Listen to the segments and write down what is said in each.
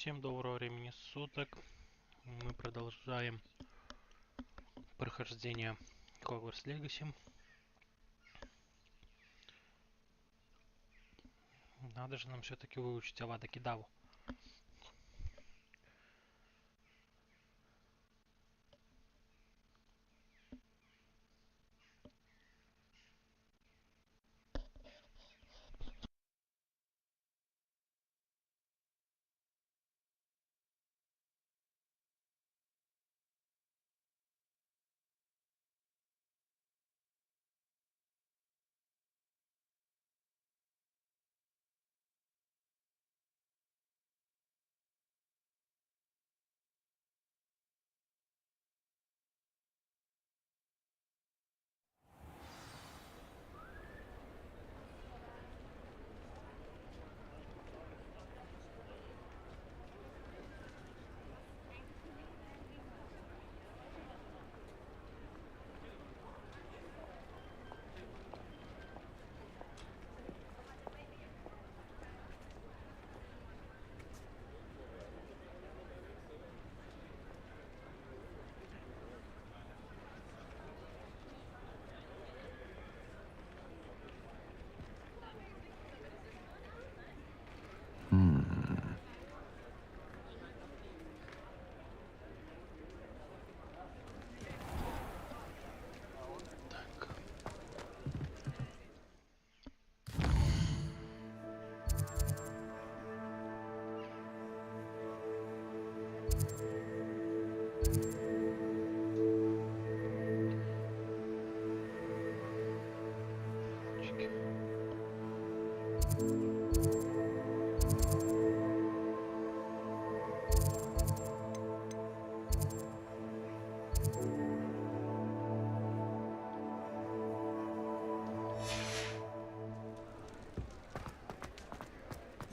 Всем доброго времени суток. Мы продолжаем прохождение Хогвартс Легаси. Надо же нам все-таки выучить Авада Кедавру.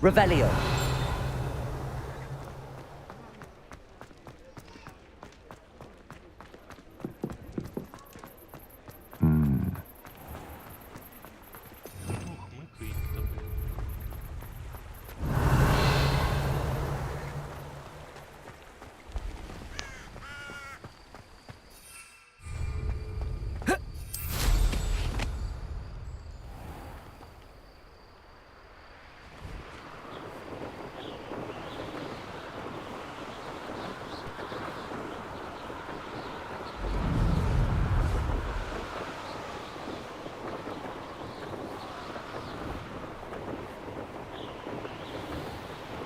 Revelio.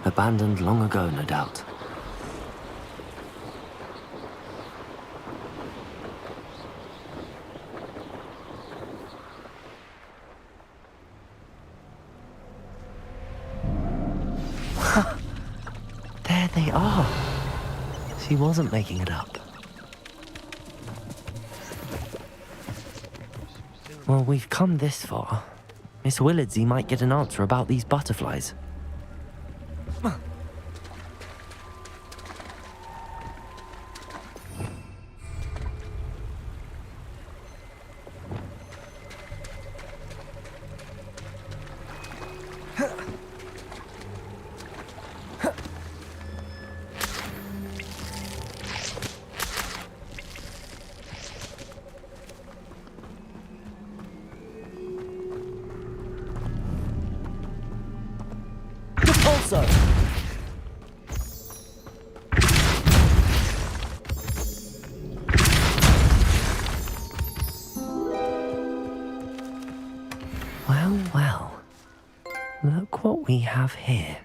Abandoned long ago, no doubt. There they are. She wasn't making it up. Well, we've come this far. Miss Willardsey might get an answer about these butterflies. Also. Well, well. Look what we have here.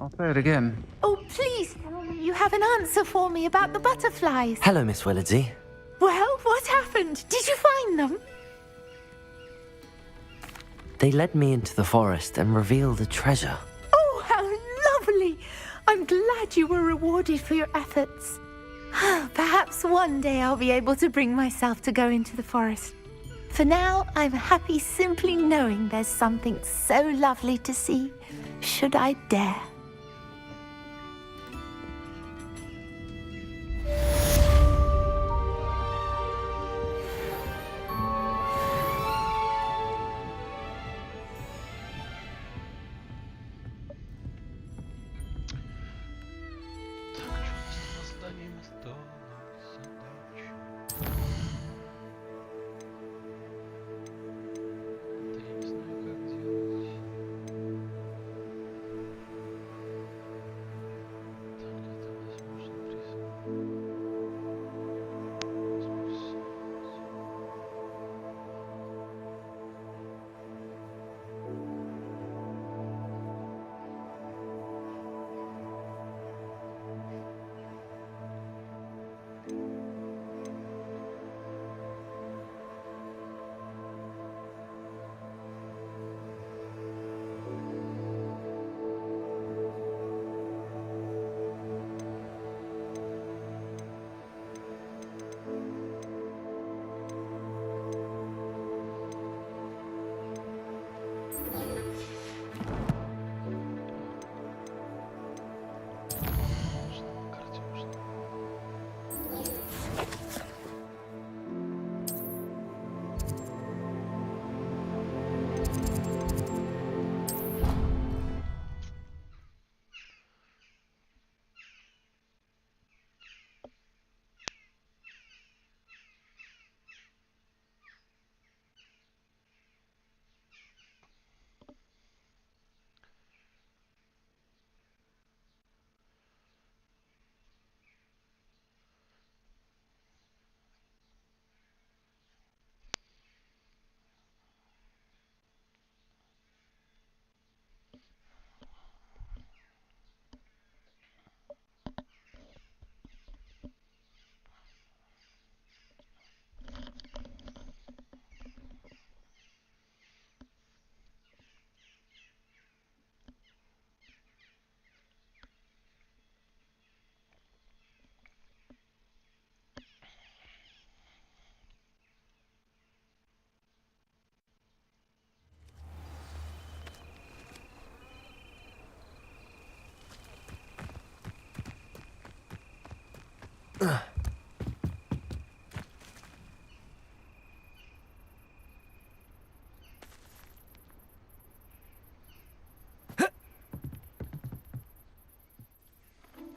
I'll say it again. Oh, please tell me you have an answer for me about the butterflies. Hello, Miss Willardsey. Well, what happened? Did you find them? They led me into the forest and revealed a treasure. Oh, how lovely! I'm glad you were rewarded for your efforts. Perhaps one day I'll be able to bring myself to go into the forest. For now, I'm happy simply knowing there's something so lovely to see, should I dare.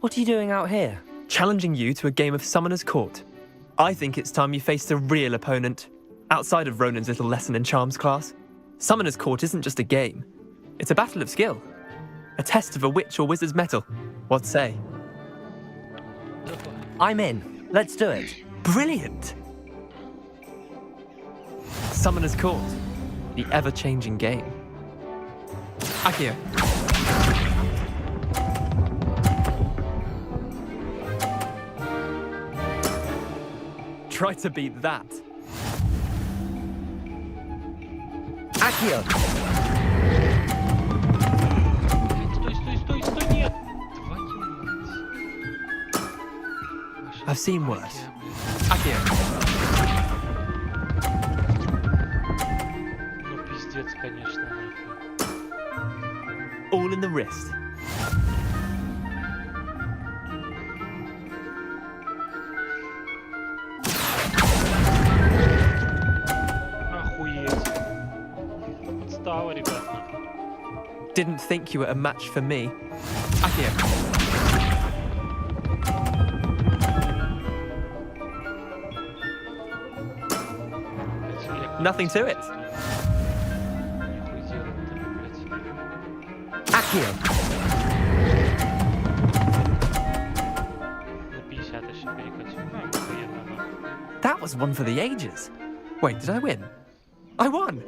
What are you doing out here? Challenging you to a game of Summoner's Court. I think it's time you faced a real opponent, outside of Ronan's little lesson in charms class. Summoner's Court isn't just a game. It's a battle of skill. A test of a witch or wizard's mettle. What say? I'm in. Let's do it. Brilliant! Summoner's Court. The ever-changing game. Akio. Try to beat that. Akio! Стой, нет! Твою мать. I've seen worse. Akio. Ну пиздец, конечно, нахуй. All in the wrist. Охуеть. Подстава, ребят. Didn't think you were a match for me. Akio. Nothing to it. Нихуй делать-то, блядь. Accio. На 50 еще перекатил. Ну, охуенно, нахуй. That was one for the ages. Wait, did I win? I won!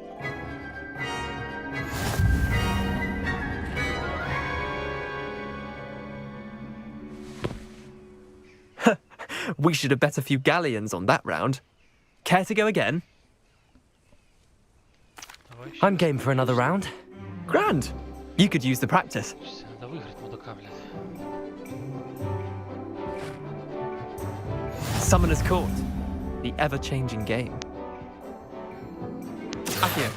We should have bet a few galleons on that round. Care to go again? Давай еще I'm game for another round. Grand! You could use the practice. раз. Надо выиграть мудака, блядь. Summoner's Court. The ever-changing game. Accio.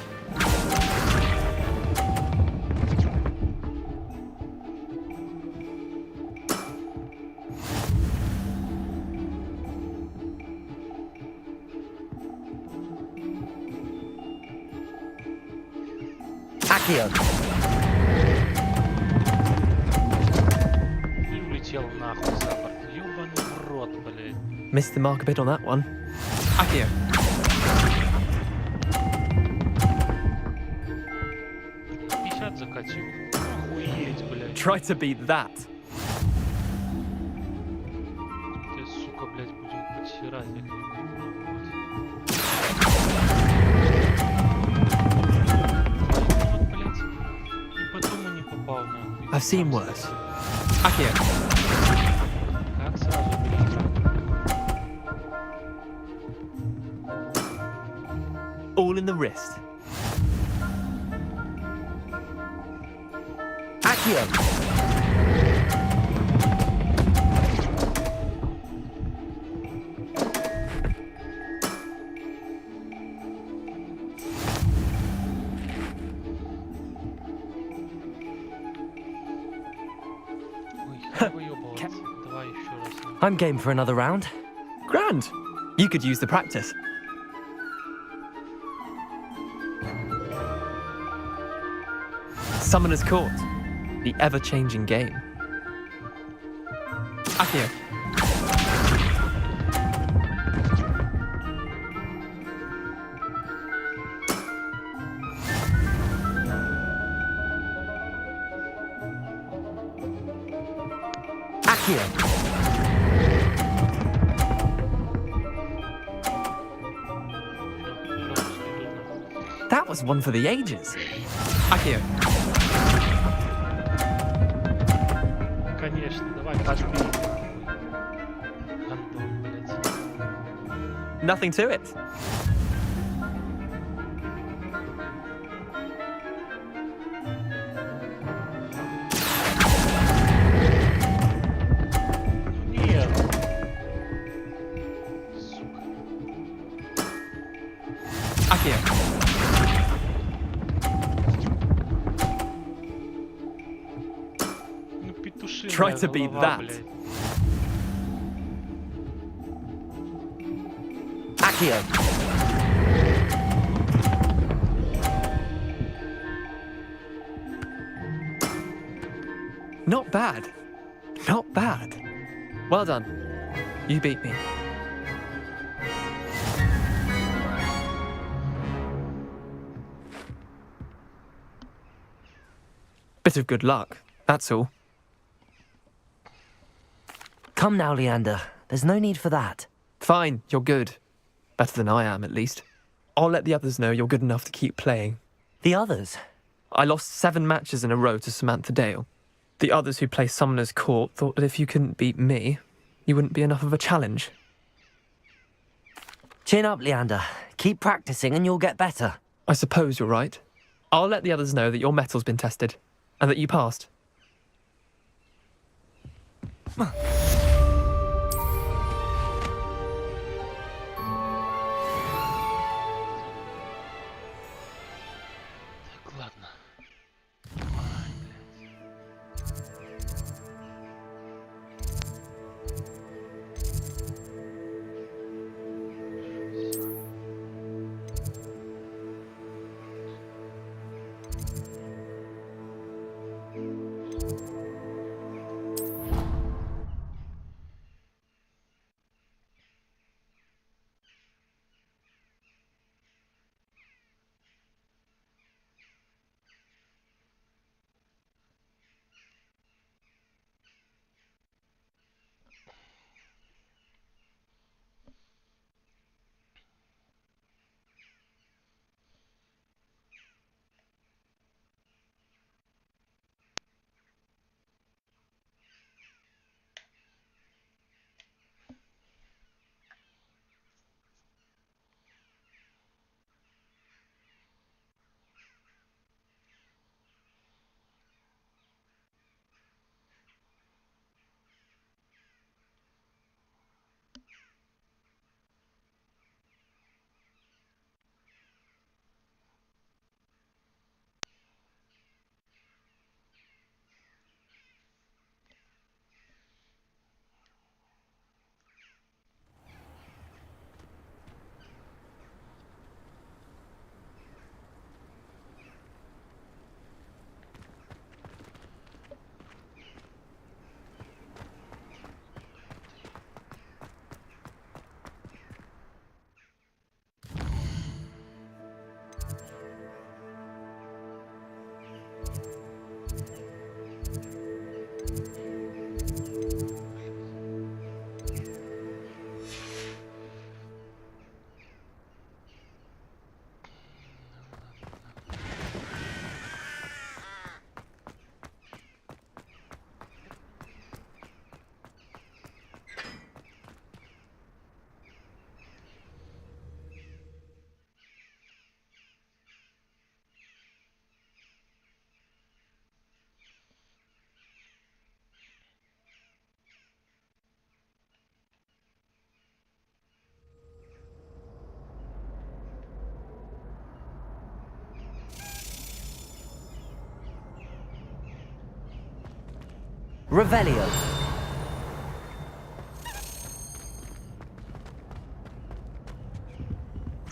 Accio. И улетел нахуй за борт. Ёбаный в рот, блядь. Missed the mark a bit on that one. Accio. 50 закатил. Охуеть, блядь. Try to beat that. Ты, сука, блядь, будем подсирать. Я не вот, блядь. И по дому не попал, нахуй. I've seen worse. Accio. Как сразу переиграть? All in the wrist. Accio. Ой, как выёбываться. Давай еще раз. I'm game for another round. Grand! You could use the practice. Summoner's Court. The ever-changing game. Accio. Accio. That was one for the ages. Accio. Конечно, давай, подбей. Гандон, блядь. Nothing to it. Нет. Сука. Accio. Ну, петушиная Try to beat голова, that. блядь. Accio. Not bad. Not bad. Well done. You beat me. Bit of good luck, that's all. Come now, Leander. There's no need for that. Fine, you're good. Better than I am, at least. I'll let the others know you're good enough to keep playing. The others? I lost 7 matches in a row to Samantha Dale. The others who play Summoner's Court thought that if you couldn't beat me, you wouldn't be enough of a challenge. Chin up, Leander. Keep practicing and you'll get better. I suppose you're right. I'll let the others know that your metal's been tested, and that you passed. Так, ладно. Revelio.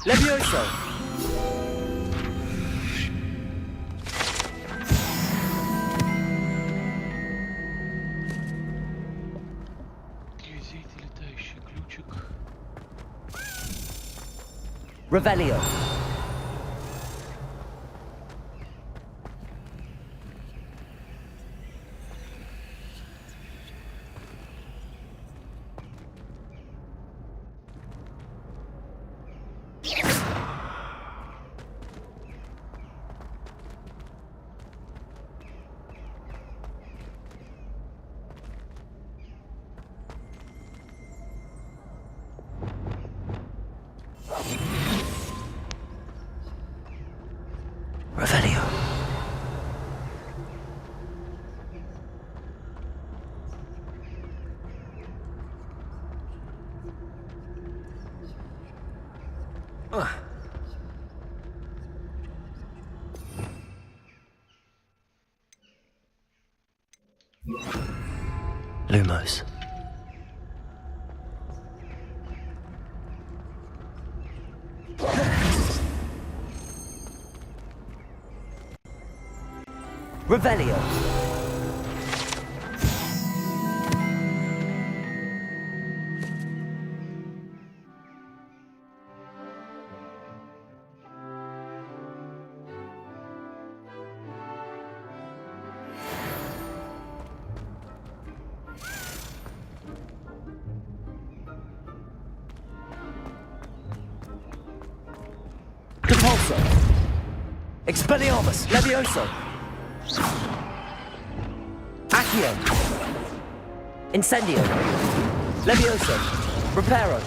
Levioso. Глазейте летающий ключик. Revelio. Revelio. Lumos. Revelio. Depulso. Expelliarmus. Levioso. Accio. Incendio. Levioso. Reparo.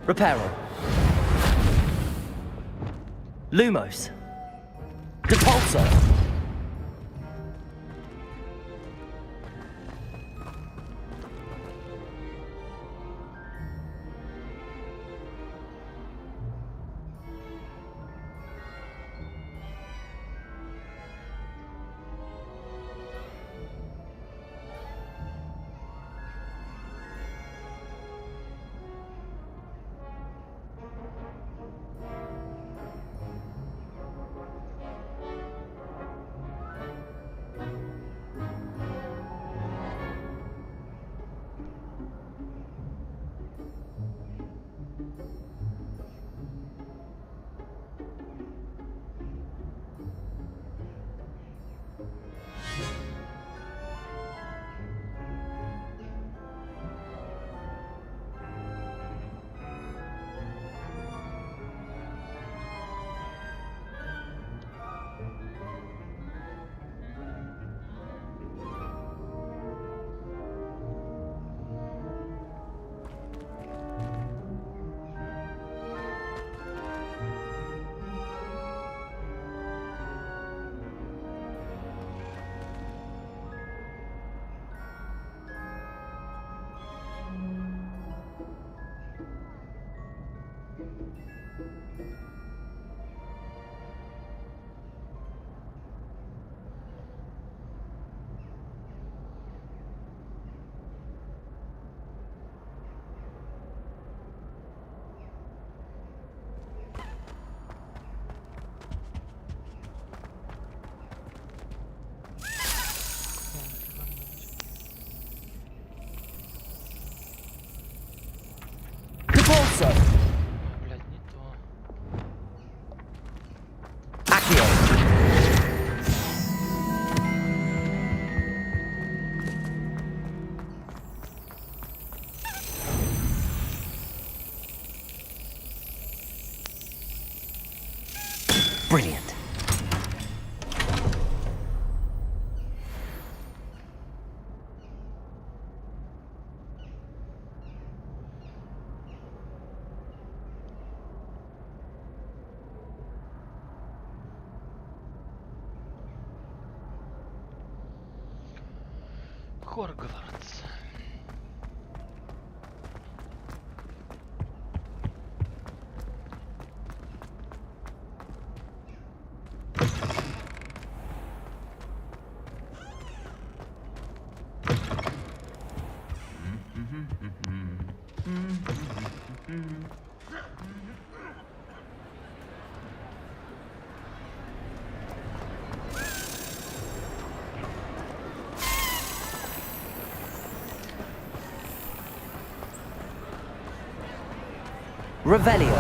Reparo. Lumos. Depulso. Depulso. Блядь, не то. Accio. Brilliant. Хогвартс. Revelio.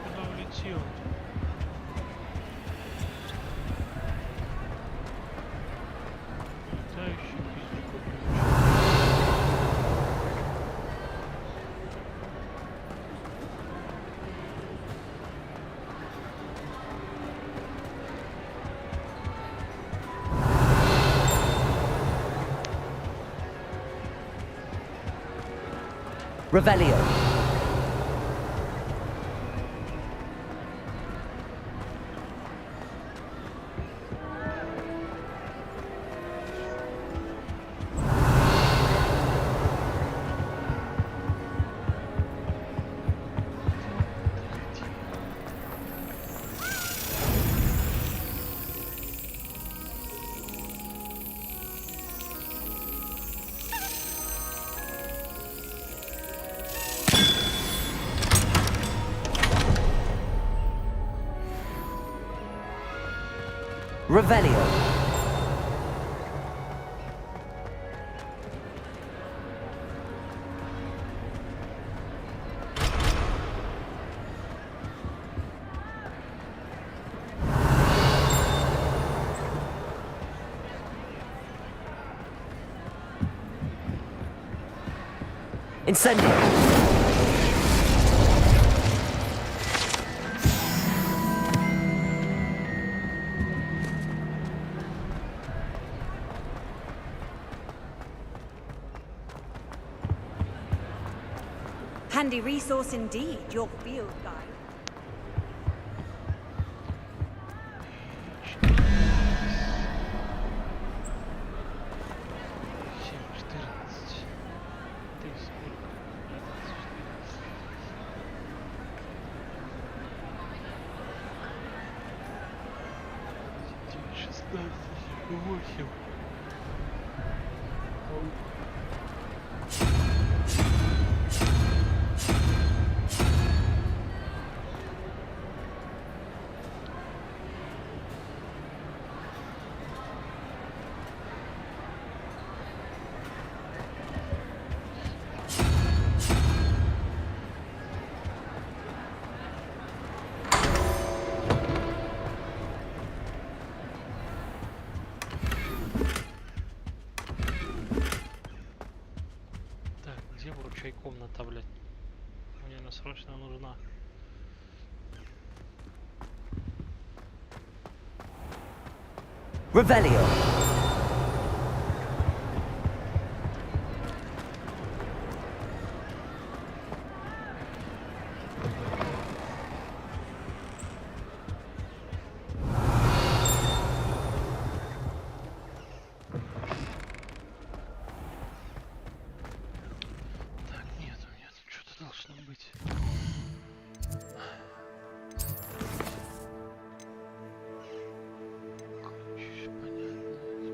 Куда улетел? Летающий пиздюк. Revelio. Revelio. Incendio. Handy resource indeed, your field guide. Где вручай комната, блядь? Мне она срочно нужна. Revelio. Так, нет, у меня тут что-то должно быть. Короче, понятно.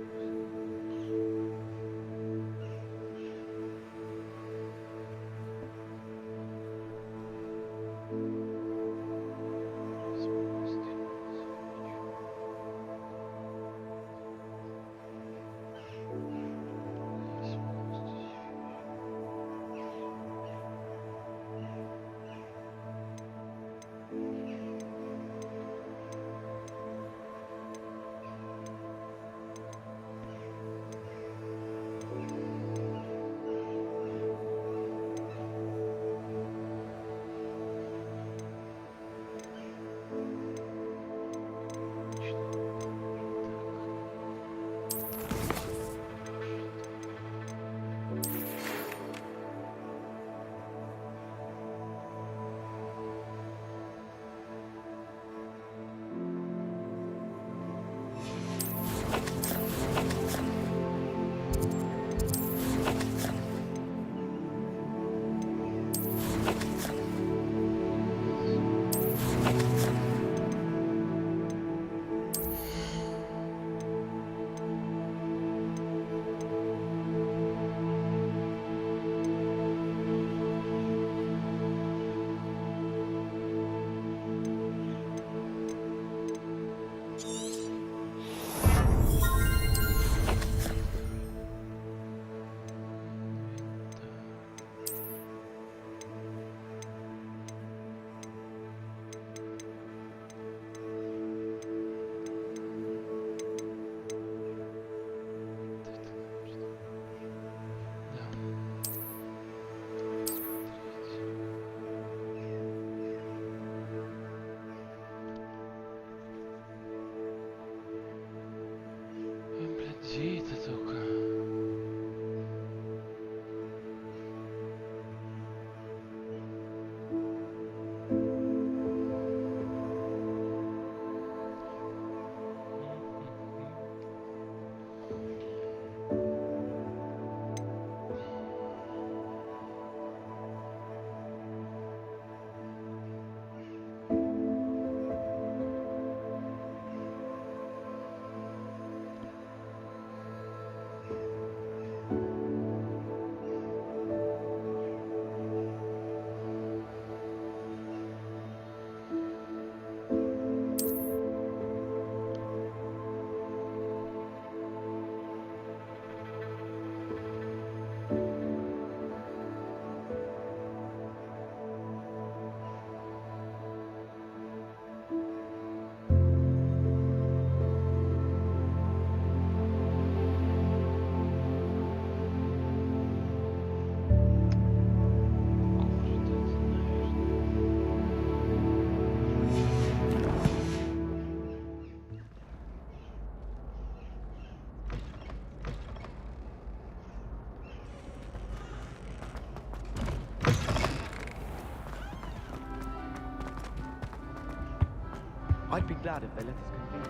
I'd be glad if they let us complete it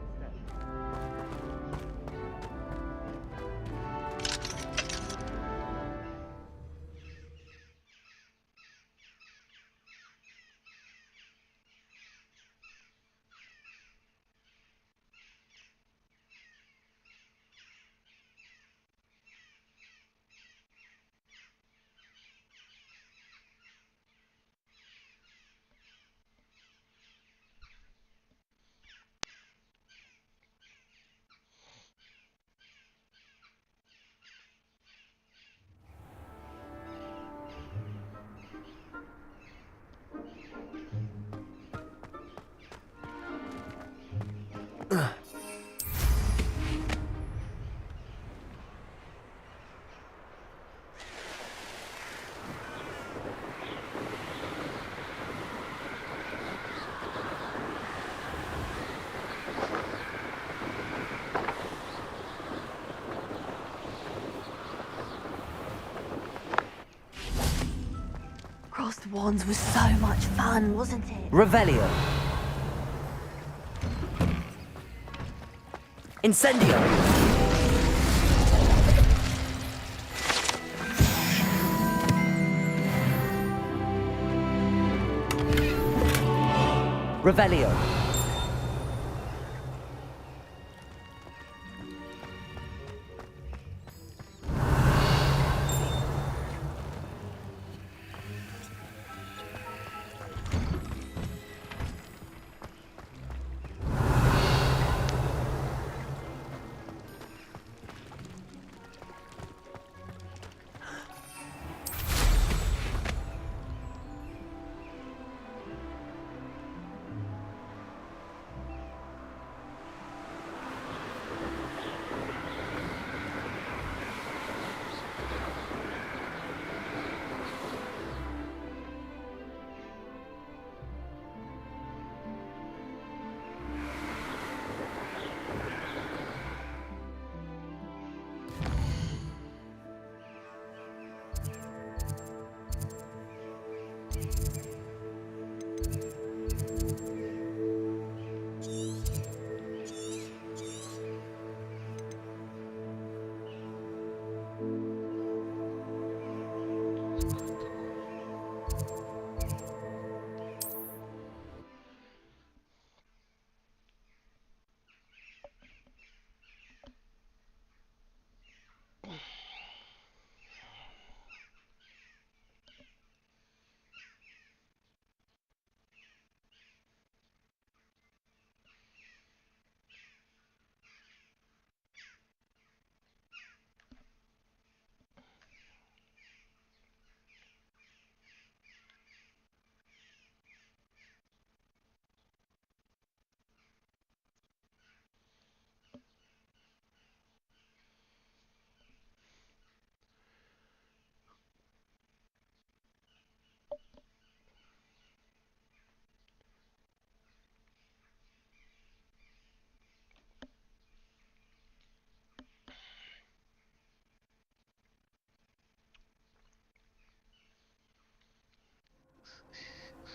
instead. Crossed Wands was so much fun, wasn't it? Revelio. Incendio. Revelio.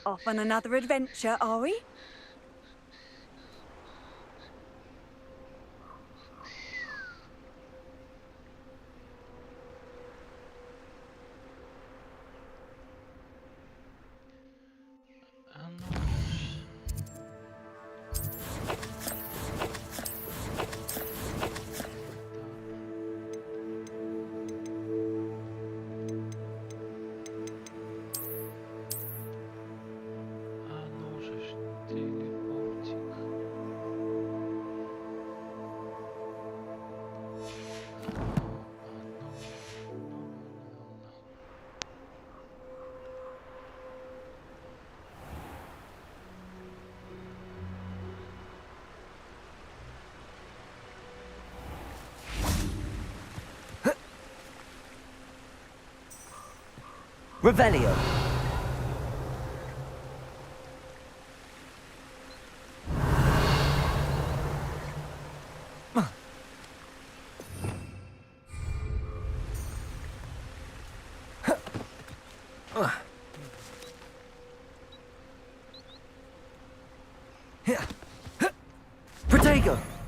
Off on another adventure, are we? Revelio. Protego!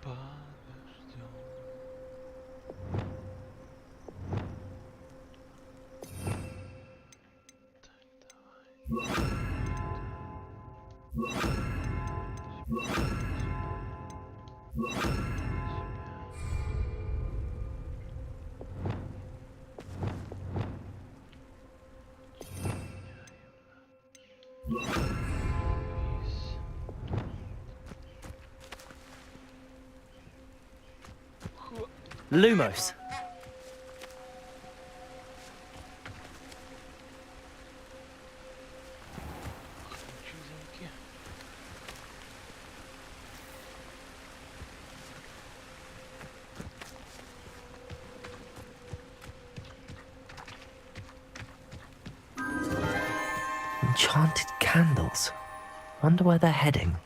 Подождем. Так, давай. Lumos. Включу замки. Enchanted candles. Wonder where they're heading.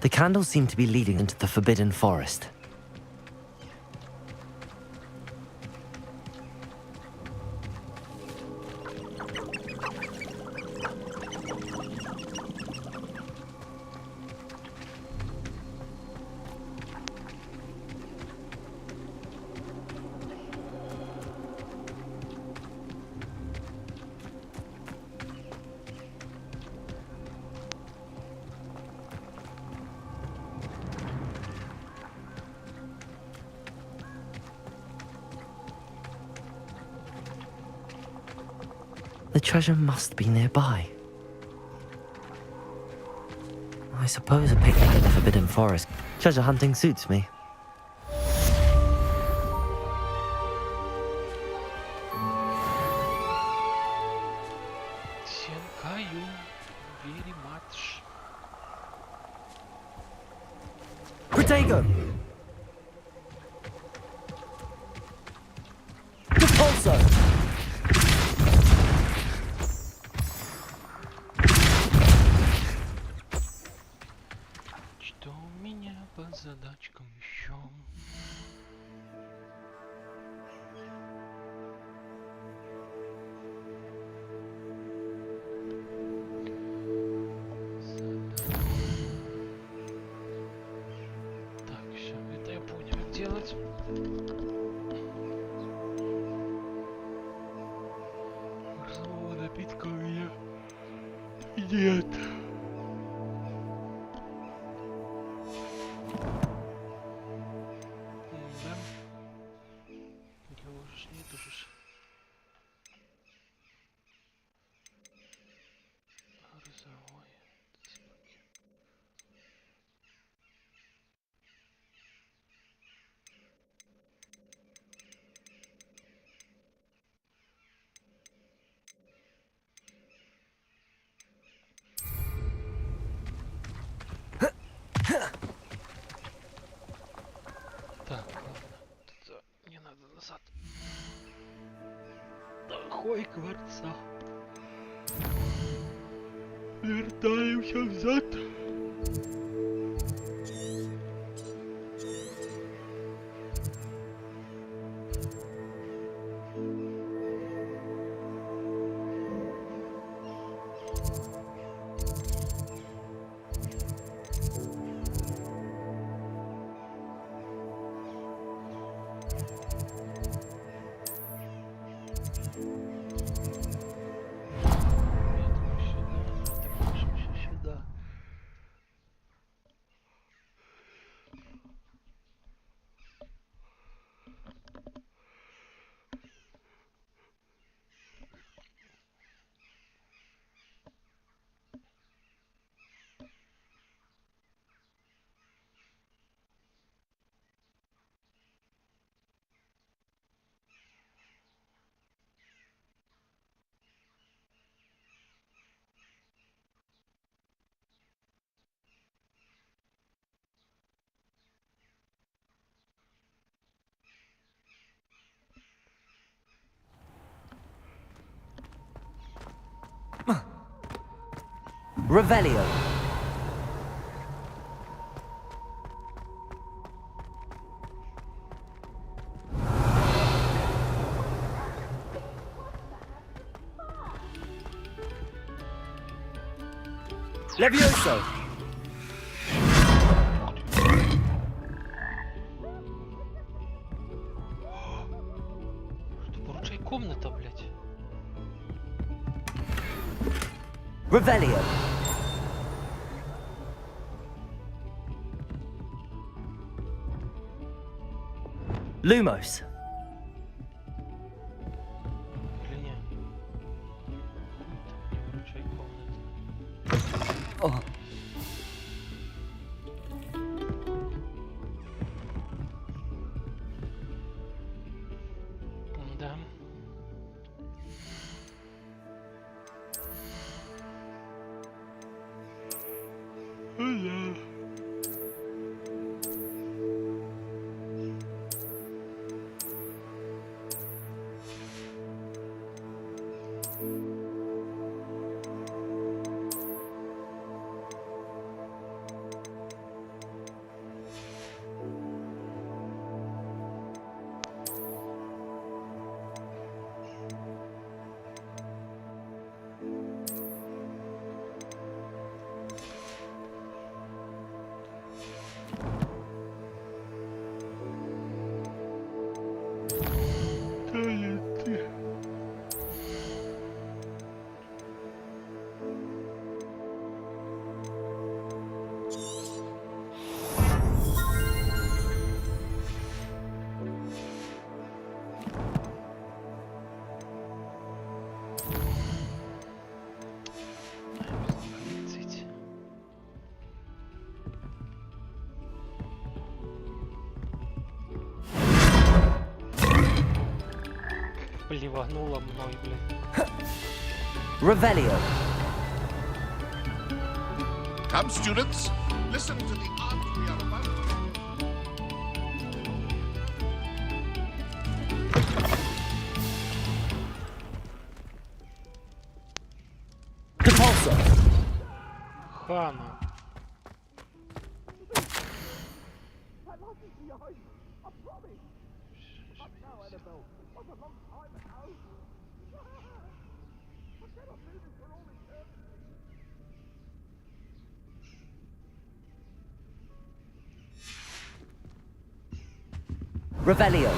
The candles seem to be leading into the Forbidden Forest. The treasure must be nearby. I suppose a picnic in the Forbidden Forest. Treasure hunting suits me. Thank you very much. Protego! Repulso! Что у меня по задачкам еще? Так, все, это я понял, как делать. Грузового напитка у меня нет. Да? Его же нет уже. Грузовой. Так, ладно. Это не надо назад. Хогвартса. Вертаємося взад. Revelio. Levioso. Что, поручай комната, блядь. Revelio. Lumos. Или не? Хуй там, не выручай комната. Oh. Да. Плеванула мной, блядь. Revelio. Come, students, listen to the art we are about. Depulso. Хана. Revelio.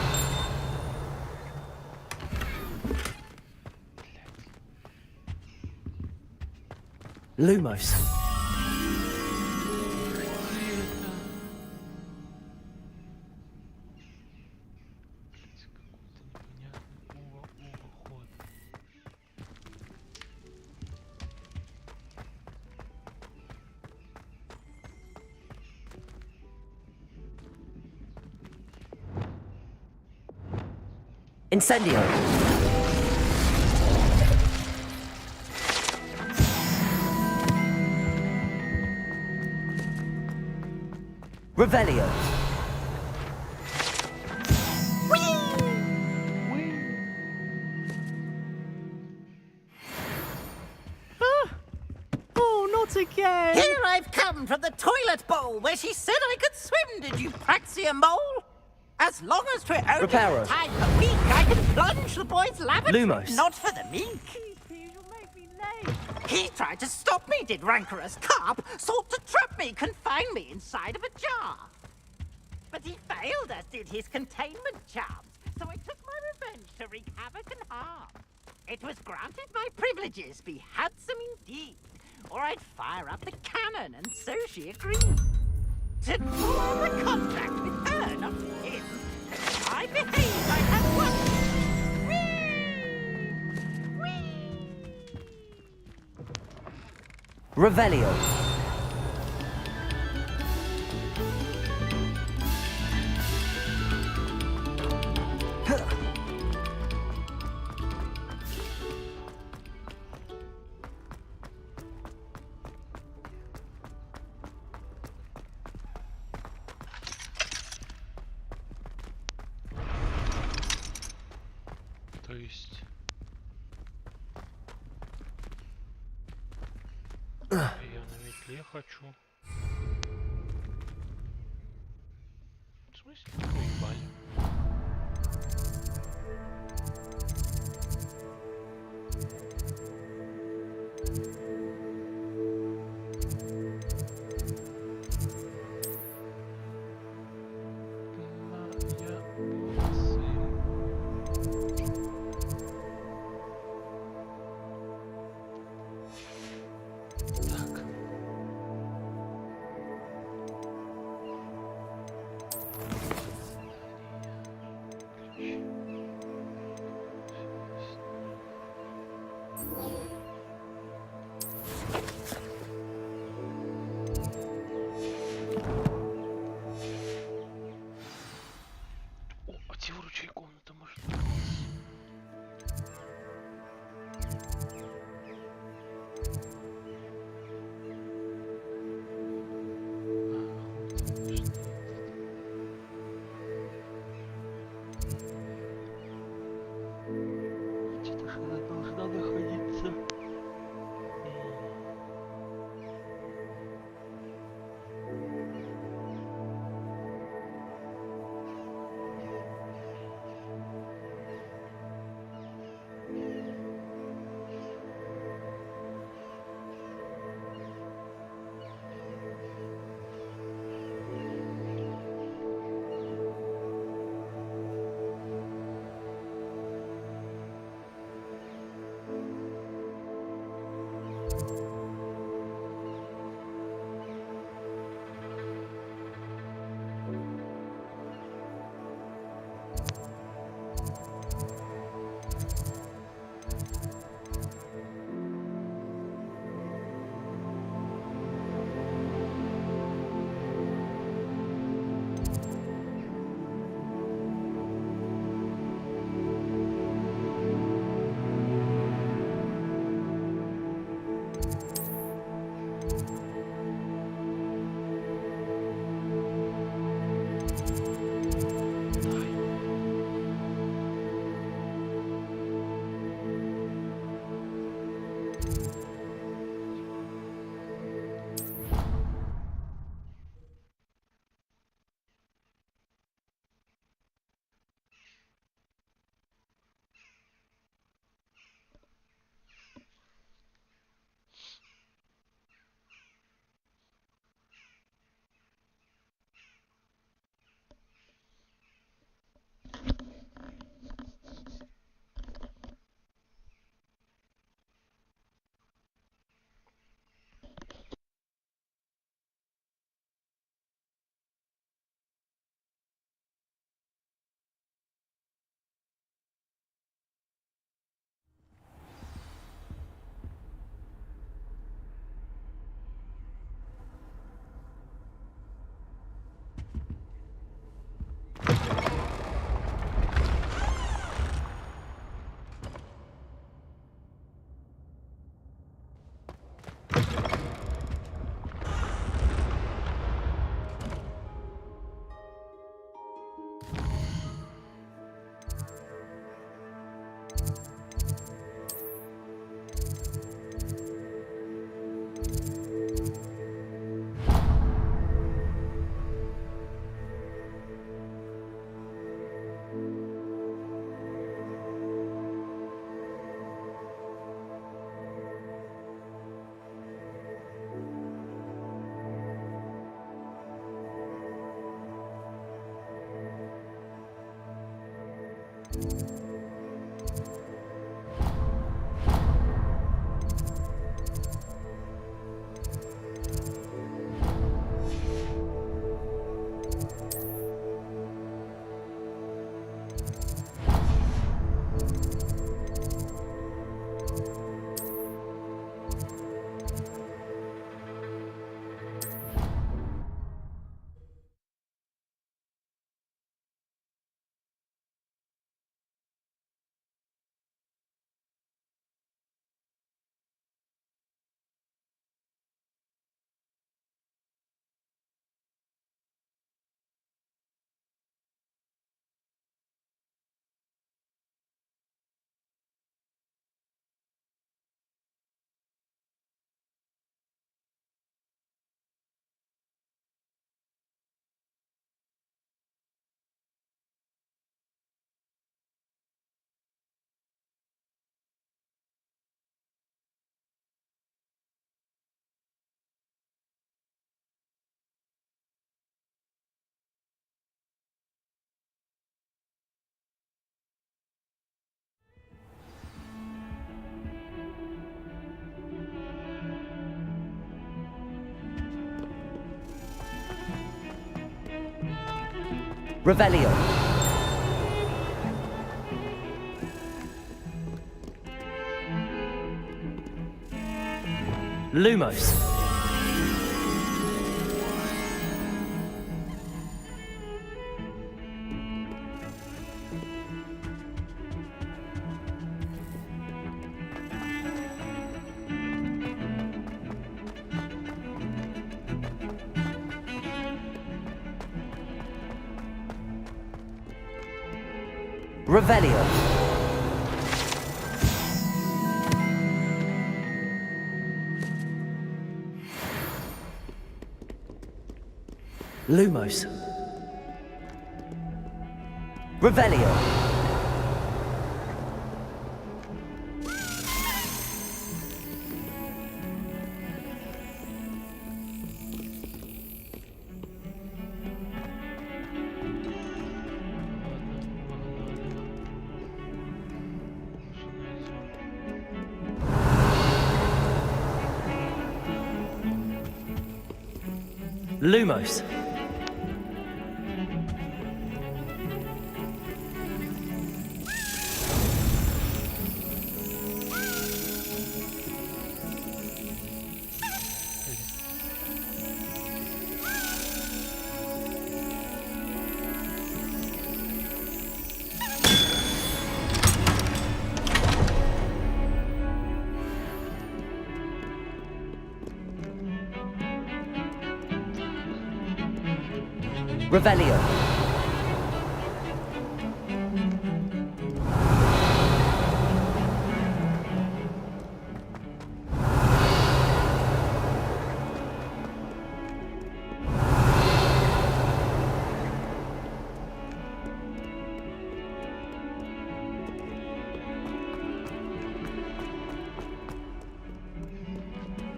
Lumos. Incendio. Revelio. Oh Not again! Here I've come from the toilet bowl where she said I could swim, did you praxia mole? As long as we're only Reparo. time a week, I can plunge the boy's lavatory. Lumos. Not for the meek. You'll make me late. He tried to stop me, did rancorous carp. Sought to trap me, confine me inside of a jar. But he failed, as did his containment charms. So I took my revenge to wreak havoc and harm. It was granted my privileges be handsome indeed, or I'd fire up the cannon, and so she agreed. To pull the contract with her, not him. If I behave, I have one. Revelio. То есть... Я на метле хочу. В смысле? Уебали. О, а где выручай комната, может? Где-то же она должна находиться. Revelio. Lumos. Revelio. Lumos. Revelio. Lumos. Revelio.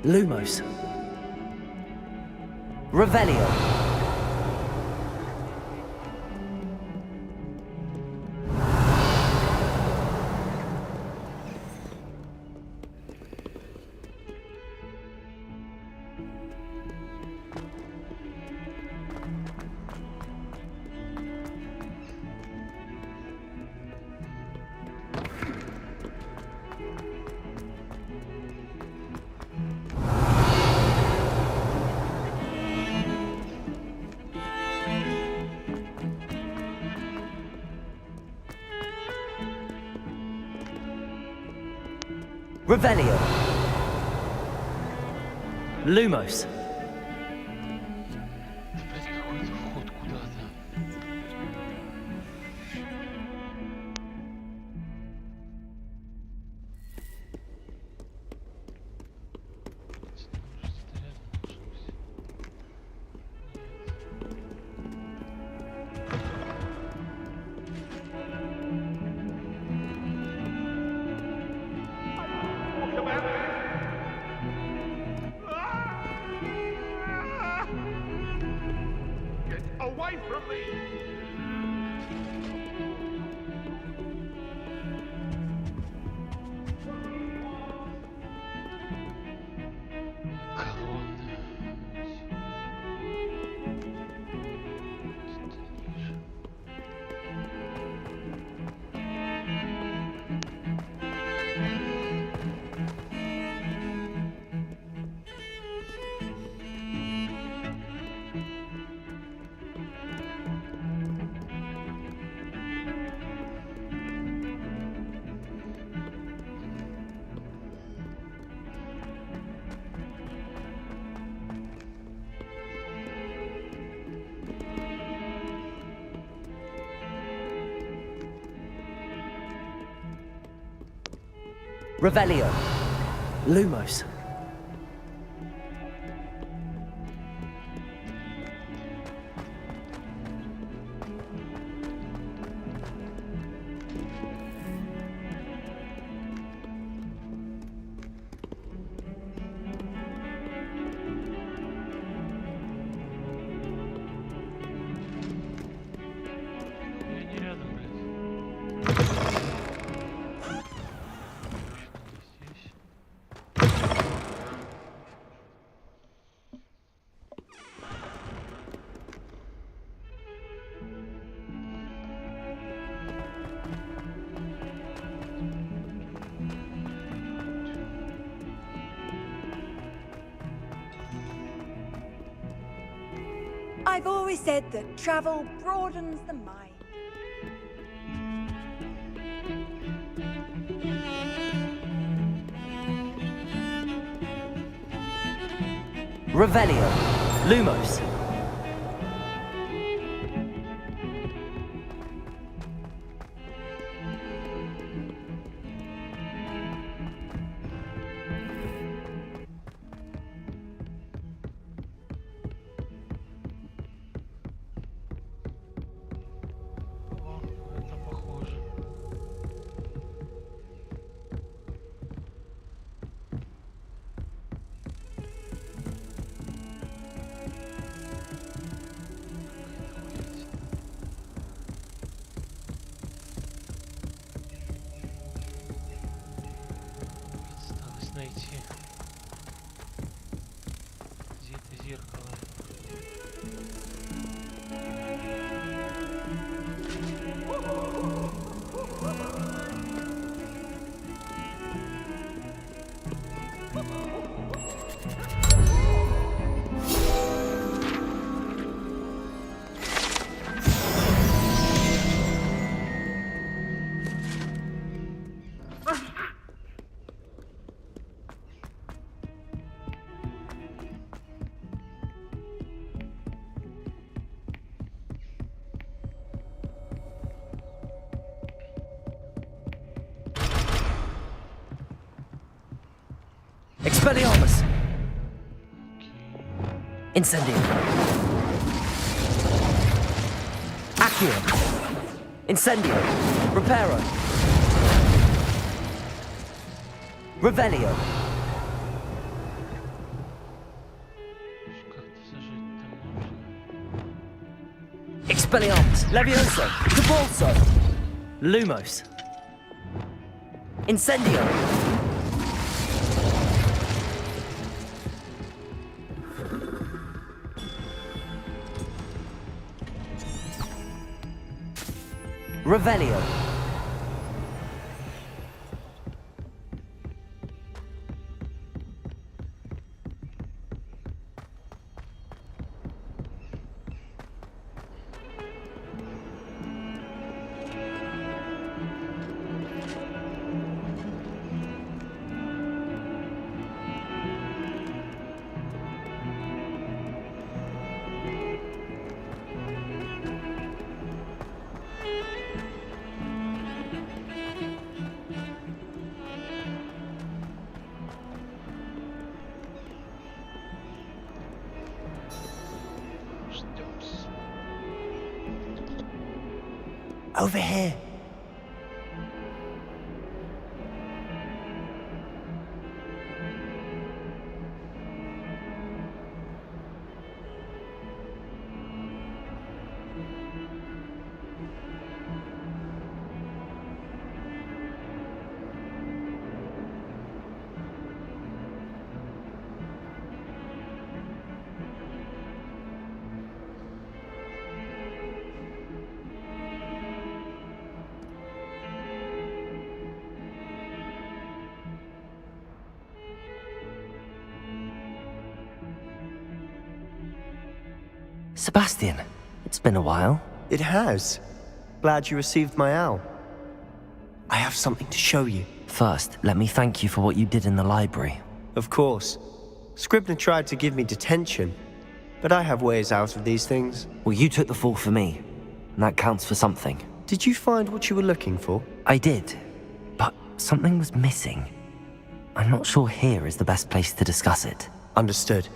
Lumos. Revelio. Revelio. Lumos. Опять какой-то вход куда-то. Get away from me! Колонны. Revelio. Lumos. Я не рядом, блядь. Здесь. I've always said that travel broadens the mind. Revelio. Lumos. О, это похоже. Осталось найти. Где это зеркало? Expelliarmus. Incendio. Accio. Incendio. Reparo. Revelio. Как-то зажать-то можно. Expelliarmus. Levioso. Cabalso. Lumos. Incendio. Revelio. Ждёмся. Over here. Sebastian, it's been a while. It has. Glad you received my owl. I have something to show you. First, let me thank you for what you did in the library. Of course. Scribner tried to give me detention, but I have ways out of these things. Well, you took the fall for me, and that counts for something. Did you find what you were looking for? I did, but something was missing. I'm not sure here is the best place to discuss it. Understood.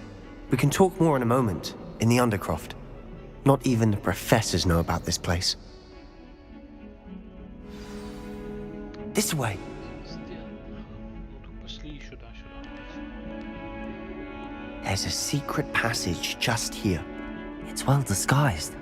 We can talk more in a moment, in the Undercroft. Not even the professors know about this place. This way. Пошли сюда. There's a secret passage just here. It's well disguised.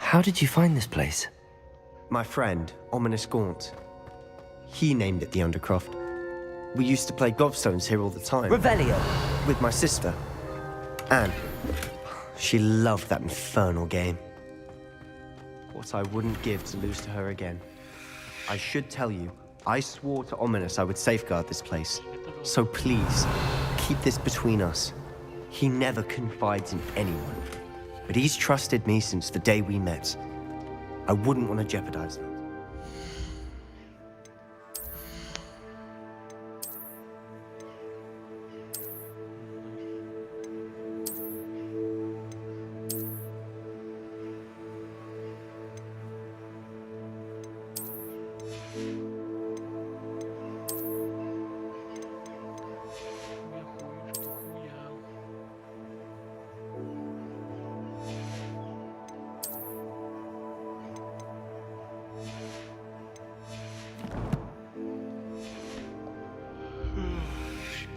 How did you find this place? My friend, Ominous Gaunt. He named it the Undercroft. We used to play gobstones here all the time. Revelio. With my sister, Anne. She loved that infernal game. What I wouldn't give to lose to her again. I should tell you, I swore to Ominous I would safeguard this place. So please, keep this between us. He never confides in anyone. But he's trusted me since the day we met. I wouldn't want to jeopardize that.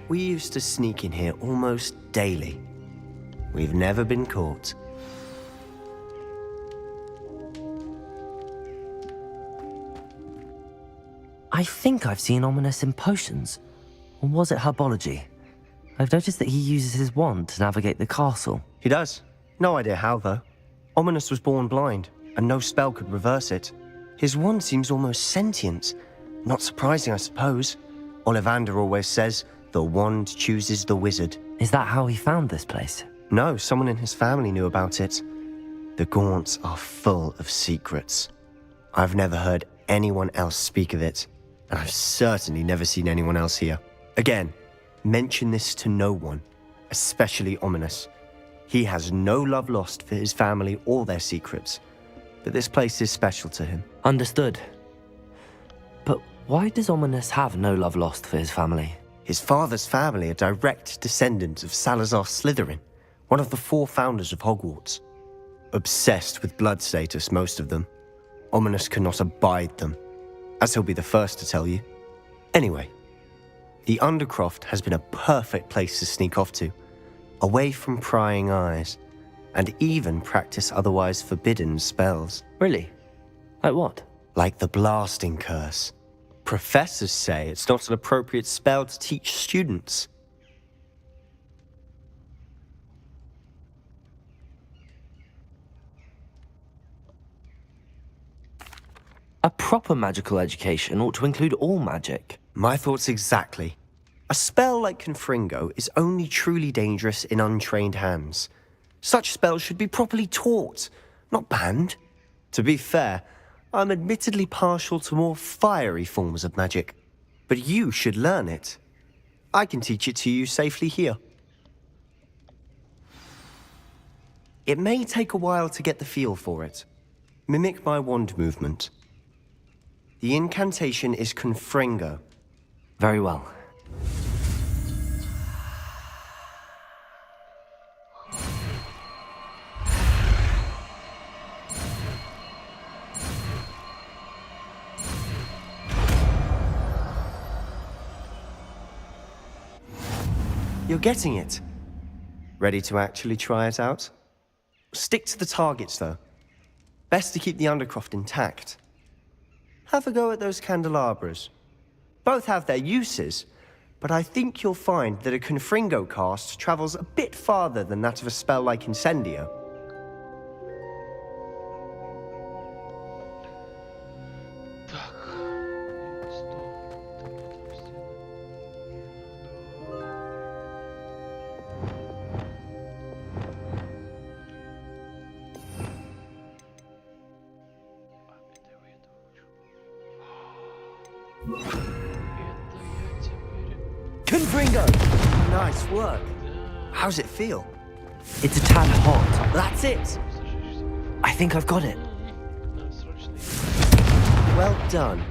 We used to sneak in here almost daily. We've never been caught. I think I've seen Ominous in potions. Or was it herbology? I've noticed that he uses his wand to navigate the castle. He does. No idea how, though. Ominous was born blind, and no spell could reverse it. His wand seems almost sentient. Not surprising, I suppose. Ollivander always says, the wand chooses the wizard. Is that how he found this place? No, someone in his family knew about it. The Gaunts are full of secrets. I've never heard anyone else speak of it, and I've certainly never seen anyone else here. Again, mention this to no one, especially Ominous. He has no love lost for his family or their secrets, but this place is special to him. Understood. But why does Ominous have no love lost for his family? His father's family are direct descendants of Salazar Slytherin, one of the 4 founders of Hogwarts. Obsessed with blood status, most of them. Ominous cannot abide them, as he'll be the first to tell you. Anyway, the Undercroft has been a perfect place to sneak off to, away from prying eyes, and even practice otherwise forbidden spells. Really? Like what? Like the blasting curse. Professors say it's not an appropriate spell to teach students. A proper magical education ought to include all magic. My thoughts exactly. A spell like Confringo is only truly dangerous in untrained hands. Such spells should be properly taught, not banned. To be fair, I'm admittedly partial to more fiery forms of magic, but you should learn it. I can teach it to you safely here. It may take a while to get the feel for it. Mimic my wand movement. The incantation is Confringo. Very well. You're getting it. Ready to actually try it out? Stick to the targets, though. Best to keep the Undercroft intact. Have a go at those candelabras. Both have their uses, but I think you'll find that a Confringo cast travels a bit farther than that of a spell like Incendio. Confringo! Nice work. How's it feel? It's a tad hot. That's it! I think I've got it. Well done.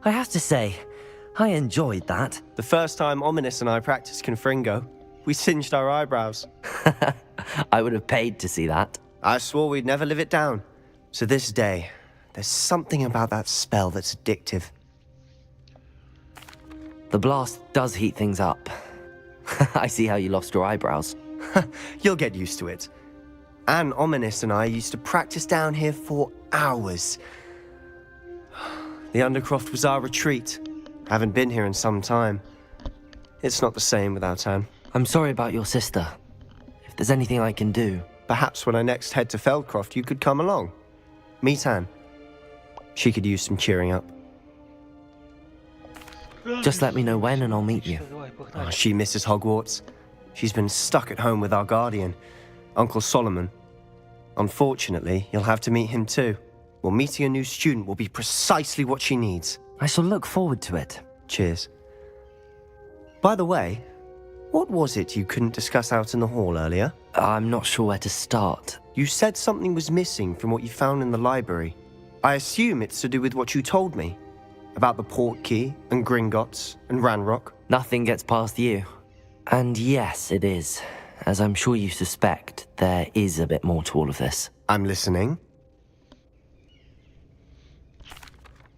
I have to say, I enjoyed that. The first time Ominous and I practiced Confringo, we singed our eyebrows. I would have paid to see that. I swore we'd never live it down. To this day, there's something about that spell that's addictive. The blast does heat things up. I see how you lost your eyebrows. You'll get used to it. Anne Ominous and I used to practice down here for hours. The Undercroft was our retreat. Haven't been here in some time. It's not the same without Anne. I'm sorry about your sister. If there's anything I can do... Perhaps when I next head to Feldcroft, you could come along. Meet Anne. She could use some cheering up. Just let me know when and I'll meet you. Oh, she misses Hogwarts. She's been stuck at home with our guardian, Uncle Solomon. Unfortunately, you'll have to meet him too. Well, meeting a new student will be precisely what she needs. I shall look forward to it. Cheers. By the way, what was it you couldn't discuss out in the hall earlier? I'm not sure where to start. You said something was missing from what you found in the library. I assume it's to do with what you told me. About the Portkey, and Gringotts, and Ranrock. Nothing gets past you. And yes, it is. As I'm sure you suspect, there is a bit more to all of this. I'm listening.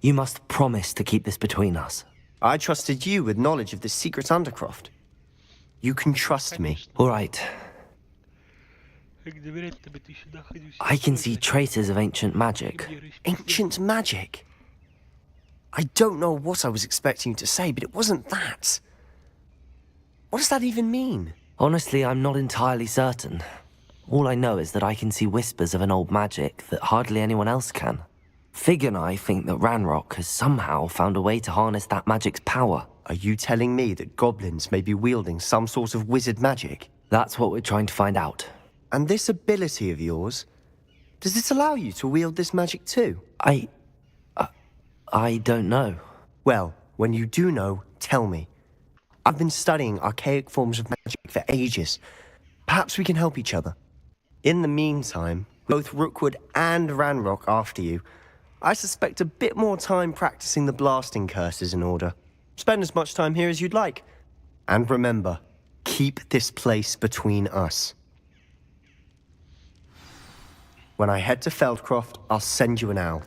You must promise to keep this between us. I trusted you with knowledge of the secret Undercroft. You can trust me. All right. I can see traces of ancient magic. Ancient magic? I don't know what I was expecting you to say, but it wasn't that. What does that even mean? Honestly, I'm not entirely certain. All I know is that I can see whispers of an old magic that hardly anyone else can. Fig and I think that Ranrock has somehow found a way to harness that magic's power. Are you telling me that goblins may be wielding some sort of wizard magic? That's what we're trying to find out. And this ability of yours, does it allow you to wield this magic too? I don't know. Well, when you do know, tell me. I've been studying archaic forms of magic for ages. Perhaps we can help each other. In the meantime, both Rookwood and Ranrock after you. I suspect a bit more time practicing the blasting curse is in order. Spend as much time here as you'd like. And remember, keep this place between us. When I head to Feldcroft, I'll send you an owl.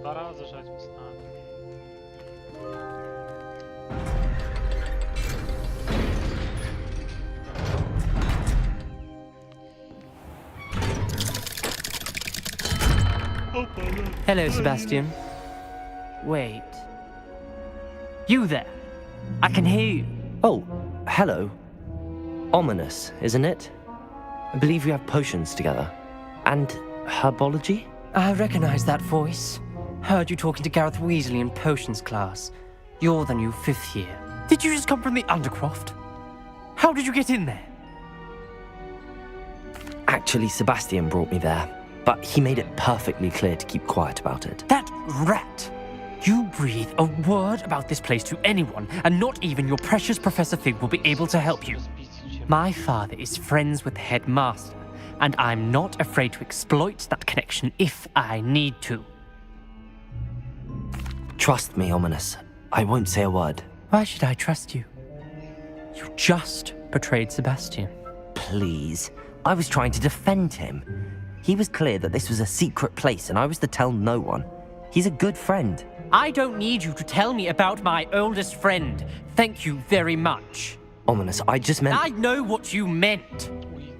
Пора зажать весна. Hello, Sebastian. Wait. You there? I can hear you. Oh, hello. Ominous, isn't it? I believe we have potions together. And herbology? I recognize that voice. Heard you talking to Gareth Weasley in potions class. You're the new 5th year. Did you just come from the Undercroft? How did you get in there? Actually, Sebastian brought me there, but he made it perfectly clear to keep quiet about it. That rat! You breathe a word about this place to anyone, and not even your precious Professor Fig will be able to help you. My father is friends with the headmaster, and I'm not afraid to exploit that connection if I need to. Trust me, Ominous. I won't say a word. Why should I trust you? You just betrayed Sebastian. Please. I was trying to defend him. He was clear that this was a secret place and I was to tell no one. He's a good friend. I don't need you to tell me about my oldest friend. Thank you very much. Ominous, I just meant... I know what you meant.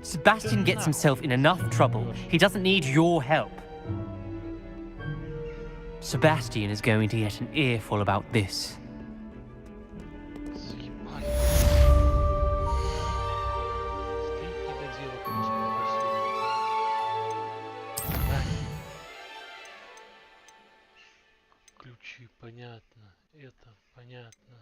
Sebastian gets himself in enough trouble. He doesn't need your help. Sebastian is going to get an earful about this. Ключи, понятно. Это понятно.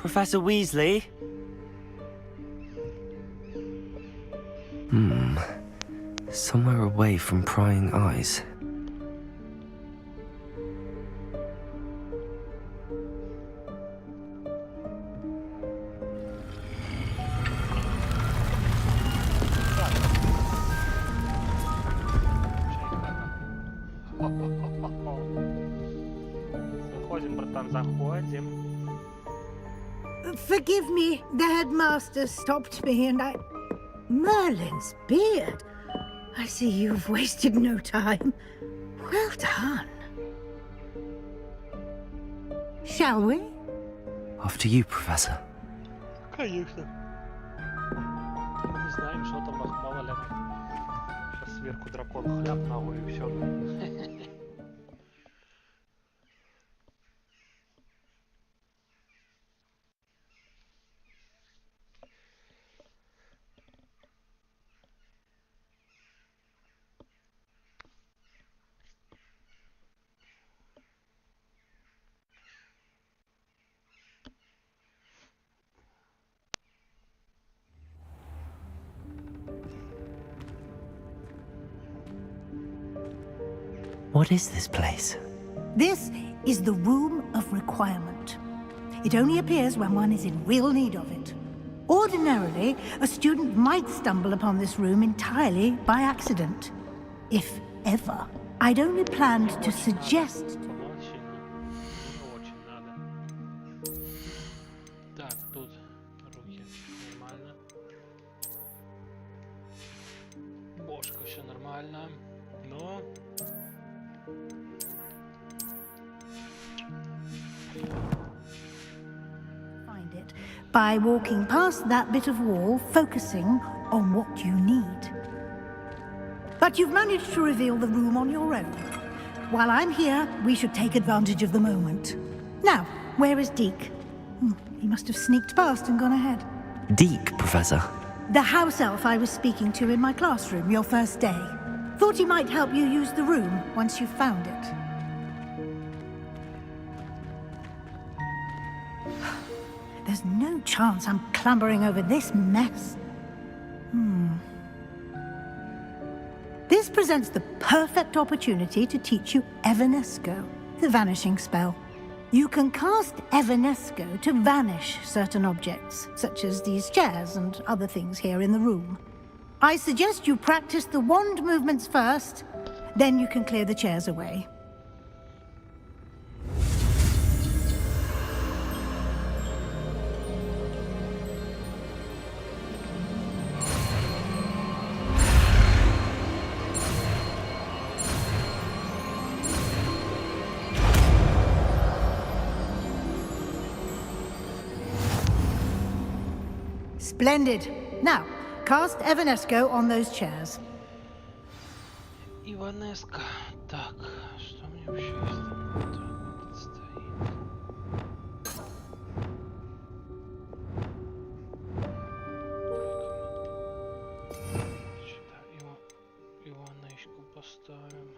Professor Weasley? Somewhere away from prying eyes. Заходим, братан, заходим. Forgive me, the headmaster stopped me and I... Merlin's beard. I see you've wasted no time. Well done. Shall we? After you, Professor. Конечно. Мы не знаем, что там, мало ли. Сейчас сверху дракон хляп нахуй и все. What is this place? This is the Room of Requirement. It only appears when one is in real need of it. Ordinarily, a student might stumble upon this room entirely by accident. If ever. I'd only planned to suggest... Так, тут руки нормально. Бошка, все нормально. Но... Find it by walking past that bit of wall, focusing on what you need. But you've managed to reveal the room on your own. While I'm here, we should take advantage of the moment. Now, where is Deke? He must have sneaked past and gone ahead. Deke, Professor. The house elf I was speaking to in my classroom your first day. Thought he might help you use the room once you've found it. There's no chance I'm clambering over this mess. This presents the perfect opportunity to teach you Evanesco, the vanishing spell. You can cast Evanesco to vanish certain objects, such as these chairs and other things here in the room. I suggest you practice the wand movements first, then you can clear the chairs away. Splendid. Now, cast Evanesco on those chairs. Иванеска. Так, что мне вообще предстоит? Иванечку поставим.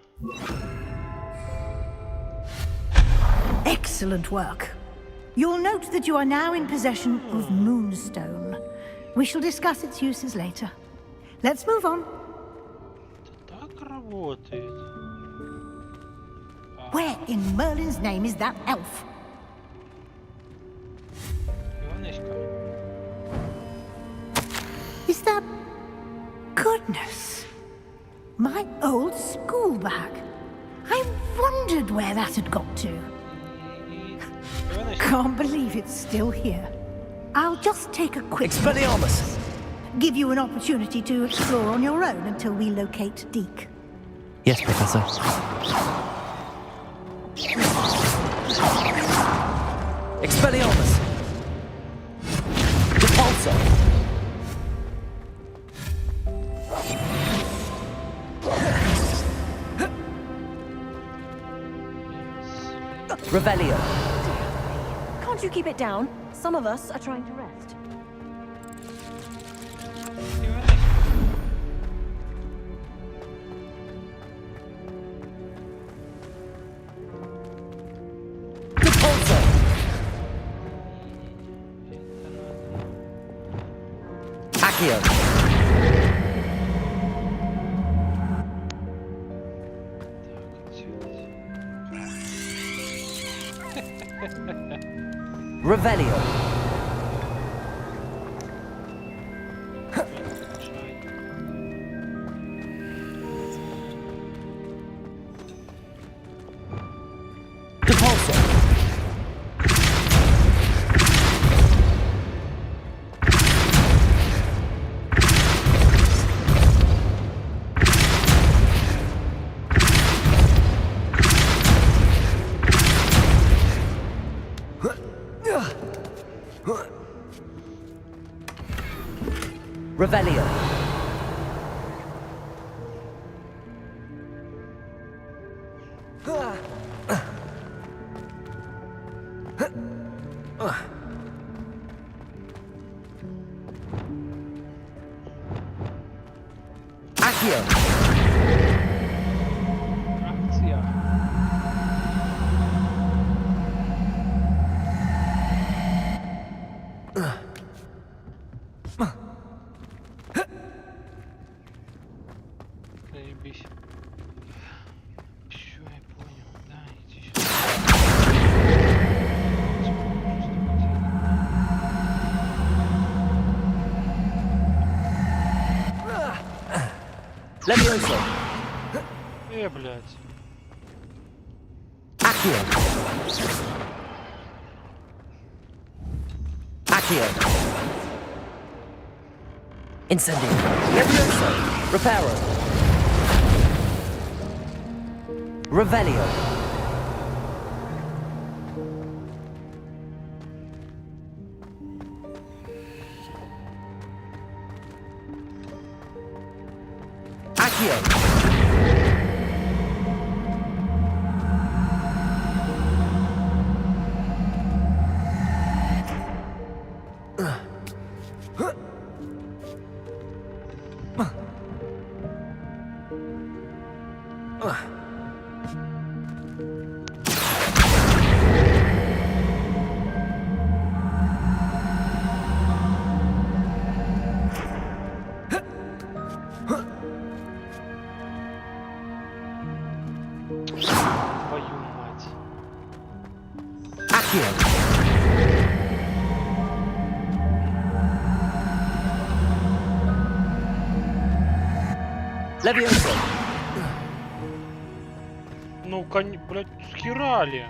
Excellent work. You'll note that you are now in possession of Moonstone. We shall discuss its uses later. Let's move on. Так работает. Where in Merlin's name is that elf? Иванечка. Is that... Goodness. My old school bag. I wondered where that had got to. Can't believe it's still here. I'll just take a quick... Expelliarmus! Give you an opportunity to explore on your own until we locate Deke. Yes, Professor. Expelliarmus! Repulsor! Revelio! Can't you keep it down? Some of us are trying to rest. Accio. Revelio. Depulso. Revelio. Accio. Акция. Заебись. Всё, я понял. Да, иди сюда. Levioso. Блядь. Accio. Accio. Incendio. Levioso. Reparo. Revelio. Accio. Твою мать. Accio. Levioso. Ну, блядь, схерали.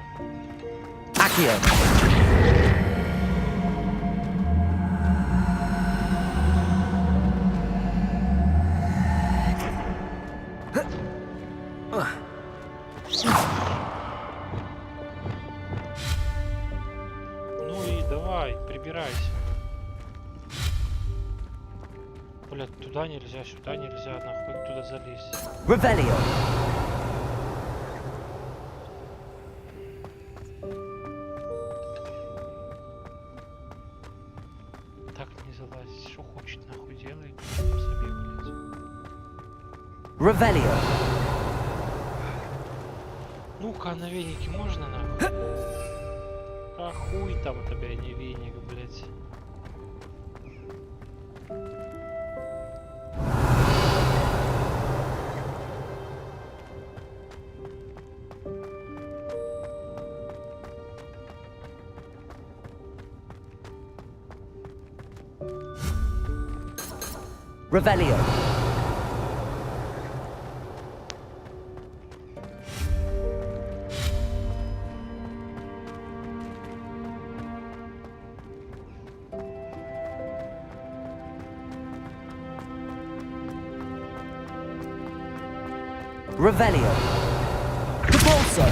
Accio. Ну и давай, прибирайся. Блядь, туда нельзя, сюда нельзя, нахуй туда залезть. Revelio. Так не залазить, что хочет, нахуй делай. Себе, блядь. Revelio. Ну-ка, на венике можно, нахуй? А хуй там у тебя не веник, блядь. Revelio. Revelio. Depulso.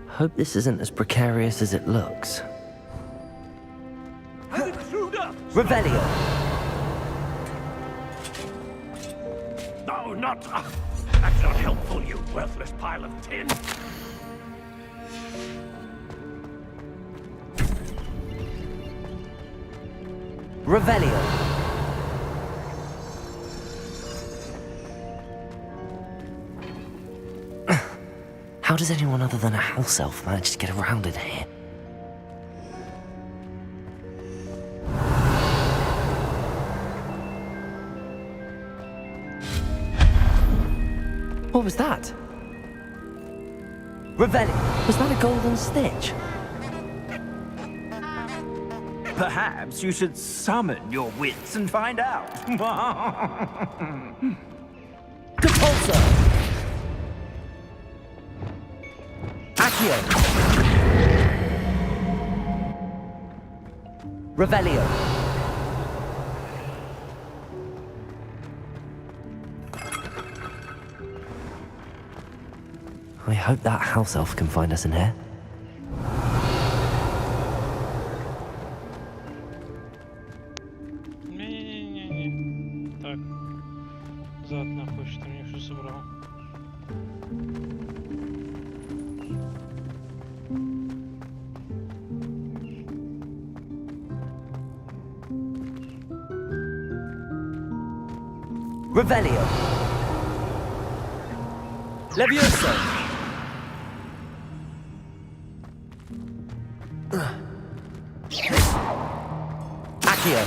Hope this isn't as precarious as it looks. Revelio. No, not... that's not helpful, you worthless pile of tin. Revelio. How does anyone other than a house elf manage to get around in here? What was that? Revelio. Was that a golden stitch? Perhaps you should summon your wits and find out. Compulsor! Accio! Revelio! I hope that house elf can find us in here. Не-не-не-не-не. Так. Зад нахуй, что мне все собрал. Revelio! Levioso! Accio!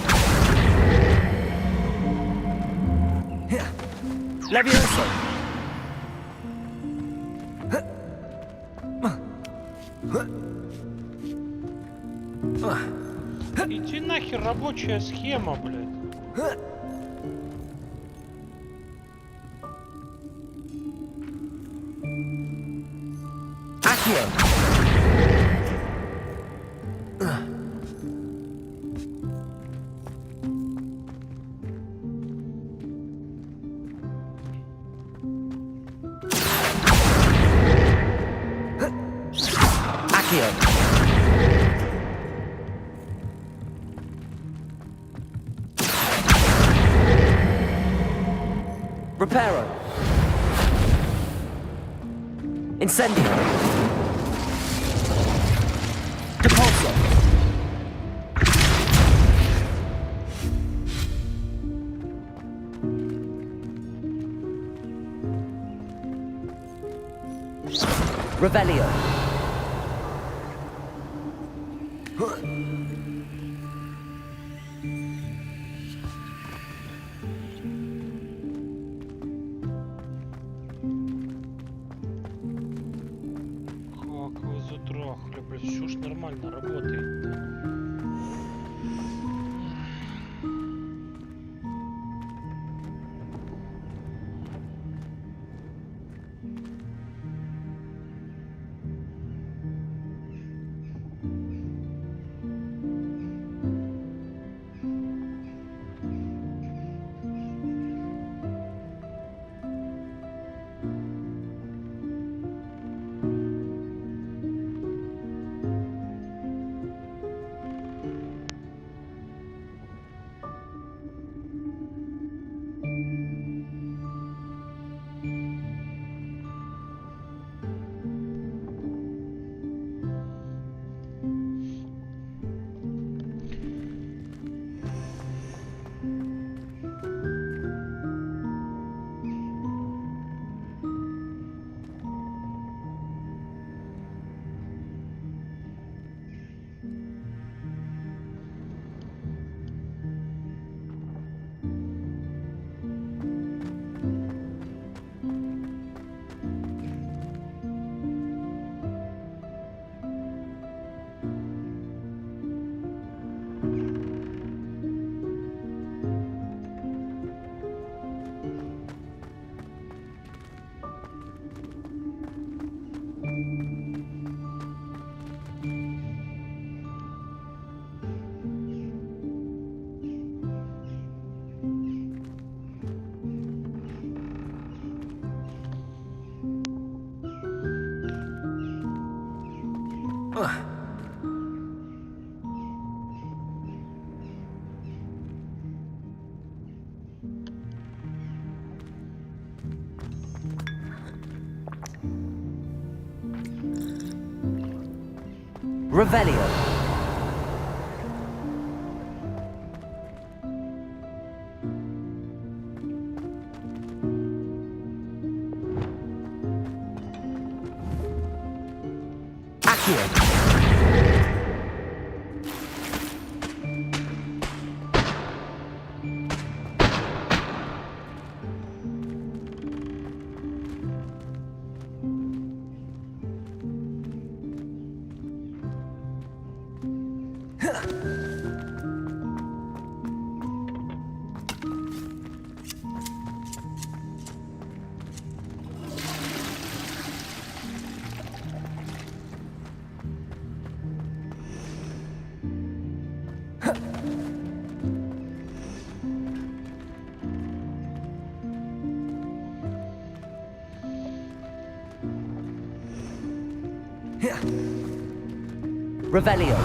Levioso! Иди нахер, рабочая схема, блядь. Accio! Accio! Reparo! Incendio! Depulso! Revelio! Как вы затрахали, блядь, все ж нормально работает. Revelio! Revelio.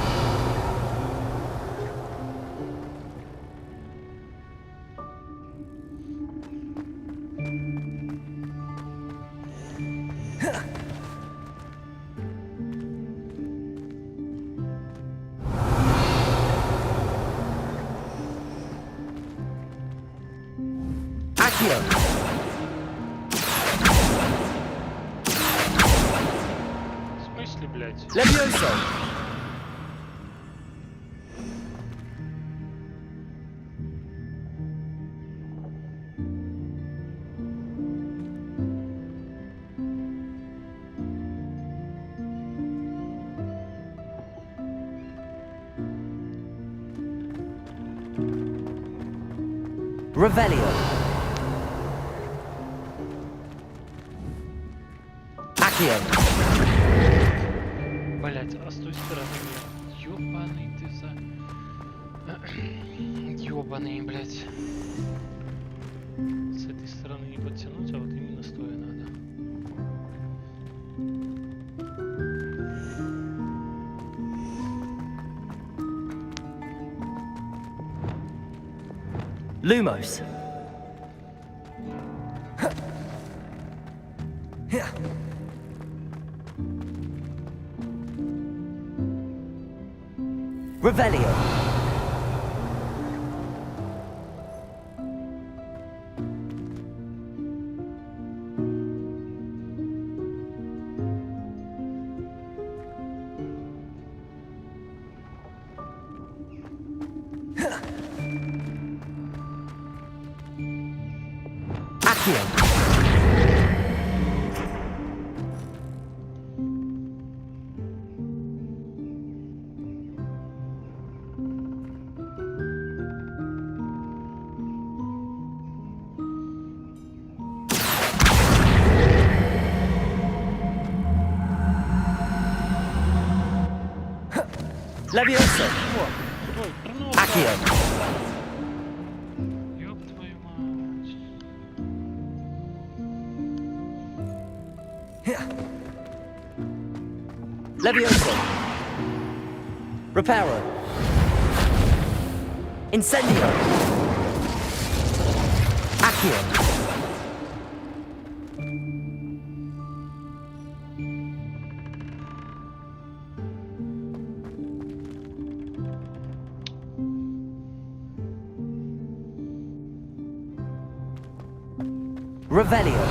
Accio. В смысле, блядь? Levioso. Revelio. Accio. Блять, а с той стороны нет. Ёбаный ты за... Ёбаный, блять. С этой стороны не подтянуть, а вот именно стоя надо. Lumos. Revelio. Accio. Levioso. Accio. Ёб твою мать. Levioso. Reparo. Incendio. Accio. Revelio.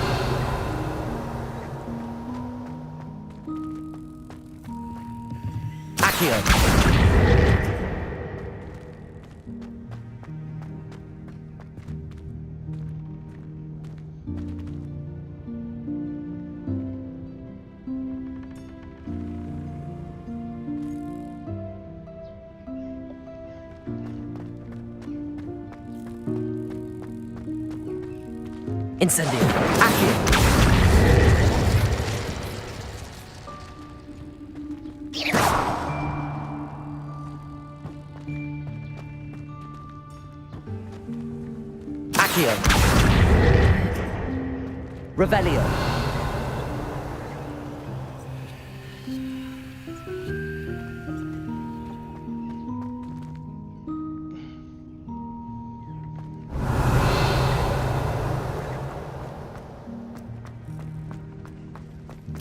Accio. Incendio. Accio. Accio. Revelio.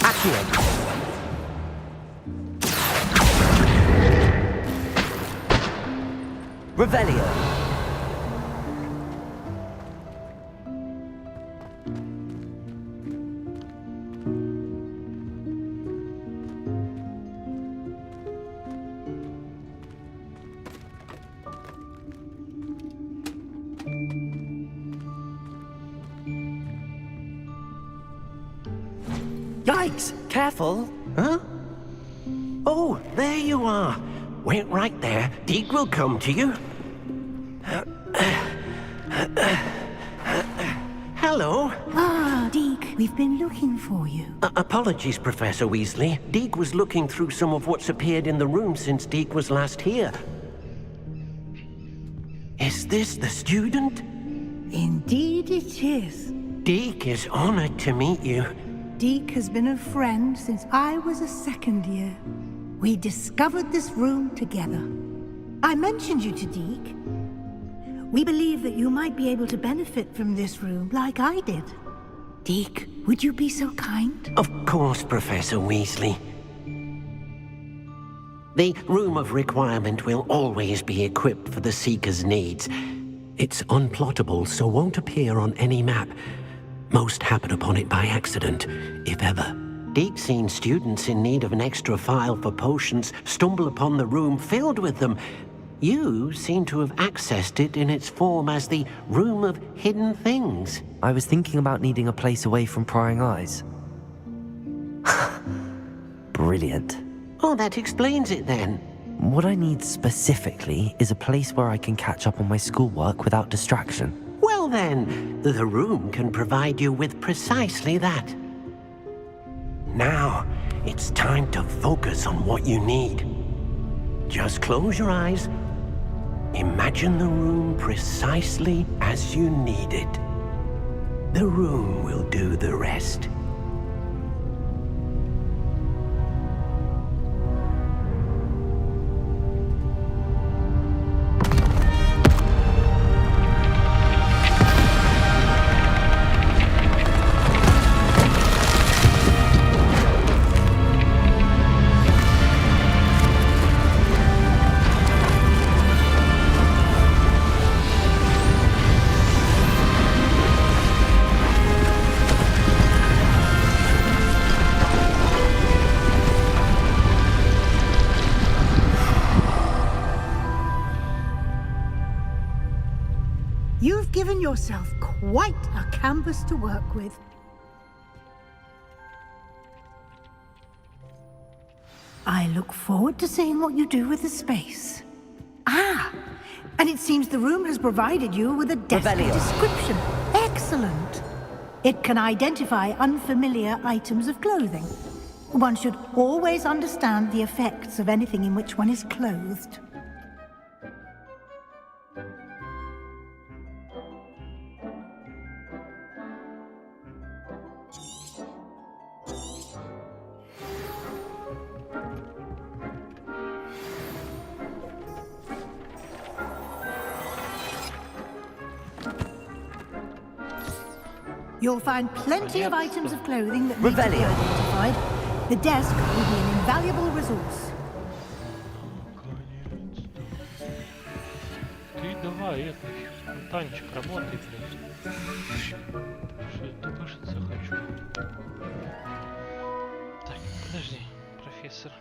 Accio. Revelio. Yikes! Careful! Huh? Oh, there you are. Wait right there. Deke will come to you. Hello. Ah, Deke, we've been looking for you. Apologies, Professor Weasley. Deke was looking through some of what's appeared in the room since Deke was last here. Is this the student? Indeed it is. Deke is honored to meet you. Deke has been a friend since I was a second year. We discovered this room together. I mentioned you to Deke. We believe that you might be able to benefit from this room like I did. Deke, would you be so kind? Of course, Professor Weasley. The Room of Requirement will always be equipped for the Seeker's needs. It's unplottable, so won't appear on any map. Most happen upon it by accident, if ever. Deke's seen students in need of an extra file for potions stumble upon the room filled with them. You seem to have accessed it in its form as the Room of Hidden Things. I was thinking about needing a place away from prying eyes. Brilliant. Oh, that explains it then. What I need specifically is a place where I can catch up on my schoolwork without distraction. Well then, the room can provide you with precisely that. Now, it's time to focus on what you need. Just close your eyes. Imagine the room precisely as you need it. The room will do the rest. You've given yourself quite a canvas to work with. I look forward to seeing what you do with the space. Ah, and it seems the room has provided you with a desk description. Excellent. It can identify unfamiliar items of clothing. One should always understand the effects of anything in which one is clothed. You'll find plenty of items of clothing that need to be identified. The desk will be an invaluable resource. Ты давай, это, фонтанчик, работай, блядь. Что я тупышиться хочу. Так, подожди, профессор.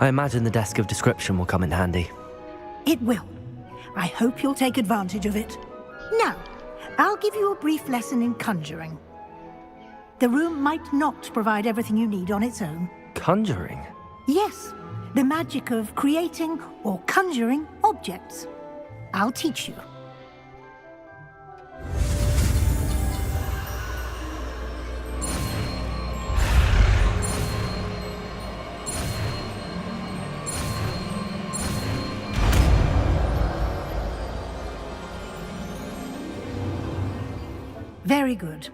I imagine the desk of description will come in handy. It will. I hope you'll take advantage of it. Now, I'll give you a brief lesson in conjuring. The room might not provide everything you need on its own. Conjuring? Yes, the magic of creating or conjuring objects. I'll teach you. Very good.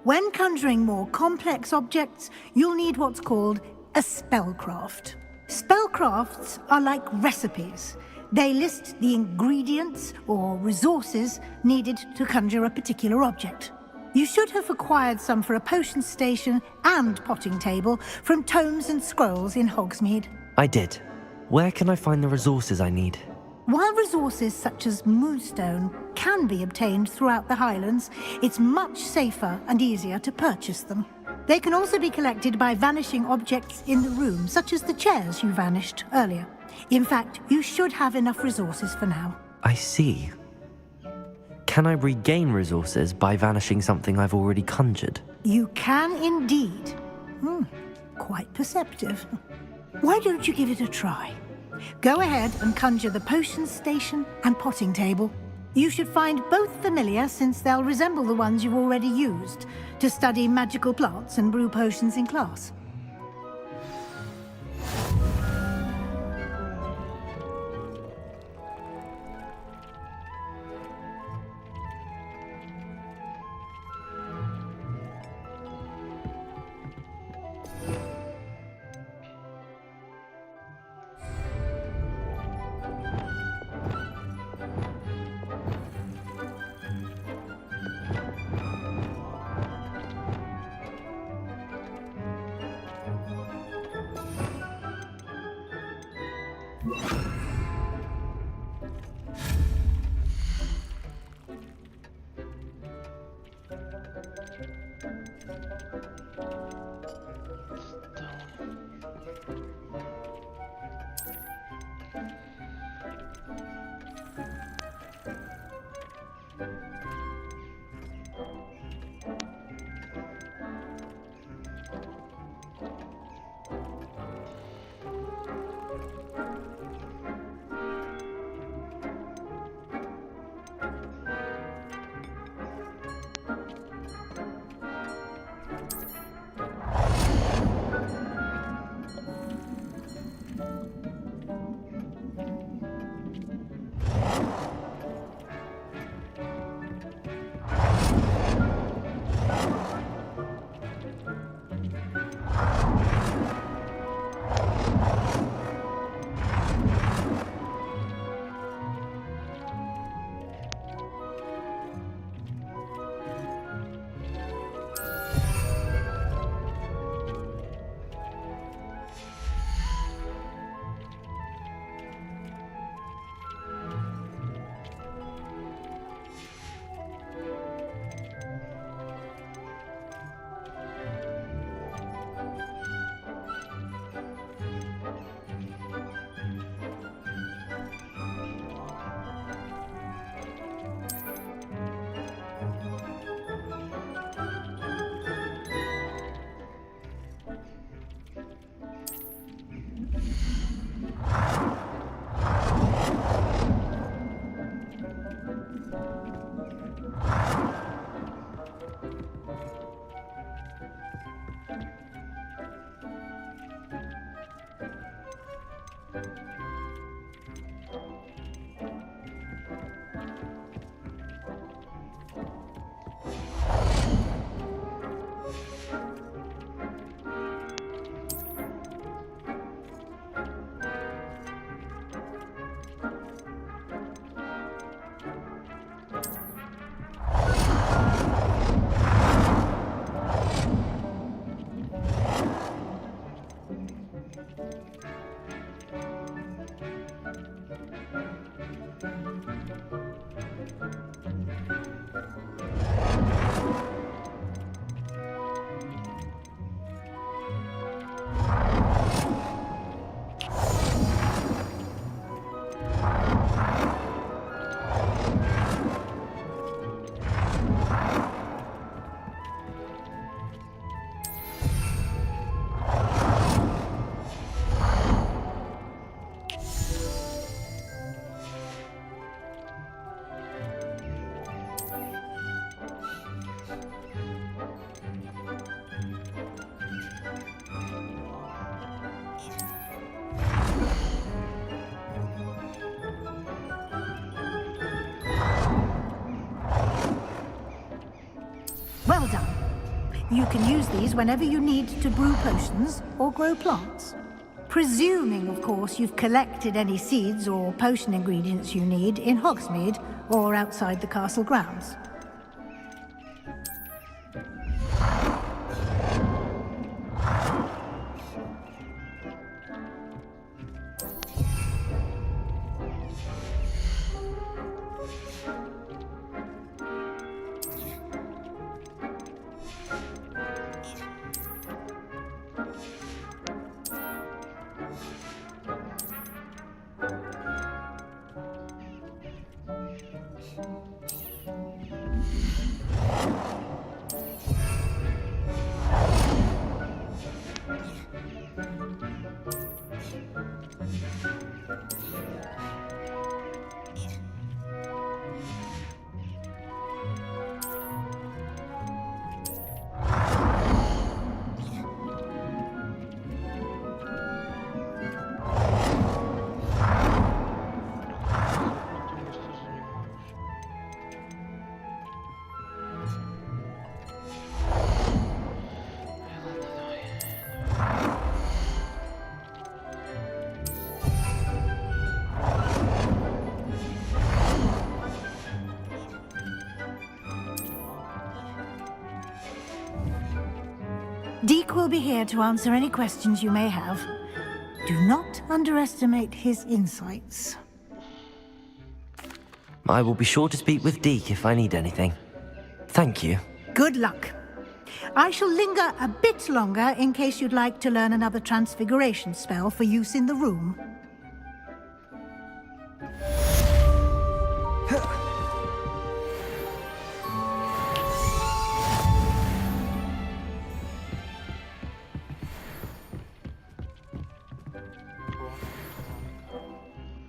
When conjuring more complex objects, you'll need what's called a spellcraft. Spellcrafts are like recipes. They list the ingredients or resources needed to conjure a particular object. You should have acquired some for a potion station and potting table from tomes and scrolls in Hogsmeade. I did. Where can I find the resources I need? While resources such as moonstone can be obtained throughout the Highlands, it's much safer and easier to purchase them. They can also be collected by vanishing objects in the room, such as the chairs you vanished earlier. In fact, you should have enough resources for now. I see. Can I regain resources by vanishing something I've already conjured? You can indeed. Quite perceptive. Why don't you give it a try? Go ahead and conjure the potion station and potting table. You should find both familiar, since they'll resemble the ones you've already used to study magical plants and brew potions in class. You can use these whenever you need to brew potions or grow plants. Presuming, of course, you've collected any seeds or potion ingredients you need in Hogsmeade or outside the castle grounds. Deke will be here to answer any questions you may have. Do not underestimate his insights. I will be sure to speak with Deke if I need anything. Thank you. Good luck. I shall linger a bit longer in case you'd like to learn another transfiguration spell for use in the room.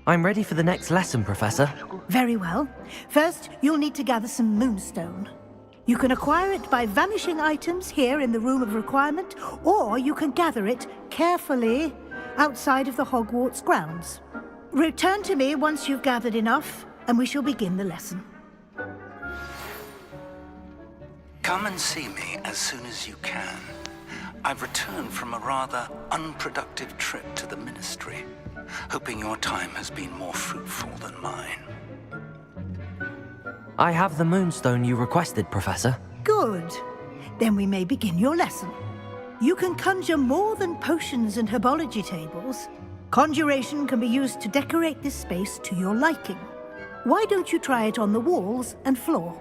I'm ready for the next lesson, Professor. Very well. First, you'll need to gather some moonstone. You can acquire it by vanishing items here in the Room of Requirement, or you can gather it carefully outside of the Hogwarts grounds. Return to me once you've gathered enough, and we shall begin the lesson. Come and see me as soon as you can. I've returned from a rather unproductive trip to the Ministry, hoping your time has been more fruitful than mine. I have the moonstone you requested, Professor. Good. Then we may begin your lesson. You can conjure more than potions and herbology tables. Conjuration can be used to decorate this space to your liking. Why don't you try it on the walls and floor?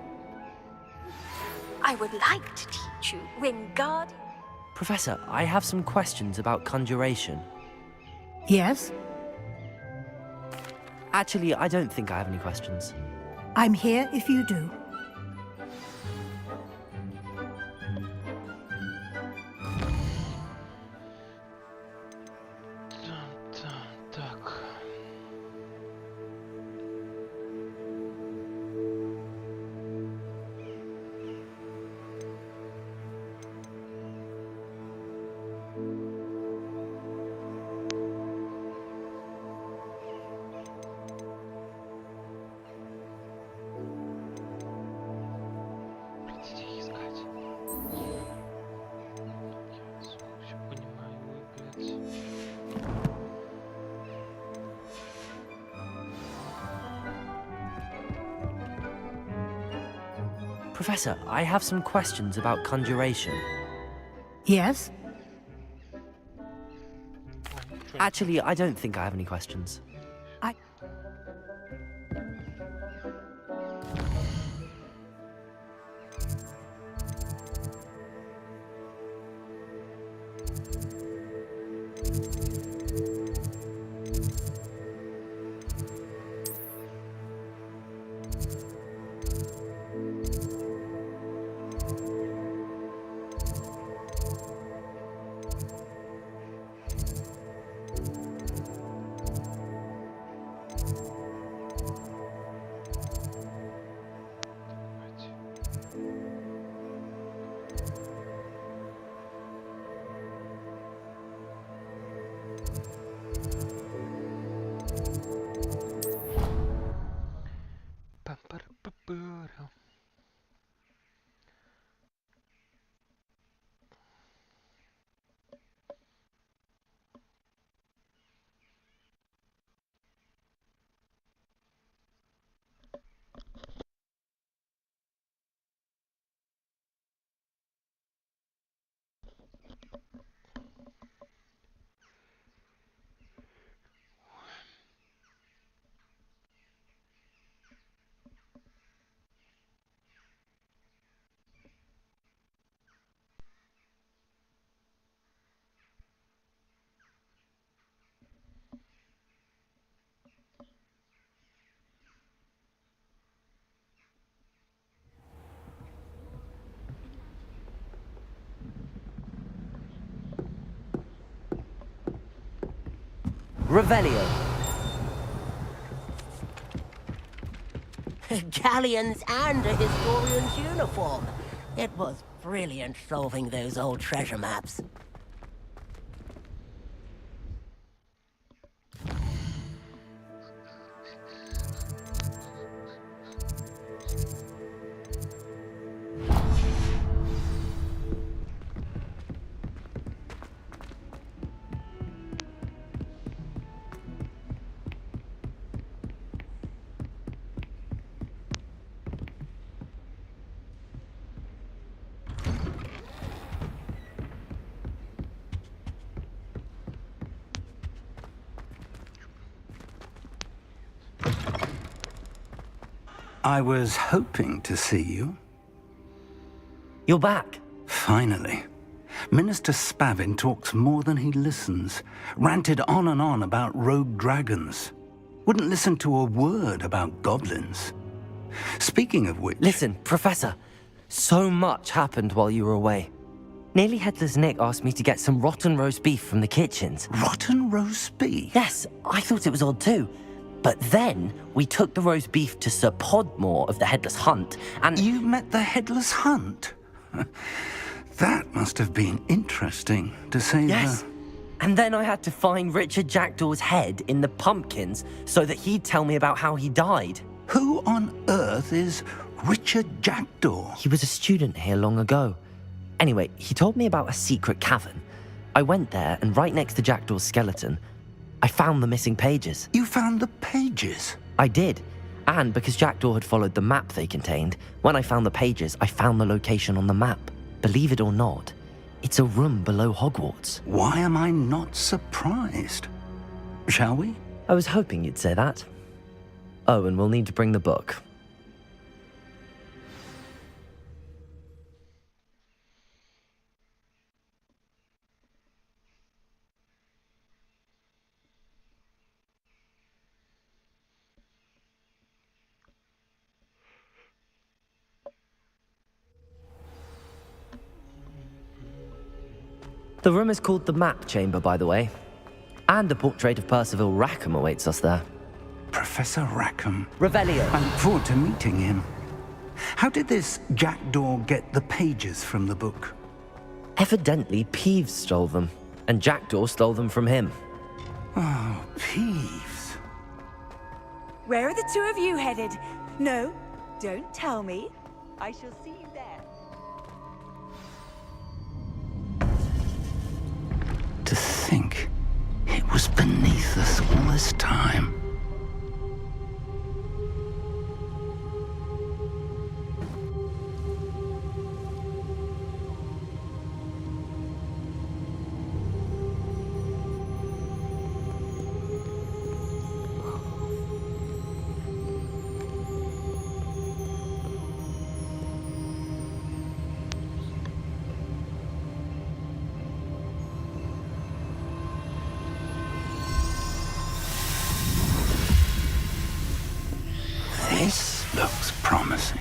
I would like to teach you Wingardium. Professor, I have some questions about conjuration. Yes? Actually, I don't think I have any questions. I'm here if you do. Так. Хотите искать? Я все понимаю, блядь. Professor, I have some questions about conjuration. Yes? Actually, I don't think I have any questions. Revelio. Galleons and a historian's uniform. It was brilliant solving those old treasure maps. I was hoping to see you. You're back. Finally. Minister Spavin talks more than he listens. Ranted on and on about rogue dragons. Wouldn't listen to a word about goblins. Speaking of which... Listen, Professor. So much happened while you were away. Nearly Headless Nick asked me to get some rotten roast beef from the kitchens. Rotten roast beef? Yes, I thought it was odd too. But then, we took the roast beef to Sir Podmore of the Headless Hunt, and... You met the Headless Hunt? That must have been interesting, to say Yes. the... And then I had to find Richard Jackdaw's head in the pumpkins so that he'd tell me about how he died. Who on earth is Richard Jackdaw? He was a student here long ago. Anyway, he told me about a secret cavern. I went there, and right next to Jackdaw's skeleton, I found the missing pages. You found the pages? I did. And because Jackdaw had followed the map they contained, when I found the pages, I found the location on the map. Believe it or not, it's a room below Hogwarts. Why am I not surprised? Shall we? I was hoping you'd say that. Oh, and we'll need to bring the book. The room is called the Map Chamber, by the way. And a portrait of Percival Rackham awaits us there. Professor Rackham. Revelio. I look forward to meeting him. How did this Jackdaw get the pages from the book? Evidently, Peeves stole them, and Jackdaw stole them from him. Oh, Peeves. Where are the two of you headed? No, don't tell me. I shall see you there. To think it was beneath us all this time. This looks promising.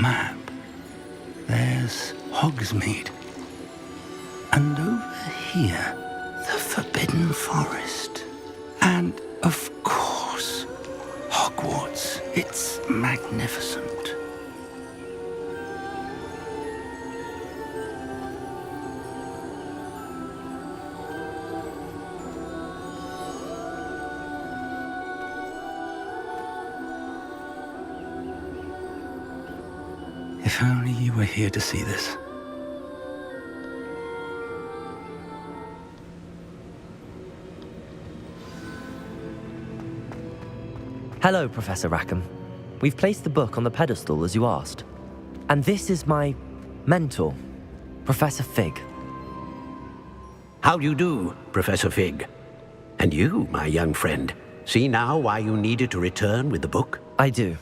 Map. There's Hogsmeade. And over here, the Forbidden Forest. And, of course, Hogwarts. It's magnificent. If only you were here to see this. Hello, Professor Rackham. We've placed the book on the pedestal as you asked. And this is my mentor, Professor Fig. How do you do, Professor Fig? And you, my young friend, see now why you needed to return with the book? I do.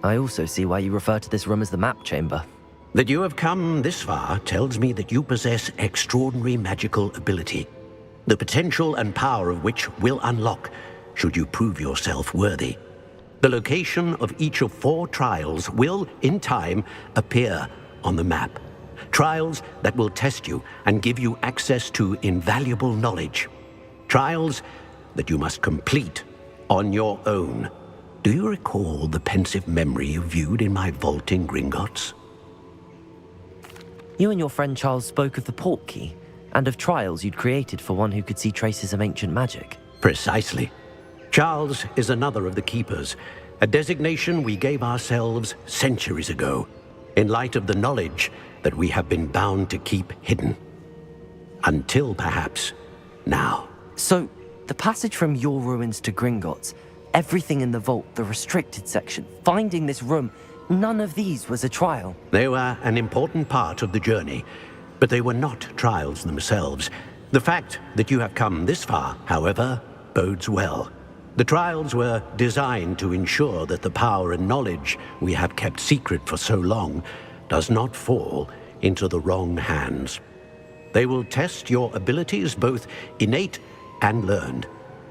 I also see why you refer to this room as the map chamber. That you have come this far tells me that you possess extraordinary magical ability, the potential and power of which will unlock should you prove yourself worthy. The location of each of 4 trials will, in time, appear on the map. Trials that will test you and give you access to invaluable knowledge. Trials that you must complete on your own. Do you recall the pensive memory you viewed in my vault in Gringotts? You and your friend Charles spoke of the port key, and of trials you'd created for one who could see traces of ancient magic. Precisely. Charles is another of the Keepers, a designation we gave ourselves centuries ago, in light of the knowledge that we have been bound to keep hidden. Until, perhaps, now. So, the passage from your ruins to Gringotts, everything in the vault, the restricted section, finding this room, none of these was a trial. They were an important part of the journey, but they were not trials themselves. The fact that you have come this far, however, bodes well. The trials were designed to ensure that the power and knowledge we have kept secret for so long does not fall into the wrong hands. They will test your abilities, both innate and learned.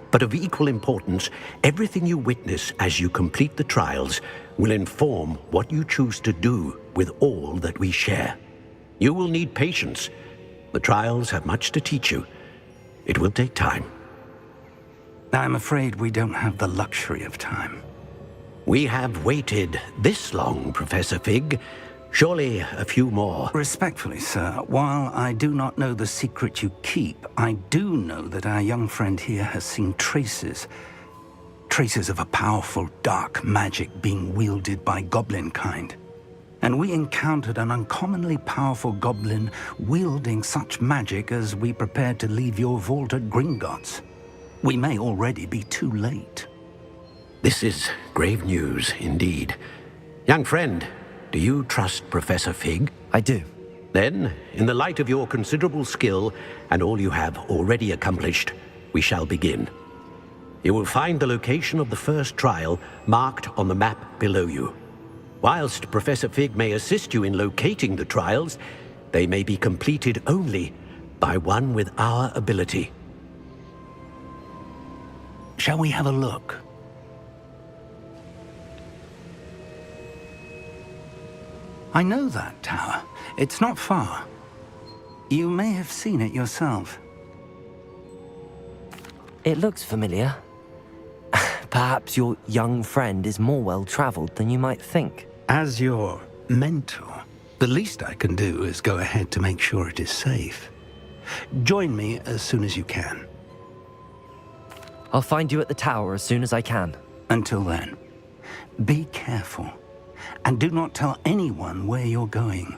But of equal importance, everything you witness as you complete the trials will inform what you choose to do with all that we share. You will need patience. The trials have much to teach you. It will take time. I'm afraid we don't have the luxury of time. We have waited this long, Professor Fig. Surely a few more. Respectfully, sir, while I do not know the secret you keep, I do know that our young friend here has seen traces of a powerful dark magic being wielded by goblin kind. And we encountered an uncommonly powerful goblin wielding such magic as we prepared to leave your vault at Gringotts. We may already be too late. This is grave news indeed. Young friend, do you trust Professor Fig? I do. Then, in the light of your considerable skill and all you have already accomplished, we shall begin. You will find the location of the first trial marked on the map below you. Whilst Professor Fig may assist you in locating the trials, they may be completed only by one with our ability. Shall we have a look? I know that tower. It's not far. You may have seen it yourself. It looks familiar. Perhaps your young friend is more well-traveled than you might think. As your mentor, the least I can do is go ahead to make sure it is safe. Join me as soon as you can. I'll find you at the tower as soon as I can. Until then, be careful. And do not tell anyone where you're going.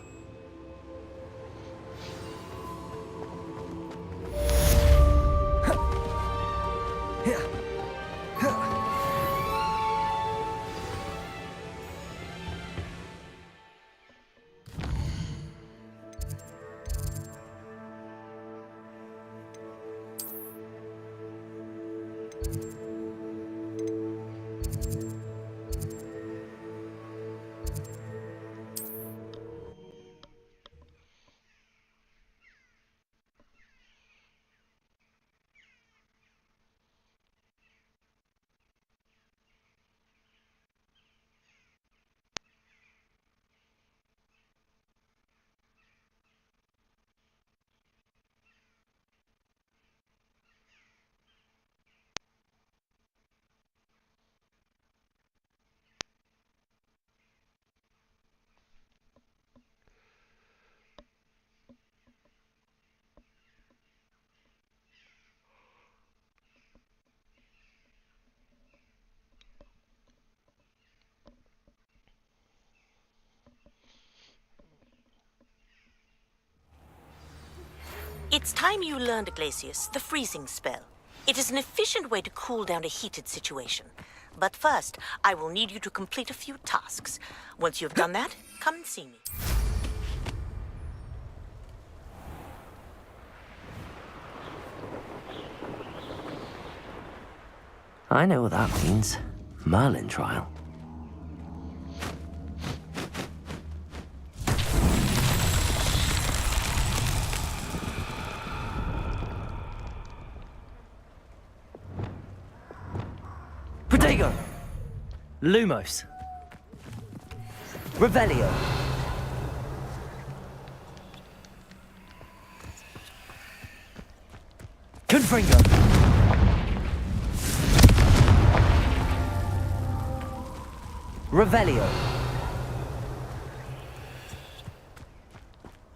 It's time you learned, Glacius, the freezing spell. It is an efficient way to cool down a heated situation. But first, I will need you to complete a few tasks. Once you've done that, come and see me. I know what that means. Merlin trial. Protego! Lumos. Revelio. Confringo. Revelio.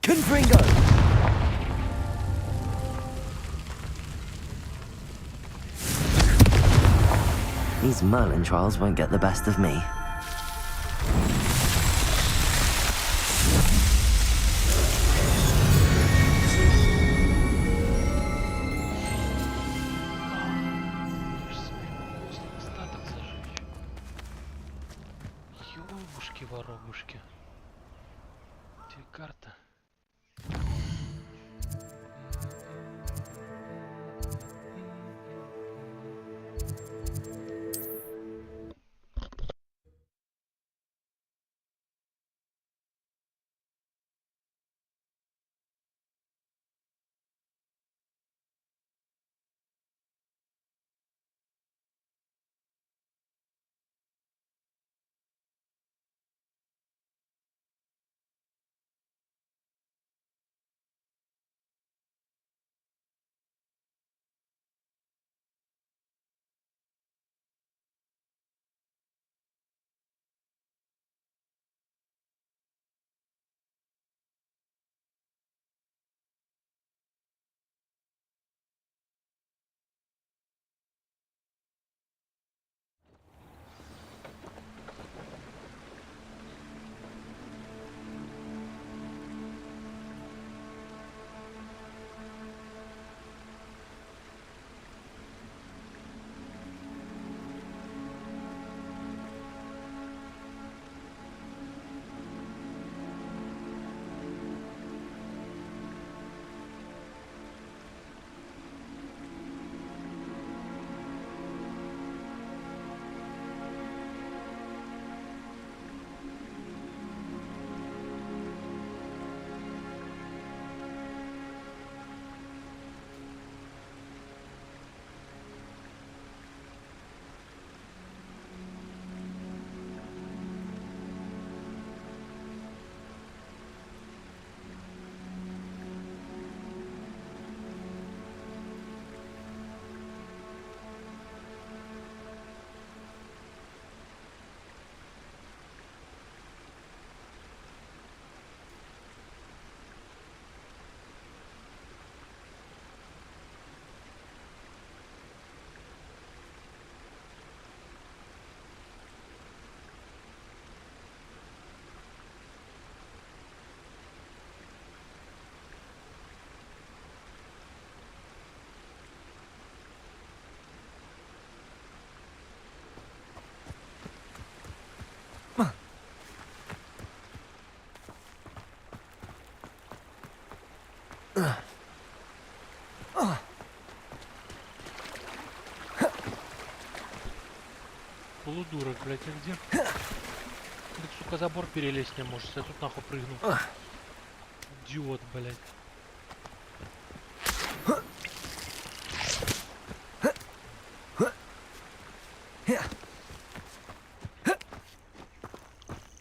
Confringo. These Merlin trials won't get the best of me. Ёбушки-воробушки. Где карта? Полудурок, блядь, а где? Ты, сука, забор перелезть не можешь, я тут нахуй прыгну. Идиот, блядь.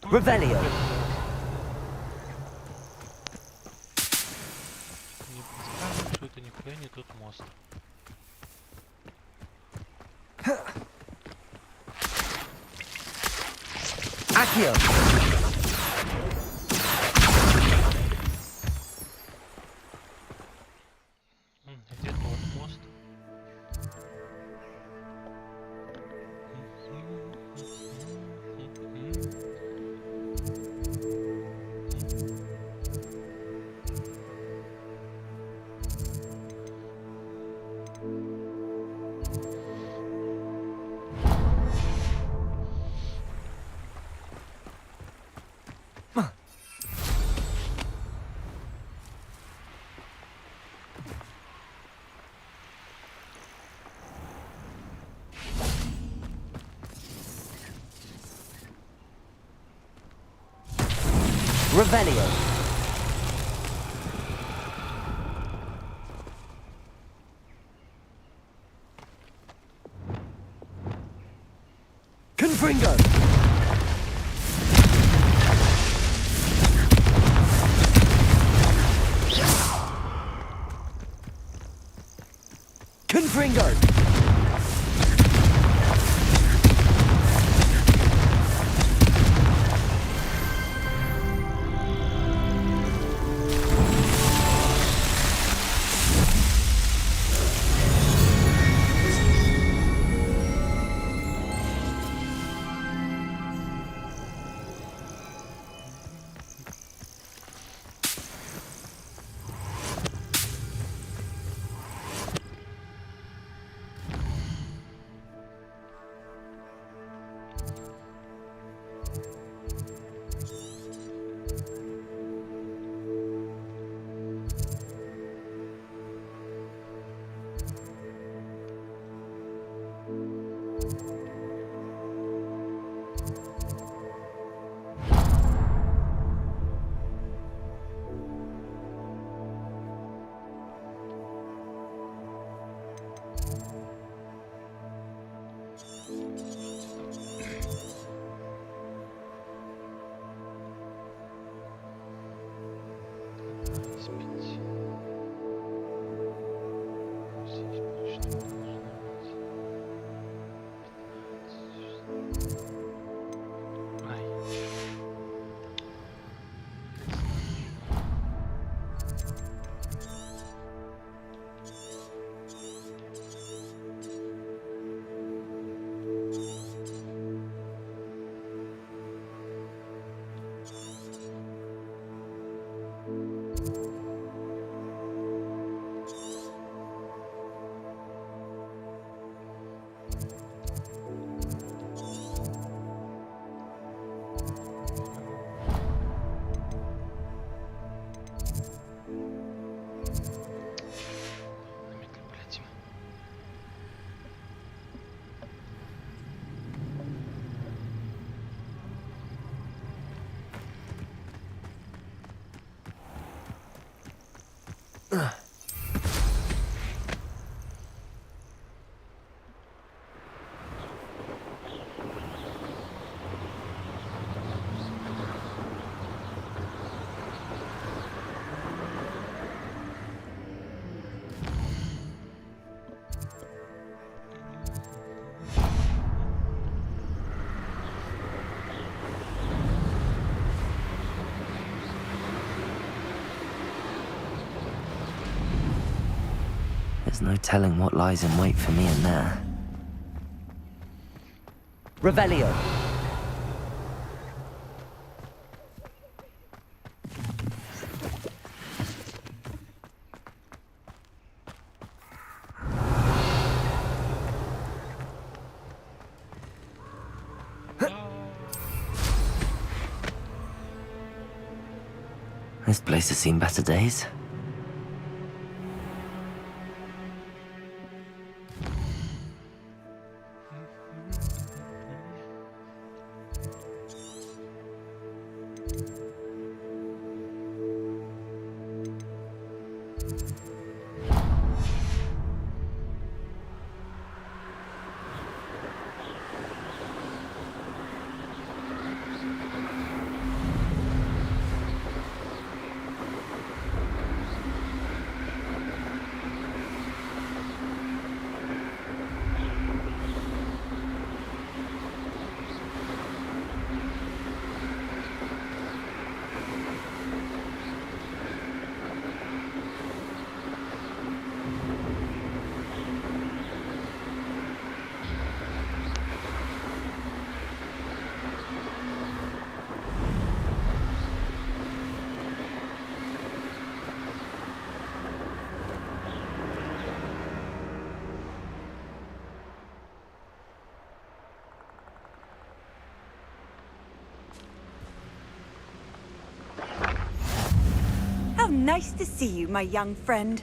Revelio. Не представляю, что это нихуя не тот мост. Accio. Где тот мост? Revelio. Confringo. Confringo. There's no telling what lies in wait for me in there. Revelio. This place has seen better days. How nice to see you, my young friend.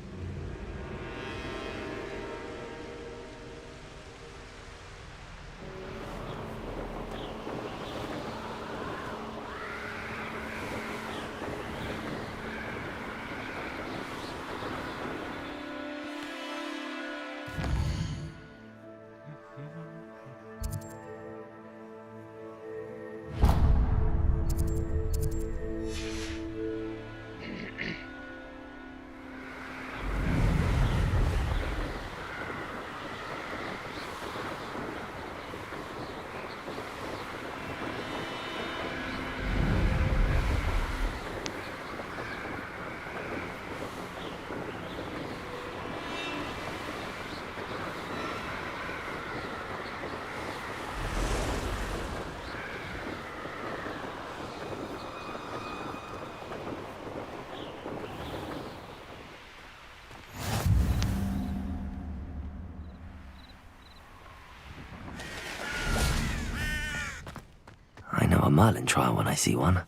Merlin trial when I see one.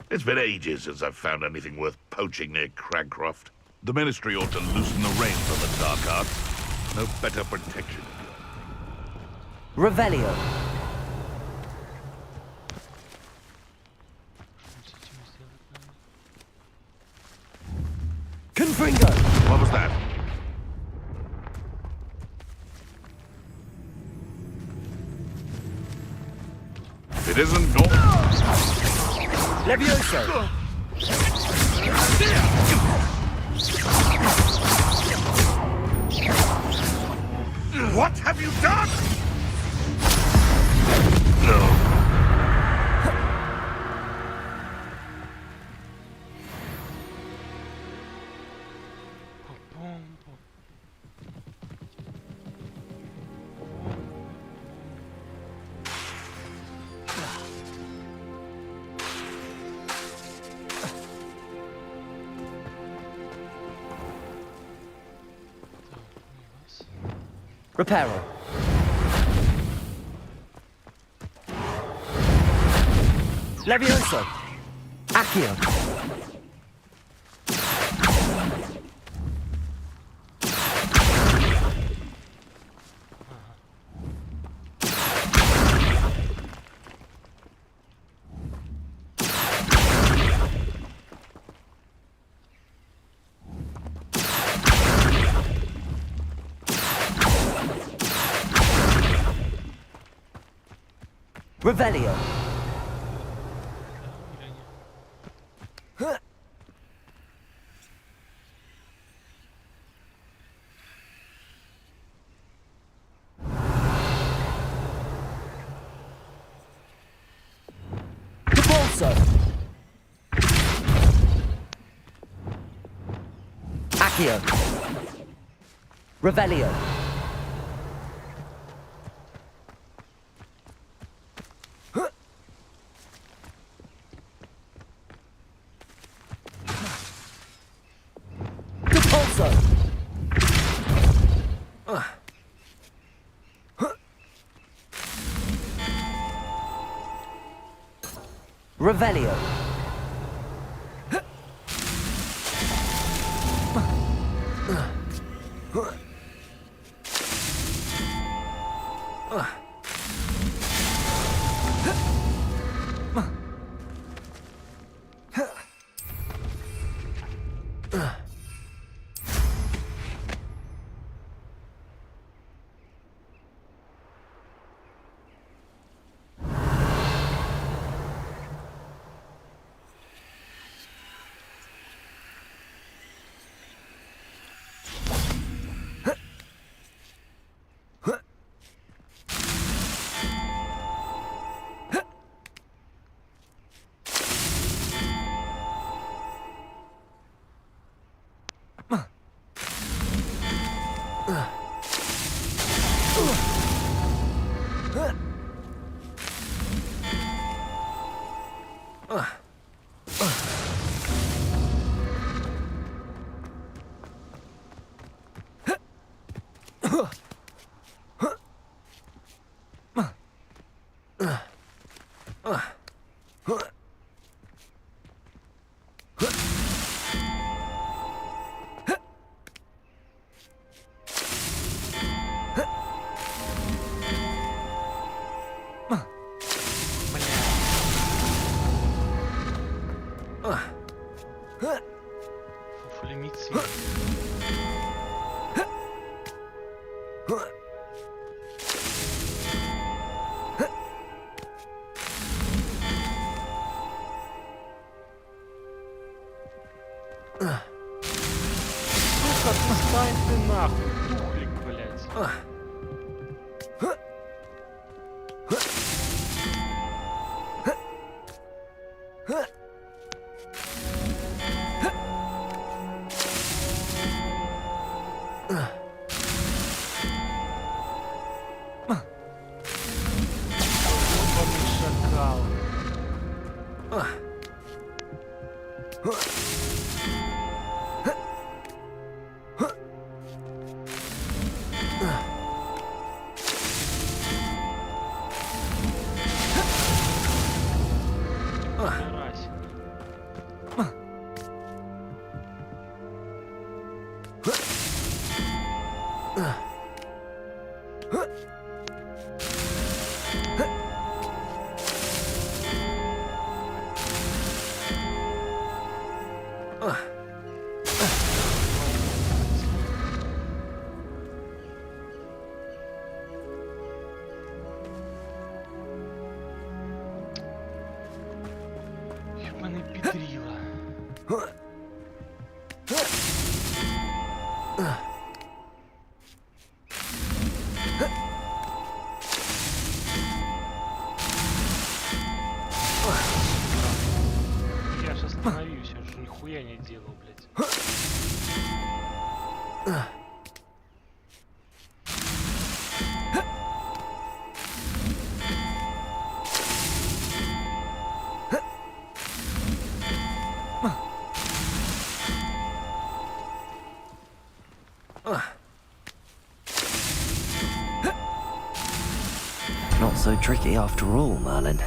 It's been ages since I've found anything worth poaching near Cragcroft. The Ministry ought to loosen the reins on the dark arts. No better protection. Revelio. Confringo. What was that? It isn't normal. Levioso. What have you done? No. Reparo. Levioso. Accio. Revelio. Capolso. Accio. Revelio. Revelio. Отстань ты нахуй, тухлик, блядь. Шакал. Ёбаный педрила. Я же остановлюсь, я же нихуя не делал, блядь. Not so tricky after all, Merlin.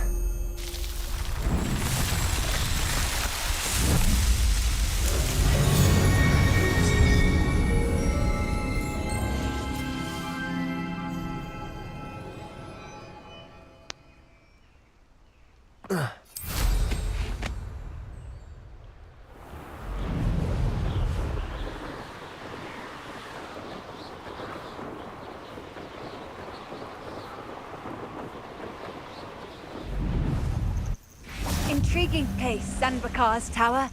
Intriguing place, Sanbakar's tower.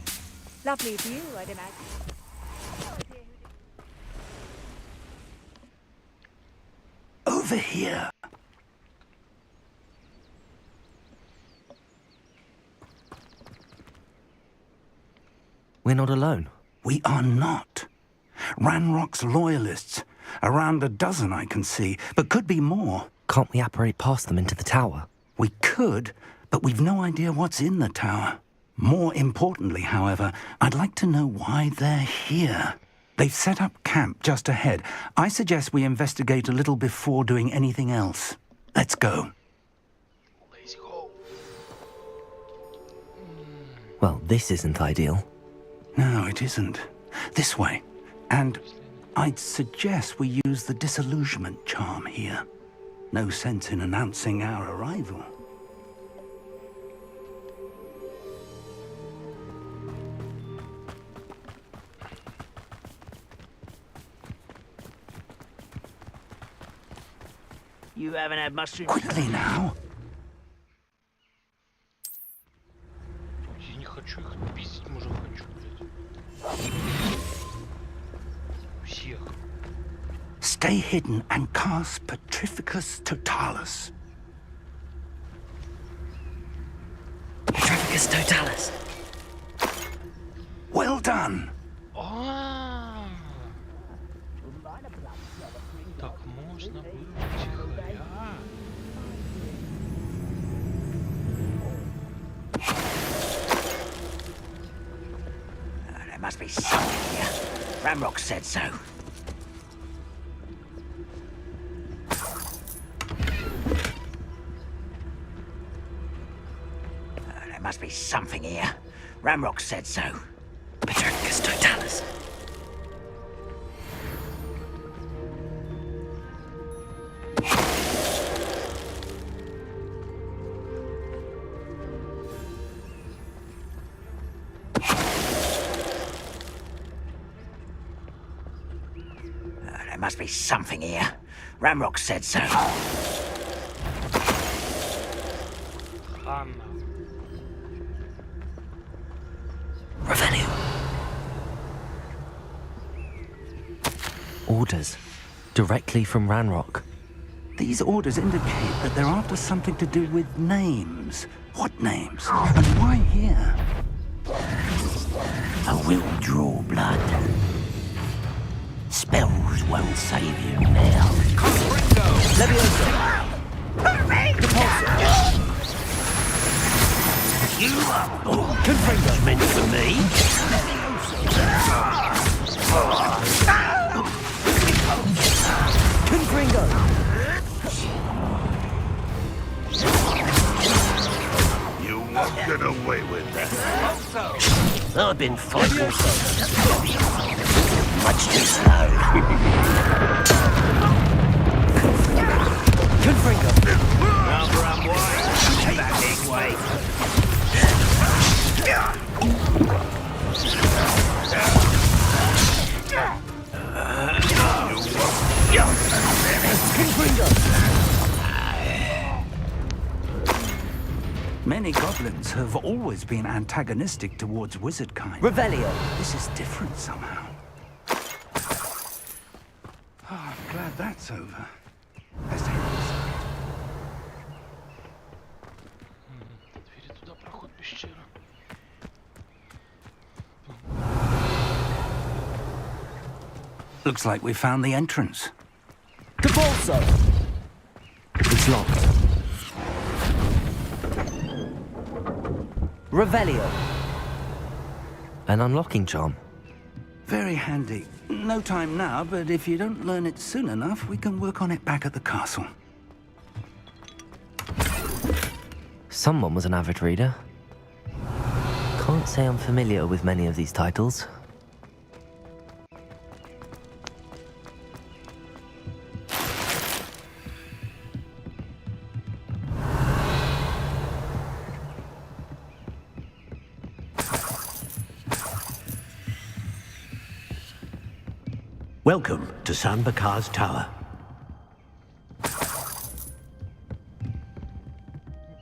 Lovely view, I'd imagine. Over here. We're not alone. We are not. Ranrock's loyalists. Around a dozen I can see, but could be more. Can't we apparate past them into the tower? We could, but we've no idea what's in the tower. More importantly, however, I'd like to know why they're here. They've set up camp just ahead. I suggest we investigate a little before doing anything else. Let's go. Let's go. Well, this isn't ideal. No, it isn't. This way. And I'd suggest we use the disillusionment charm here. No sense in announcing our arrival. You haven't had mushroom. Quickly now. Я не хочу их пиздить, может хочу, блядь. Всех. Stay hidden and cast Petrificus Totalis. Petrificus Totalis. Well done. Так можно было тихоря. There must be something here. Ramrock said so. There must be something here. Ramrock said so. Petrificus Totalis. There must be something here. Ramrock said so. Ханна. Revenue. Orders. Directly from Ranrock. These orders indicate that they're after something to do with names. What names? And why here? I will draw blood. Spells won't save you now. You are punishment for me. Confringo! You won't get away with that. I've been fighting much too slow. goblins have always been antagonistic towards wizard kind. Revelio. This is different somehow. Oh, I'm glad that's over. Let's head inside. Двери туда, проход пещера. Looks like we found the entrance. Devolso. It's locked. Revelio. An unlocking charm. Very handy. No time now, but if you don't learn it soon enough, we can work on it back at the castle. Someone was an avid reader. Can't say I'm familiar with many of these titles. Welcome to San Bakar's Tower.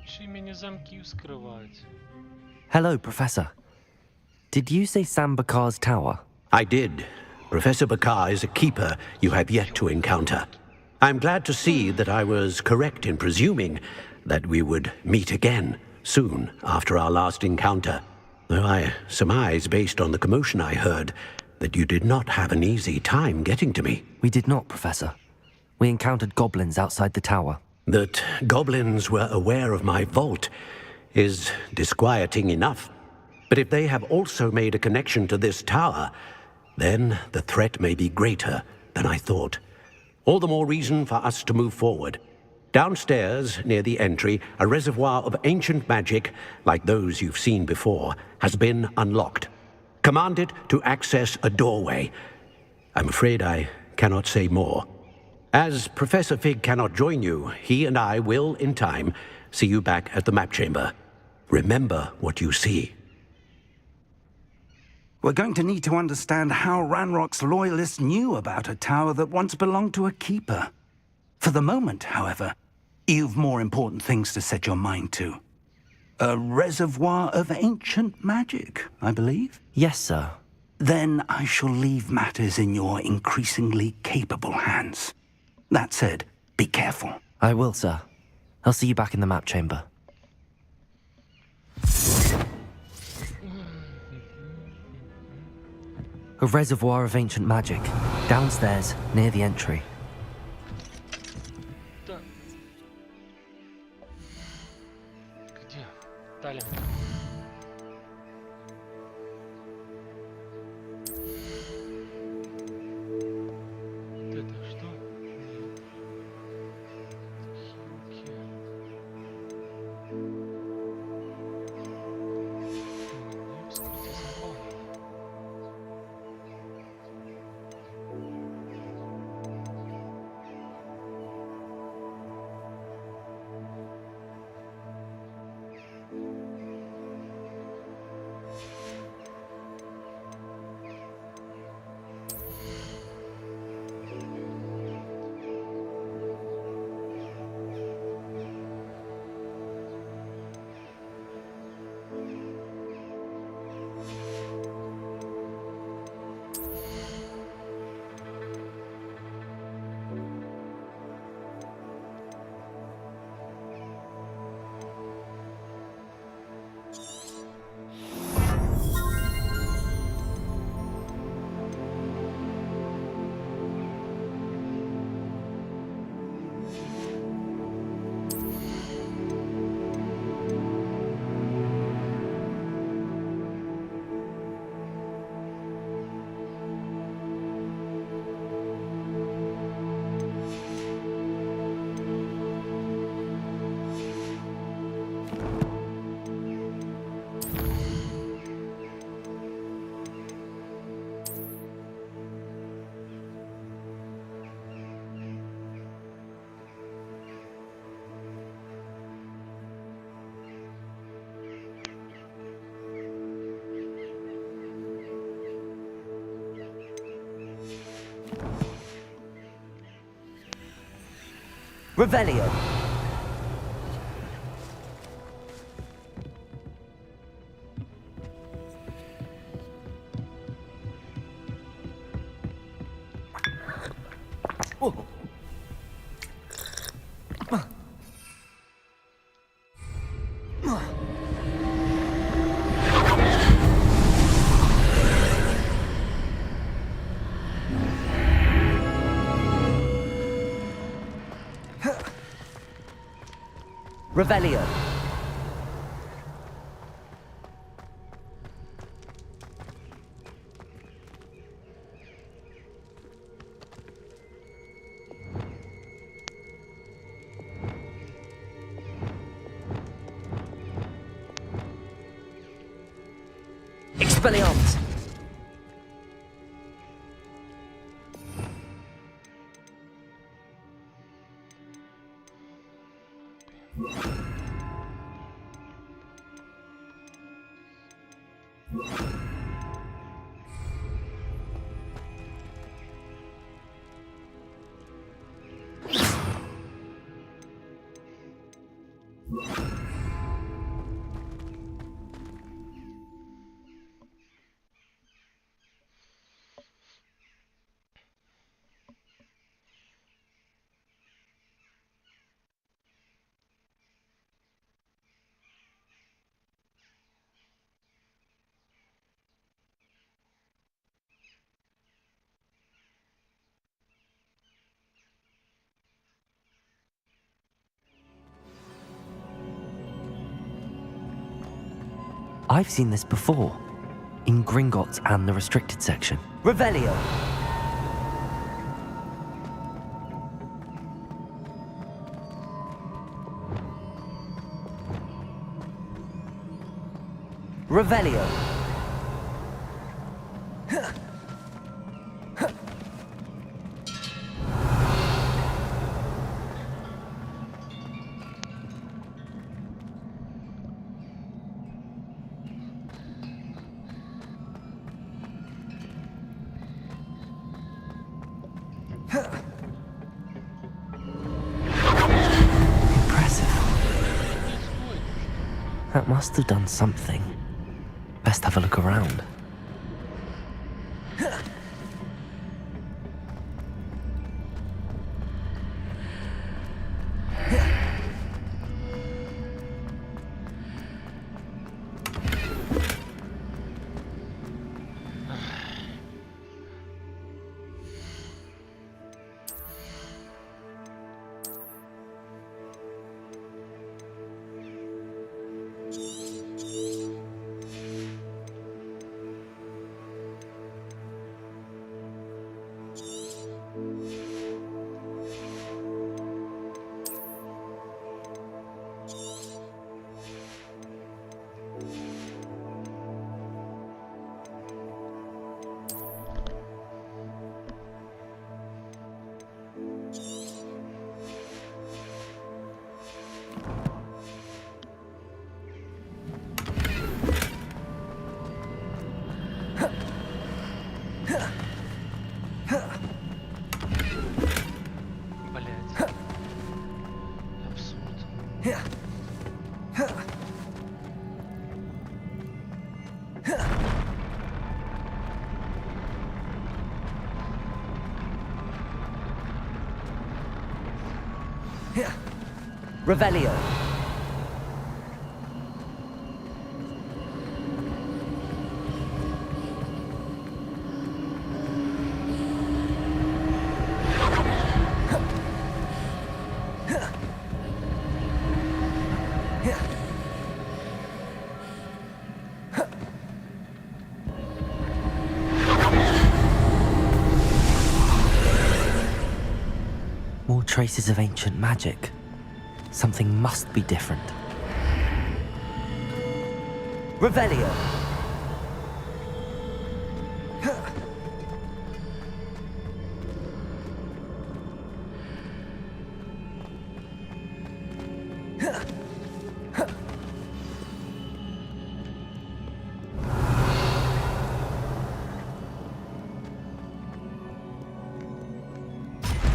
Чи мені замків скривають? Hello, Professor. Did you say Sam Bakar's Tower? I did. Professor Bakar is a keeper you have yet to encounter. I'm glad to see that I was correct in presuming that we would meet again soon after our last encounter, though I surmise, based on the commotion I heard, that you did not have an easy time getting to me. We did not, Professor. We encountered goblins outside the tower. That goblins were aware of my vault is disquieting enough. But if they have also made a connection to this tower, then the threat may be greater than I thought. All the more reason for us to move forward. Downstairs, near the entry, a reservoir of ancient magic, like those you've seen before, has been unlocked. Command it to access a doorway. I'm afraid I cannot say more. As Professor Fig cannot join you, he and I will, in time, see you back at the map chamber. Remember what you see. We're going to need to understand how Ranrock's loyalists knew about a tower that once belonged to a keeper. For the moment, however, you've more important things to set your mind to. A reservoir of ancient magic, I believe? Yes, sir. Then I shall leave matters in your increasingly capable hands. That said, be careful. I will, sir. I'll see you back in the map chamber. A reservoir of ancient magic, downstairs, near the entry. Где? Далее. Это что? Хилки. Скрытый замок. Revelio. Revelio. Expelliarmus. I've seen this before, in Gringotts and the restricted section. Revelio. Revelio. That must have done something. Best have a look around. Revelio. More traces of ancient magic. Something must be different. Revelio.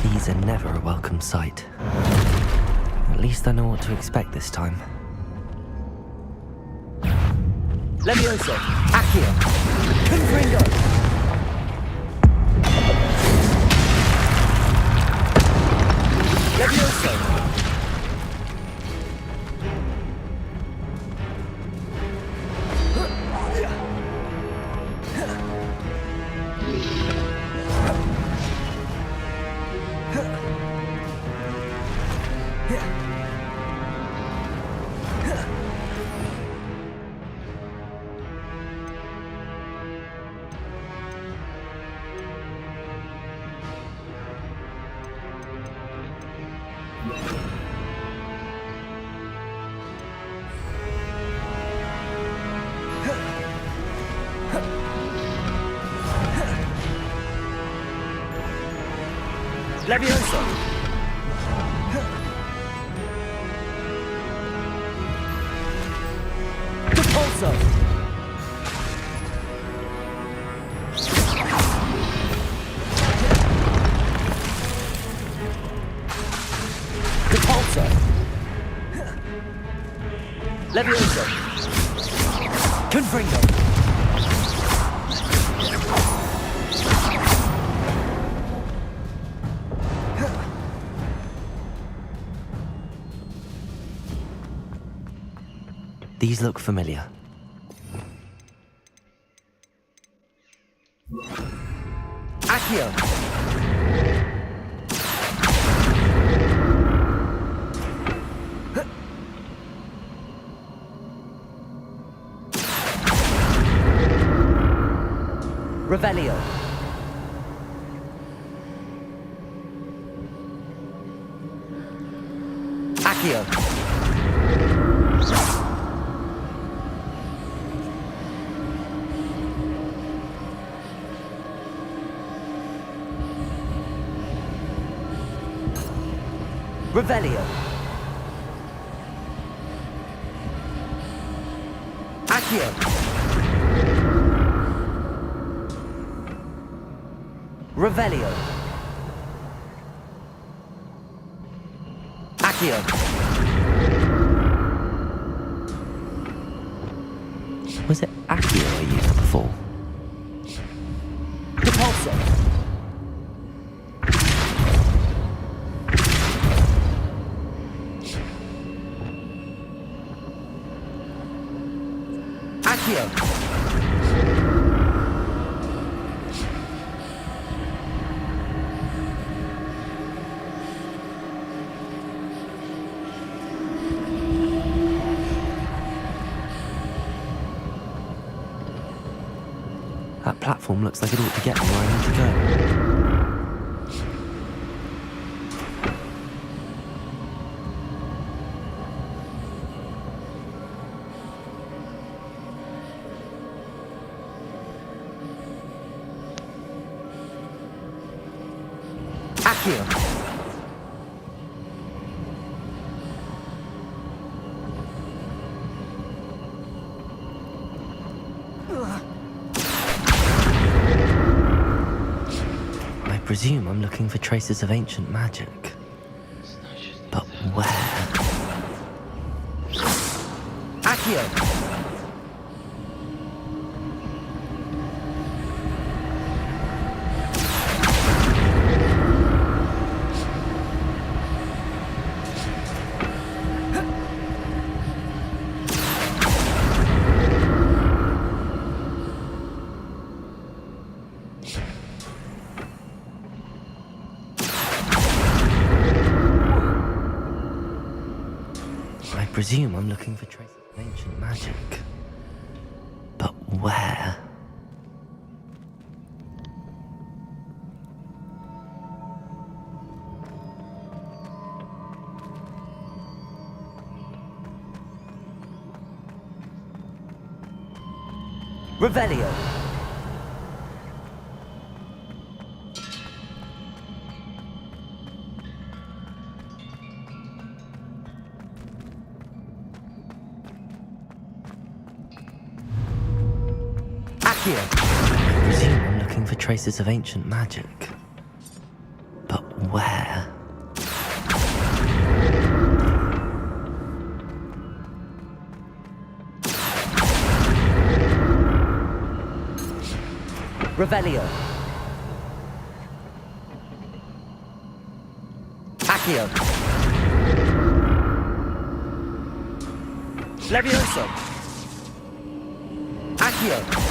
These are never a welcome sight. At least I know what to expect this time. Levioso, Accio, Confringo. Levioso! Levioso! Repulso! Repulso! Levioso! Confringo! These look familiar. Accio! Revelio! Accio! Revelio! Accio! Revelio! Accio! Was it Accio I used before? Repulso! Accio! That platform looks like it ought to get me where I need to go. Accio! I presume I'm looking for traces of ancient magic. But where? Accio! I presume I'm looking for traces of ancient magic. But where? Revelio! Accio! I presume I'm looking for traces of ancient magic. But where? Revelio! Accio! Accio. Levioso. Accio.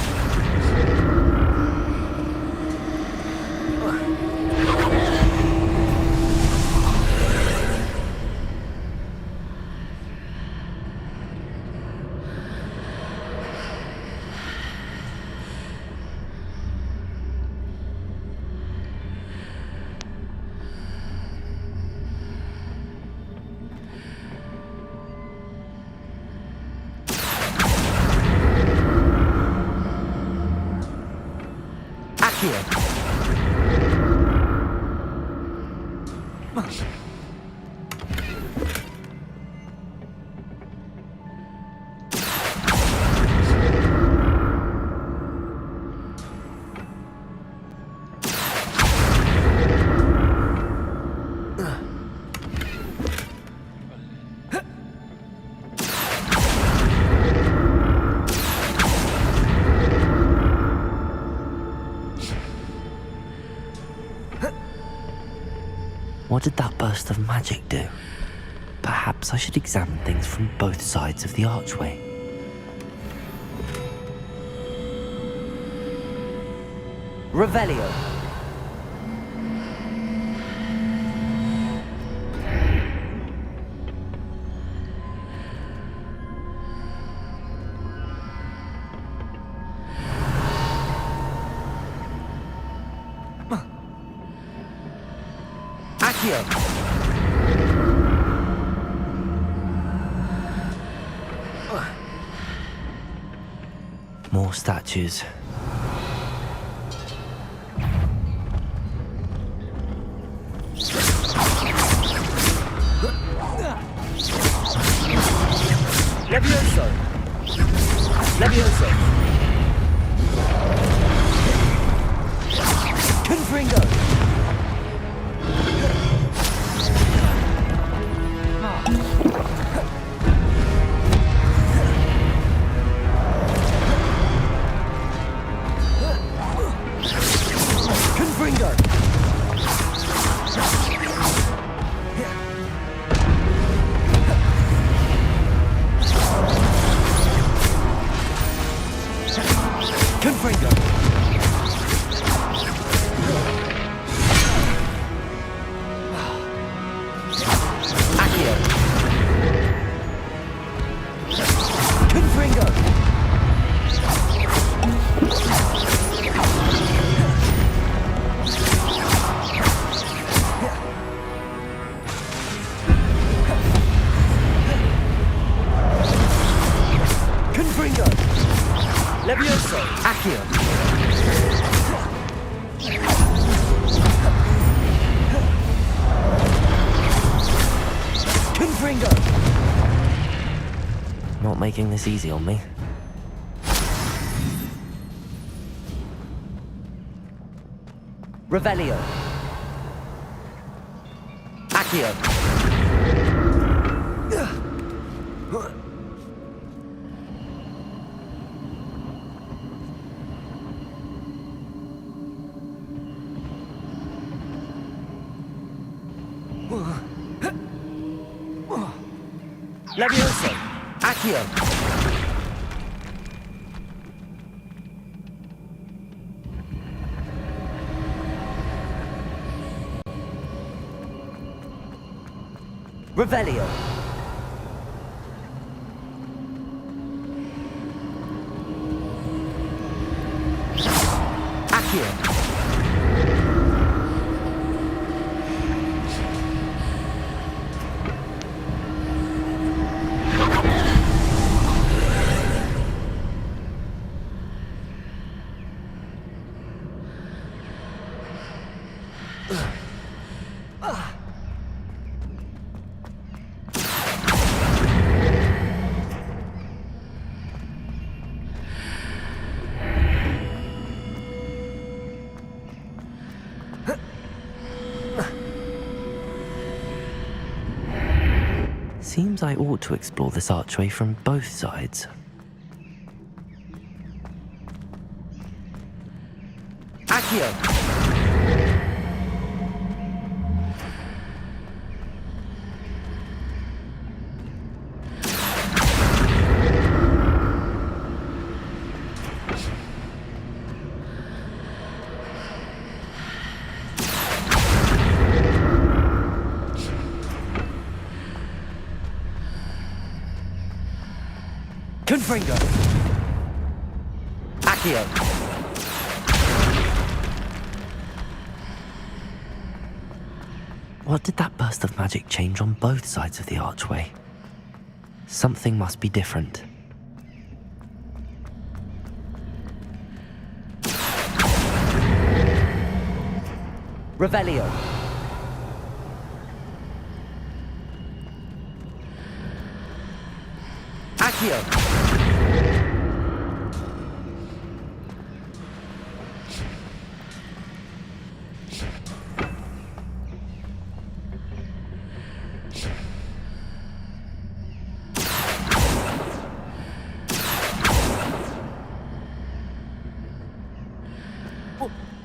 What did that burst of magic do? Perhaps I should examine things from both sides of the archway. Revelio. More statues. Levioso. Levioso. Confringo. Not making this easy on me. Revelio. Accio. Levioso. Accio. Revelio. Accio. Seems I ought to explore this archway from both sides. Accio! Confringo. Accio. What did that burst of magic change on both sides of the archway? Something must be different. Revelio. Accio.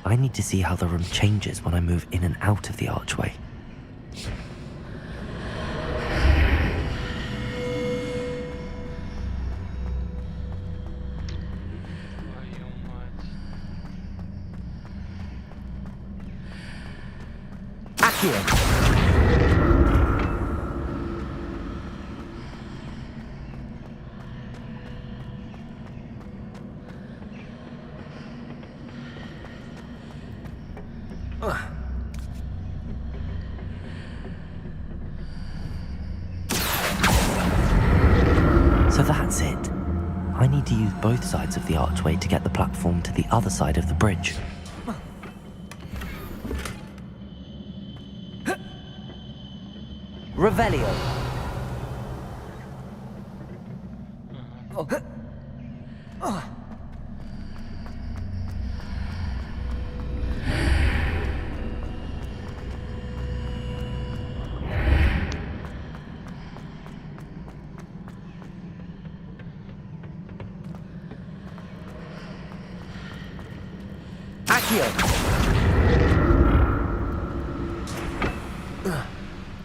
I need to see how the room changes when I move in and out of the archway. Accio. So that's it. I need to use both sides of the archway to get the platform to the other side of the bridge. Revelio.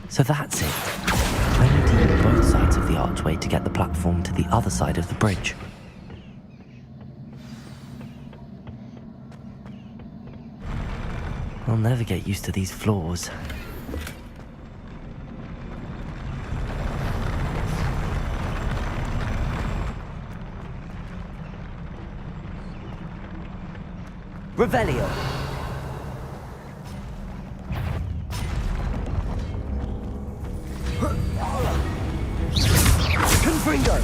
So that's it. I need to use both sides of the archway to get the platform to the other side of the bridge. I'll never get used to these floors. Revelio. Confringo.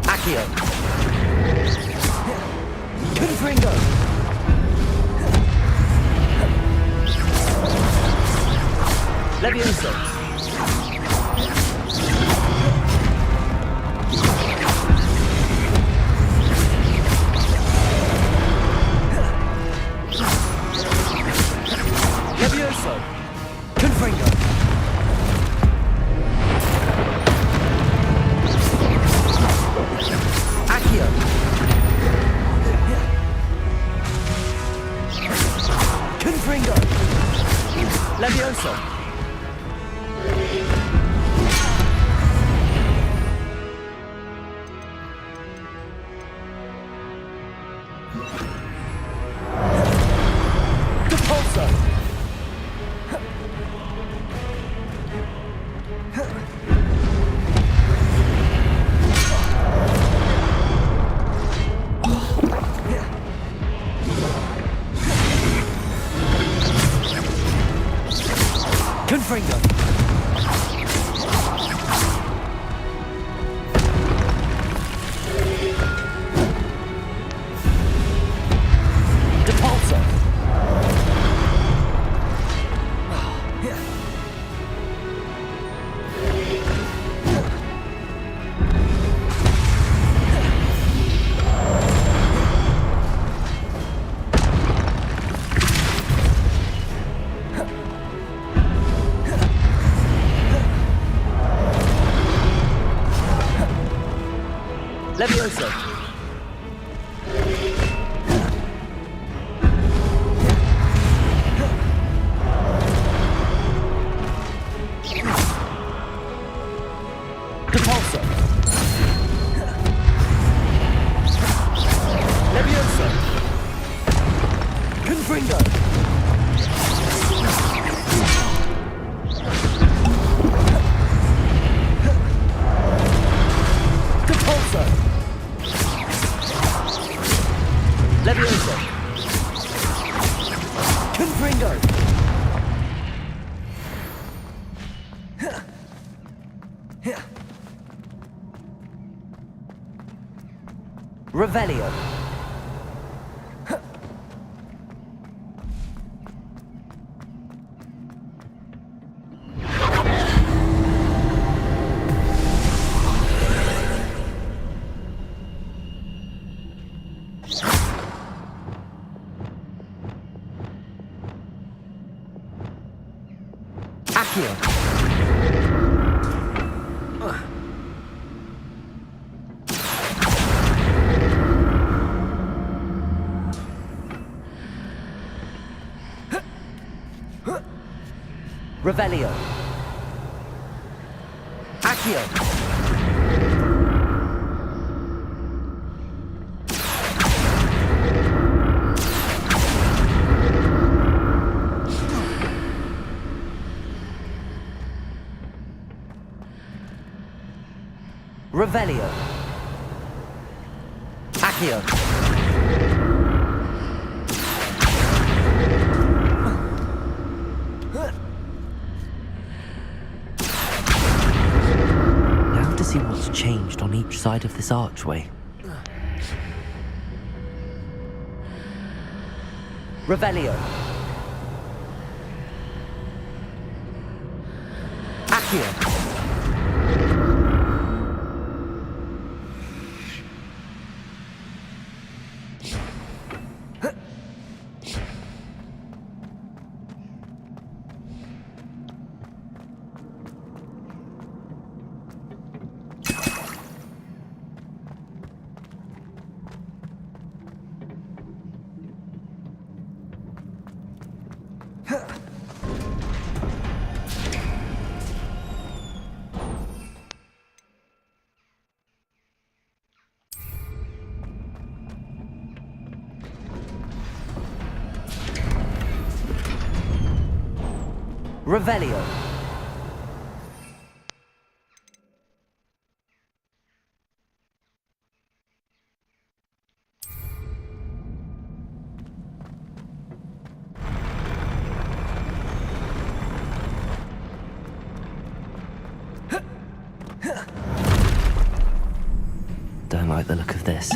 Accio. Confringo. Levioso. Confringo. Accio. Confringo. Levioso. Confringo. Depulso. Levioso. Depulso. Levioso. Confringo. Levioso. Confringo. Revelio. Revelio. Accio. Revelio. Accio. See what's changed on each side of this archway. Revelio. Accio. Revelio. Don't like the look of this.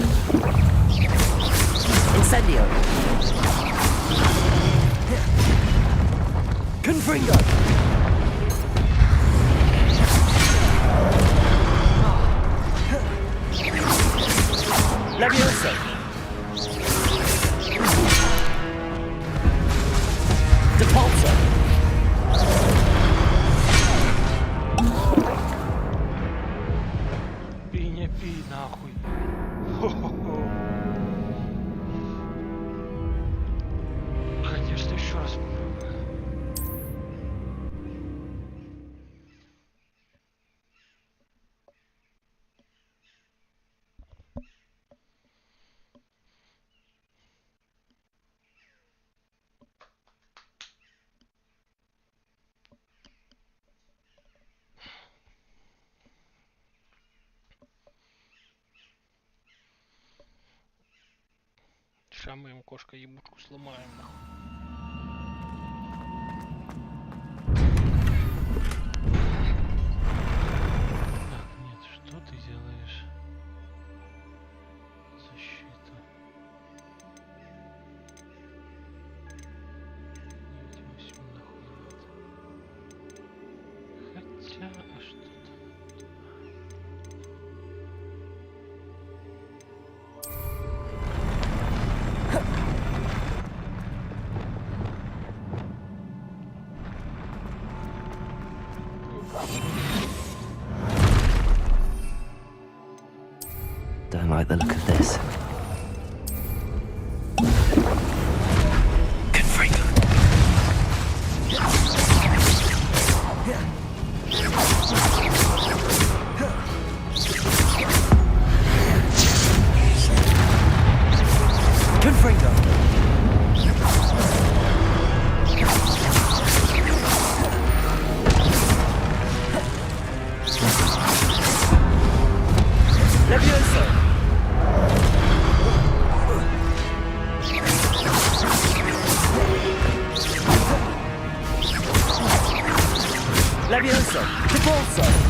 Incendio. Confringo. Levioso. Depulso. Пи, нахуй. Хо-хо-хо. Конечно, еще раз попробую. Ща мы им кошка ебучку сломаем, нахуй. Так, нет, что ты делаешь? Защита. Невидимость нахуй нет. Хотя, а что там? Don't like the look of this. Confringo. Confringo. Levioso. Levioso! Repulso!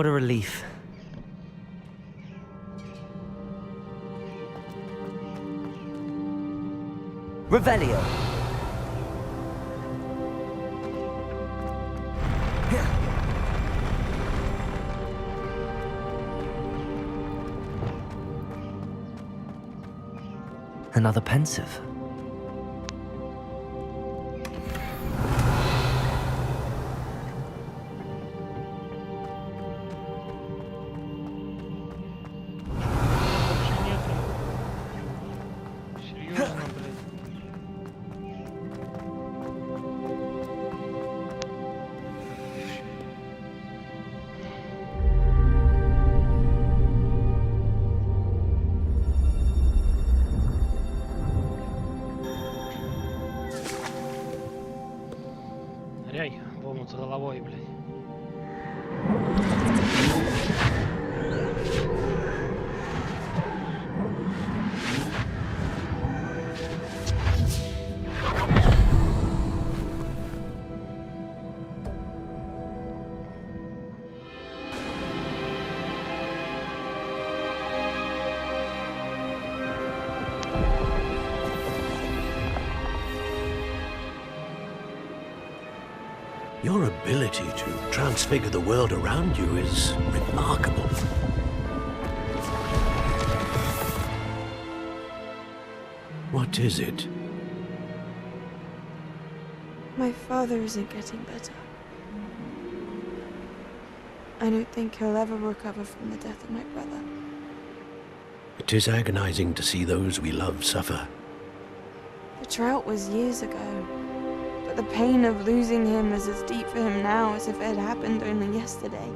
What a relief. Revelio. Another pensive. ability to transfigure the world around you is remarkable. What is it? My father isn't getting better. I don't think he'll ever recover from the death of my brother. It is agonizing to see those we love suffer. The drought was years ago, but the pain of losing him is as deep for him now as if it had happened only yesterday.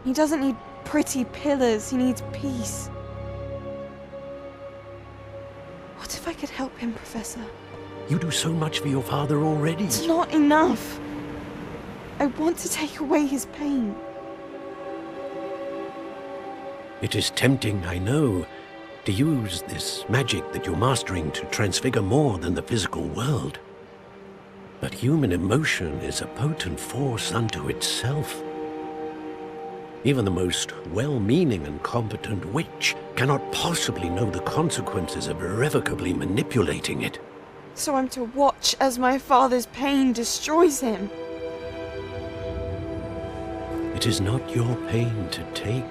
He doesn't need pretty pillars, he needs peace. What if I could help him, Professor? You do so much for your father already. It's not enough. I want to take away his pain. It is tempting, I know, to use this magic that you're mastering to transfigure more than the physical world. But human emotion is a potent force unto itself. Even the most well-meaning and competent witch cannot possibly know the consequences of irrevocably manipulating it. So I'm to watch as my father's pain destroys him. It is not your pain to take.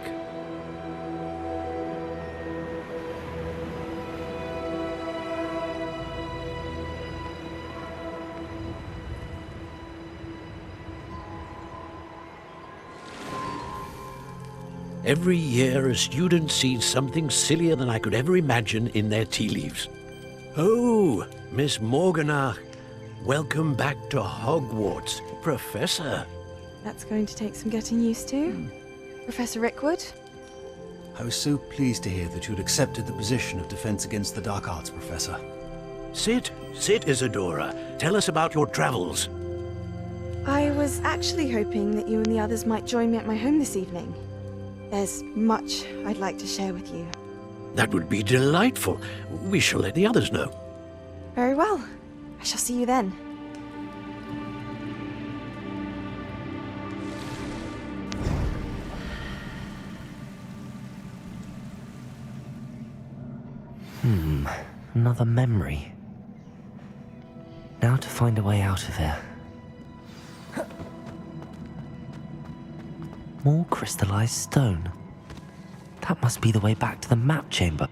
Every year, a student sees something sillier than I could ever imagine in their tea leaves. Oh, Miss Morganach, welcome back to Hogwarts, Professor. That's going to take some getting used to. Professor Rickwood? I was so pleased to hear that you'd accepted the position of Defense Against the Dark Arts, Professor. Sit, Isadora. Tell us about your travels. I was actually hoping that you and the others might join me at my home this evening. There's much I'd like to share with you. That would be delightful. We shall let the others know. Very well. I shall see you then. Another memory. Now to find a way out of here. More crystallized stone. That must be the way back to the map chamber.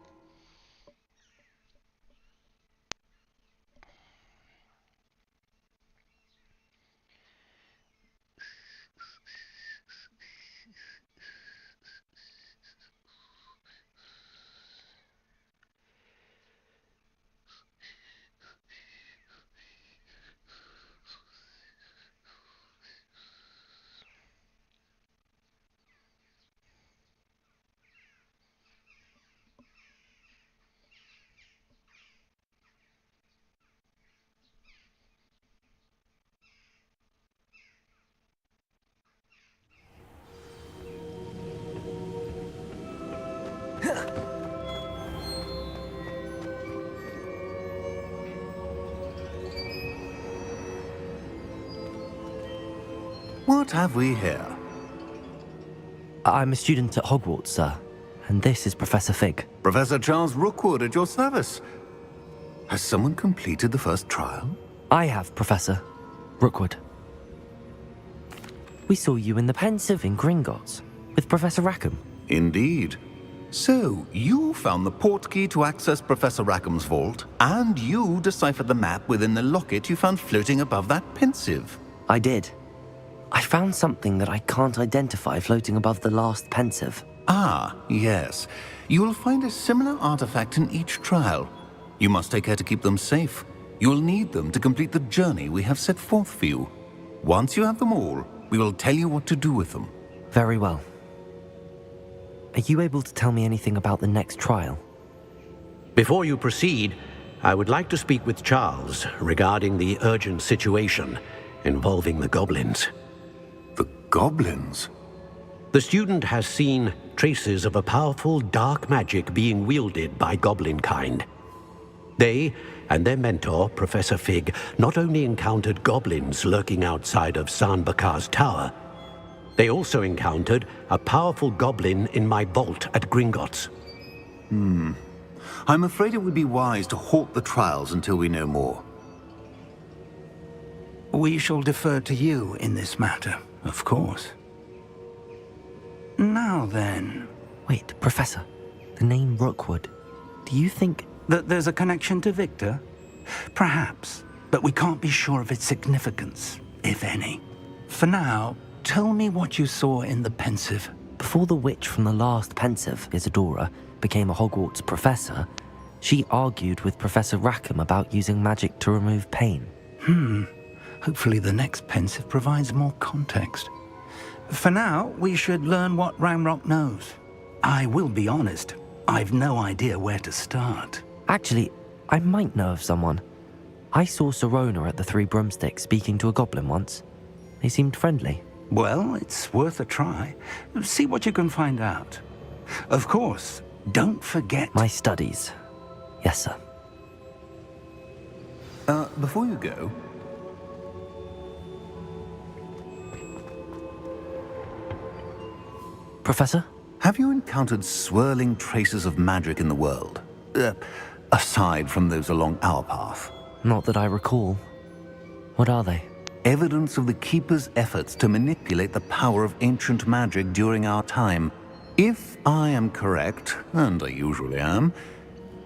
What have we here? I'm a student at Hogwarts, sir. And this is Professor Fig. Professor Charles Rookwood at your service. Has someone completed the first trial? I have, Professor Rookwood. We saw you in the Pensive in Gringotts with Professor Rackham. Indeed. So, you found the portkey to access Professor Rackham's vault, and you deciphered the map within the locket you found floating above that Pensive. I did. I found something that I can't identify floating above the last Pensive. Ah, yes. You will find a similar artifact in each trial. You must take care to keep them safe. You will need them to complete the journey we have set forth for you. Once you have them all, we will tell you what to do with them. Very well. Are you able to tell me anything about the next trial? Before you proceed, I would like to speak with Charles regarding the urgent situation involving the goblins. The goblins? The student has seen traces of a powerful dark magic being wielded by goblin kind. They and their mentor, Professor Fig, not only encountered goblins lurking outside of San Bakar's tower, they also encountered a powerful goblin in my vault at Gringotts. I'm afraid it would be wise to halt the trials until we know more. We shall defer to you in this matter, of course. Now then... Wait, Professor. The name Rookwood. Do you think... that there's a connection to Victor? Perhaps, but we can't be sure of its significance, if any. For now, tell me what you saw in the pensive. Before the witch from the last pensive, Isadora, became a Hogwarts professor, she argued with Professor Rackham about using magic to remove pain. Hopefully the next pensive provides more context. For now, we should learn what Ranrock knows. I will be honest, I've no idea where to start. Actually, I might know of someone. I saw Serona at the Three Broomsticks speaking to a goblin once. They seemed friendly. Well, it's worth a try. See what you can find out. Of course, don't forget... My studies. Yes, sir. Before you go... Professor? Have you encountered swirling traces of magic in the world? Aside from those along our path? Not that I recall. What are they? Evidence of the Keeper's efforts to manipulate the power of ancient magic during our time. If I am correct, and I usually am,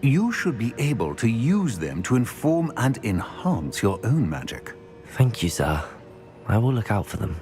you should be able to use them to inform and enhance your own magic. Thank you, sir. I will look out for them.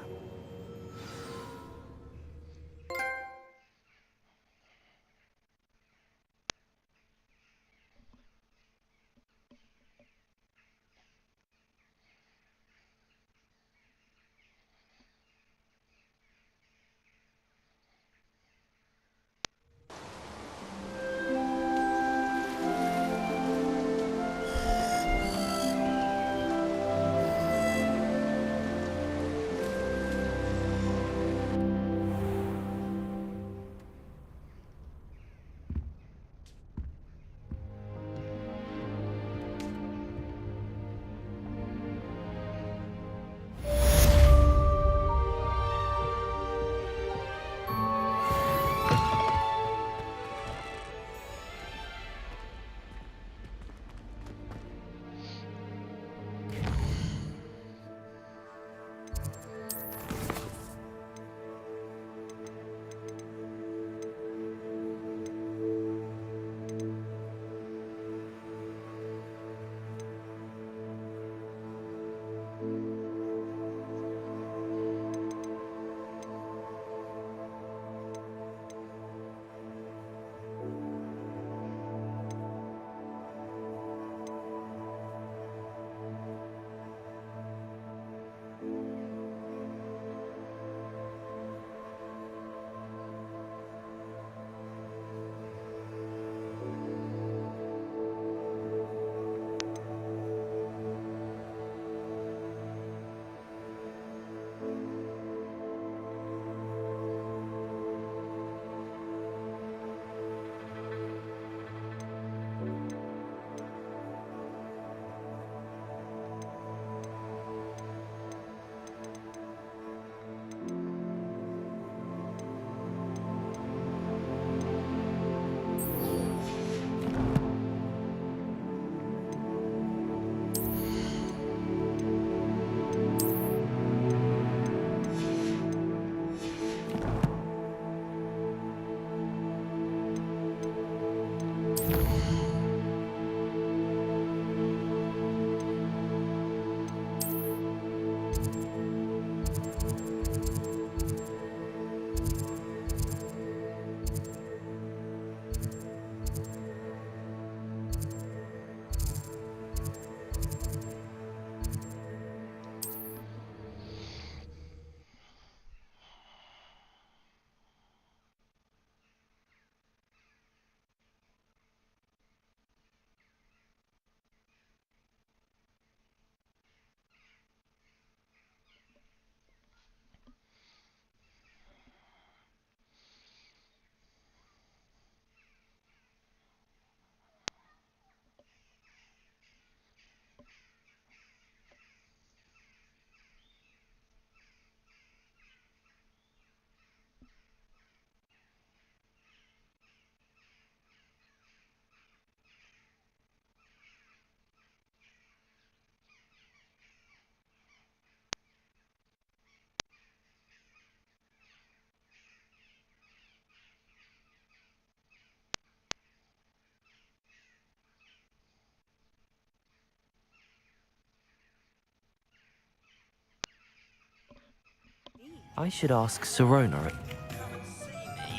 I should ask Serona.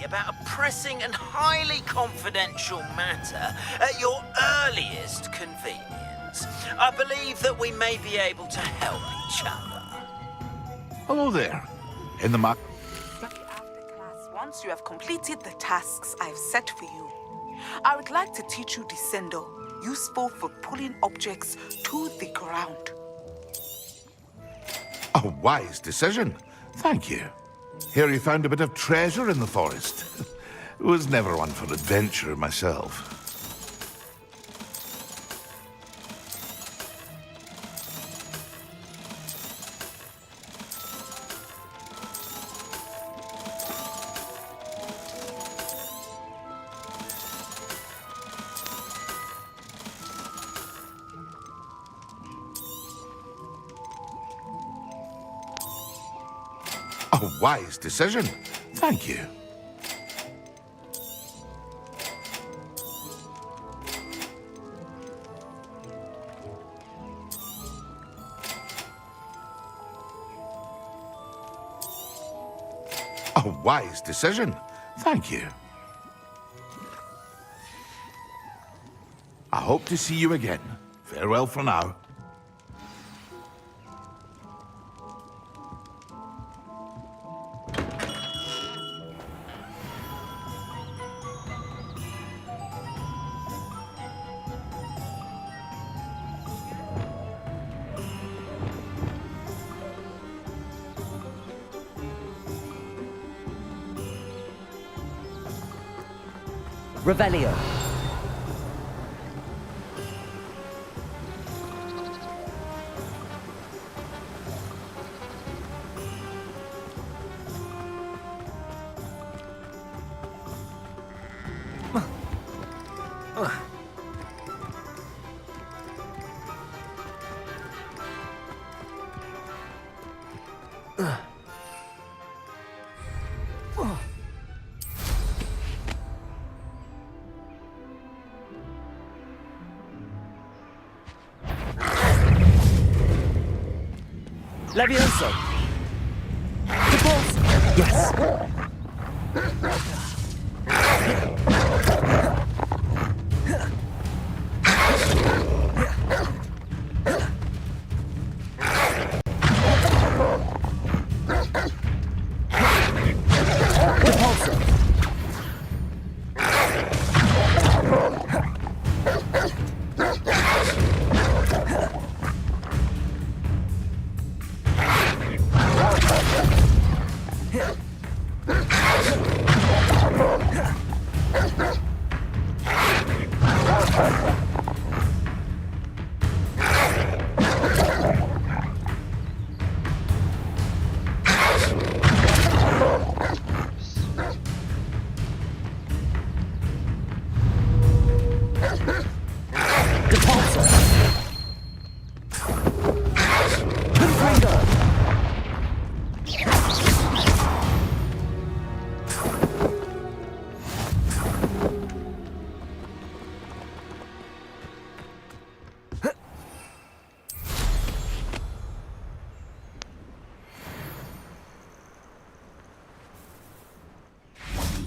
About a pressing and highly confidential matter at your earliest convenience. I believe that we may be able to help each other. Hello there. In the mark. Once you have completed the tasks I've set for you, I would like to teach you Descendo, useful for pulling objects to the ground. A wise decision. Thank you. Here you found a bit of treasure in the forest. Was never one for adventure myself. A wise decision. Thank you. A wise decision. Thank you. I hope to see you again. Farewell for now. Revelio. Levioso! The boss! Yes!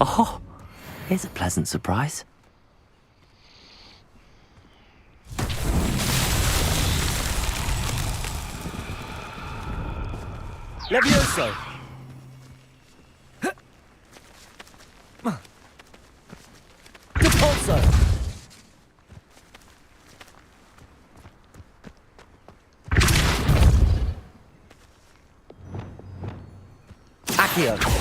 Oh, here's a pleasant surprise. Levioso! Repulso! Accio!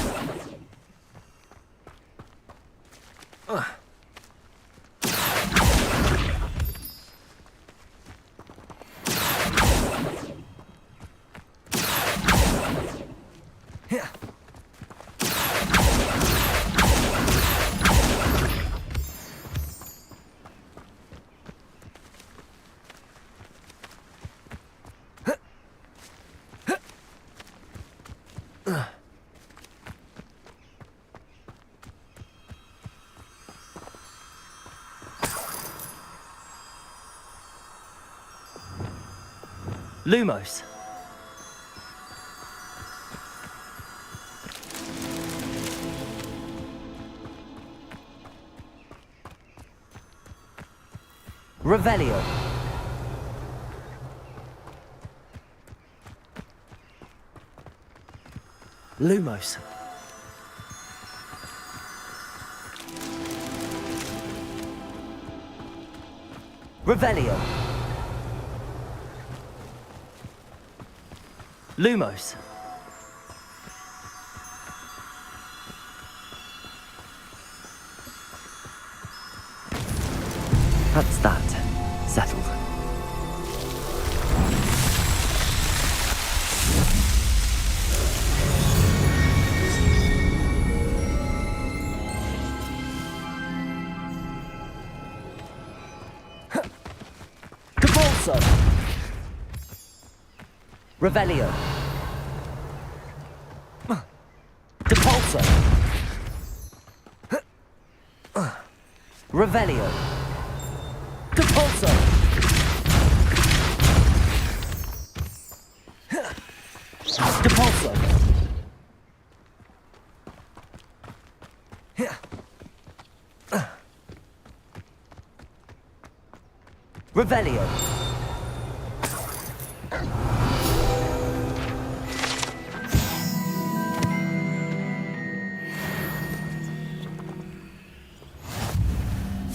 Lumos. Revelio. Lumos. Revelio. Lumos. That's that. Settled. Cabalso. Revelio. Depulso. Revelio. Depulso. Depulso. Revelio.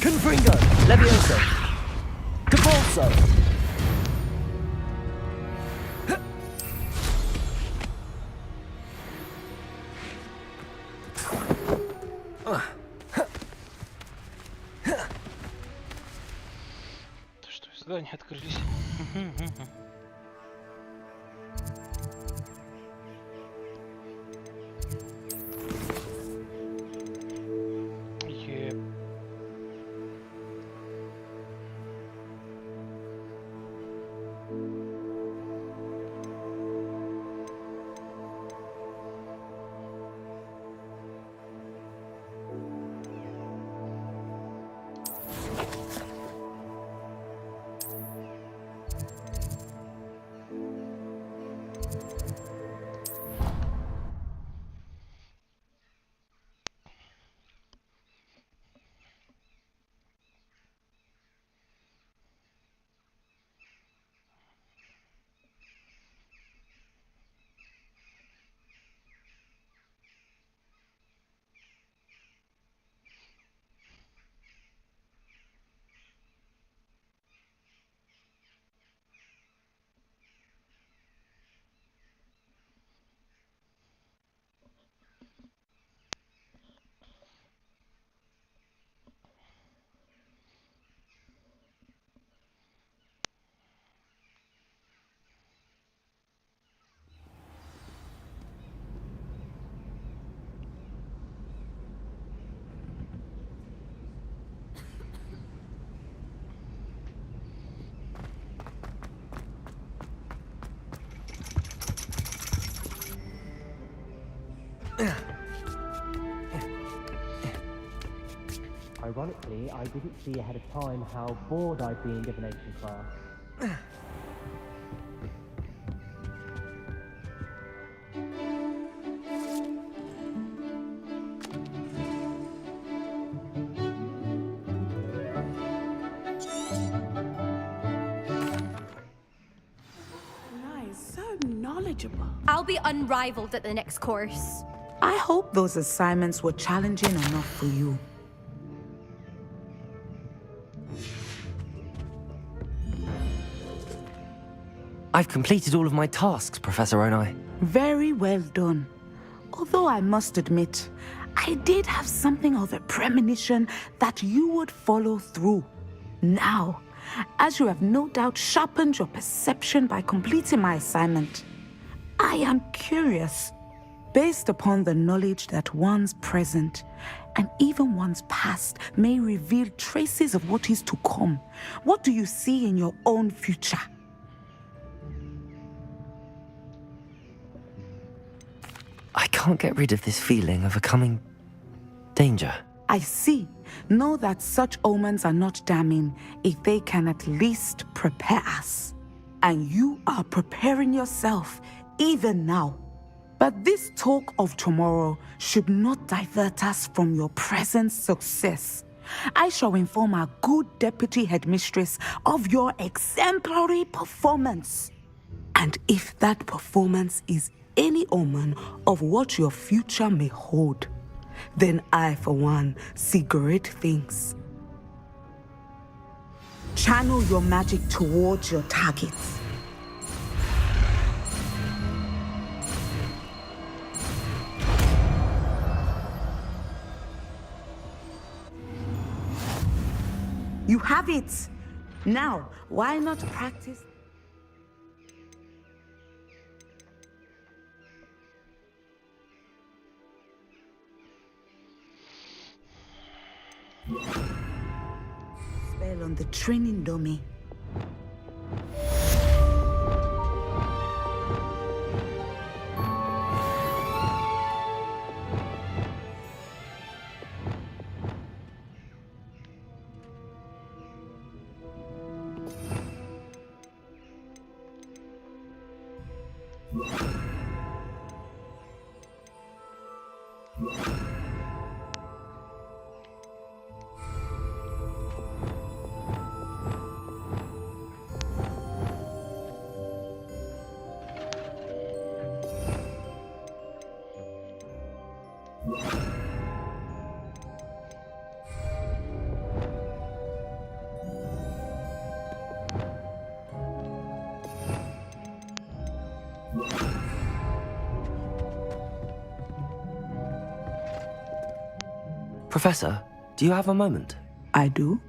Confringo. Levioso. Depulso. Что, задания открылись. Ironically, I didn't see ahead of time how bored I'd be in divination class. Nice, so knowledgeable. I'll be unrivaled at the next course. I hope those assignments were challenging enough for you. I've completed all of my tasks, Professor Onai. Very well done. Although I must admit, I did have something of a premonition that you would follow through. Now, as you have no doubt sharpened your perception by completing my assignment, I am curious, based upon the knowledge that one's present and even one's past may reveal traces of what is to come. What do you see in your own future? I can't get rid of this feeling of a coming danger. I see. Know that such omens are not damning if they can at least prepare us. And you are preparing yourself even now. But this talk of tomorrow should not divert us from your present success. I shall inform our good deputy headmistress of your exemplary performance. And if that performance is any omen of what your future may hold, then I, for one, see great things. Channel your magic towards your targets. You have it! Now, why not practice? Spell on the training dummy. Professor, do you have a moment? I do.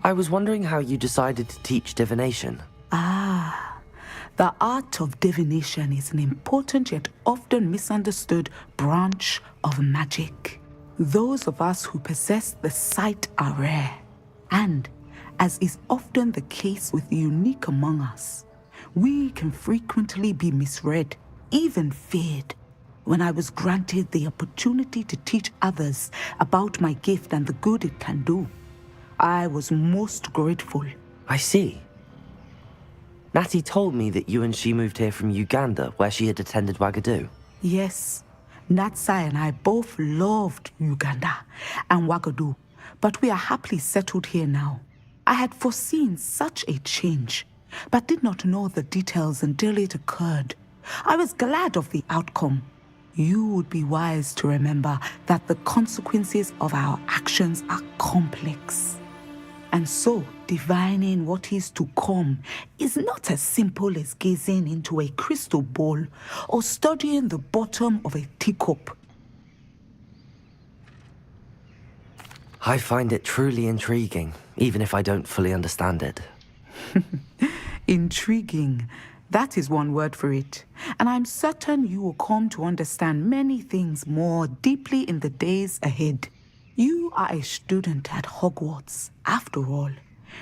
I was wondering how you decided to teach divination. The art of divination is an important yet often misunderstood branch of magic. Those of us who possess the sight are rare, and, as is often the case with the unique among us, we can frequently be misread, even feared. When I was granted the opportunity to teach others about my gift and the good it can do, I was most grateful. I see. Natty told me that you and she moved here from Uganda, where she had attended Wagadu. Yes, Natsai and I both loved Uganda and Wagadu, but we are happily settled here now. I had foreseen such a change, but did not know the details until it occurred. I was glad of the outcome. You would be wise to remember that the consequences of our actions are complex. And so, divining what is to come is not as simple as gazing into a crystal ball or studying the bottom of a teacup. I find it truly intriguing, even if I don't fully understand it. Intriguing. That is one word for it. And I'm certain you will come to understand many things more deeply in the days ahead. You are a student at Hogwarts, after all.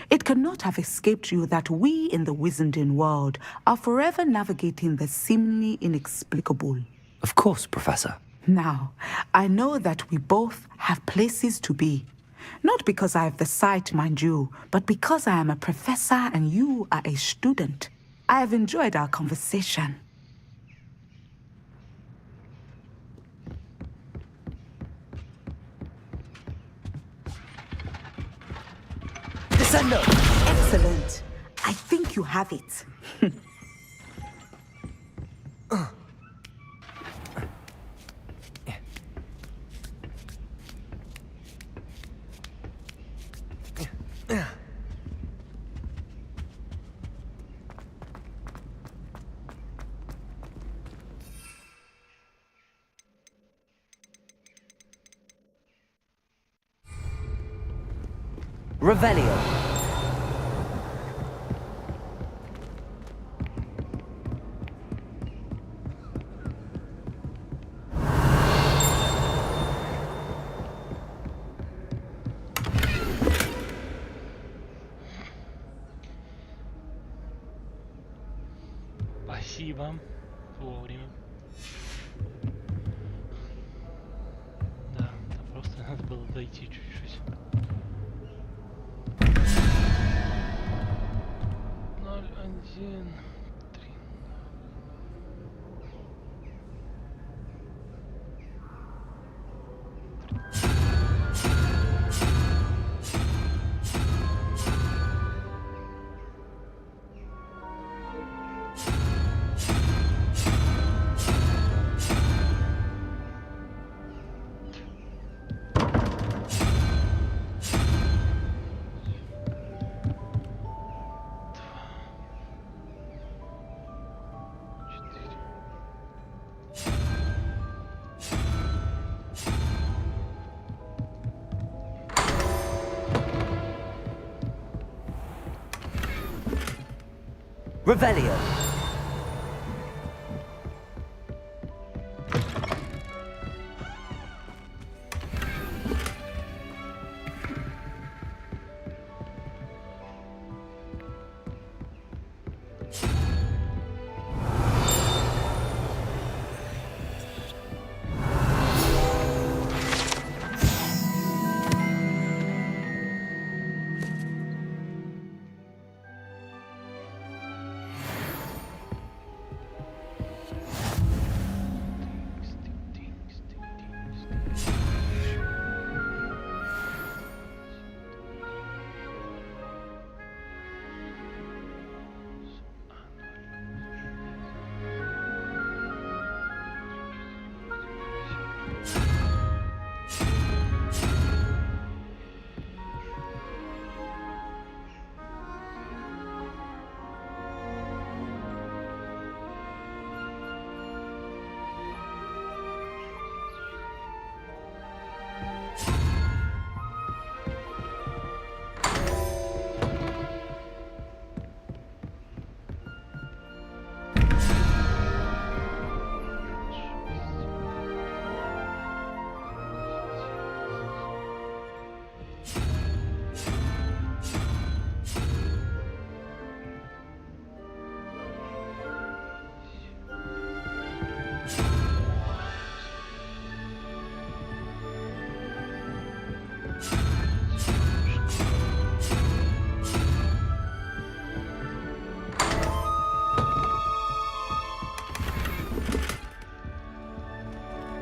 It cannot have escaped you that we in the Wizarding world are forever navigating the seemingly inexplicable. Of course, Professor. Now, I know that we both have places to be. Not because I have the sight, mind you, but because I am a professor and you are a student. I have enjoyed our conversation. Excellent. I think you have it. Revelio. Спасибо. Вовремя. Да, там просто надо было дойти чуть-чуть. 0, 1, 3. Revelio.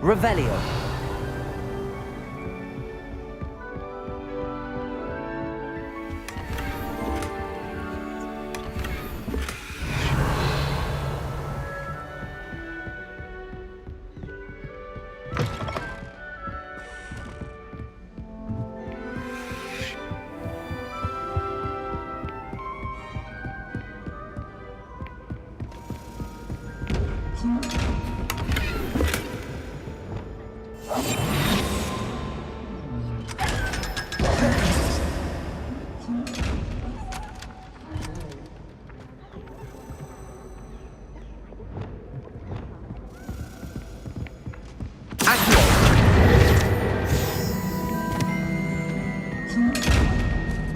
Revelio.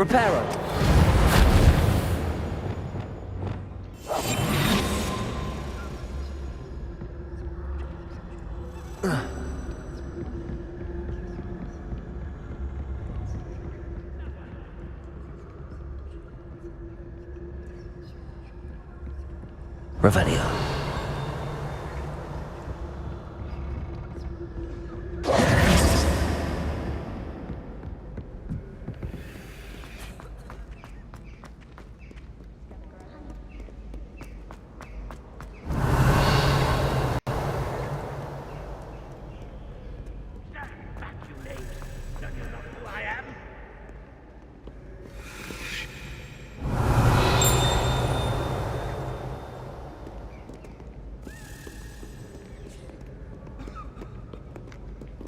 Reparo. Revelio.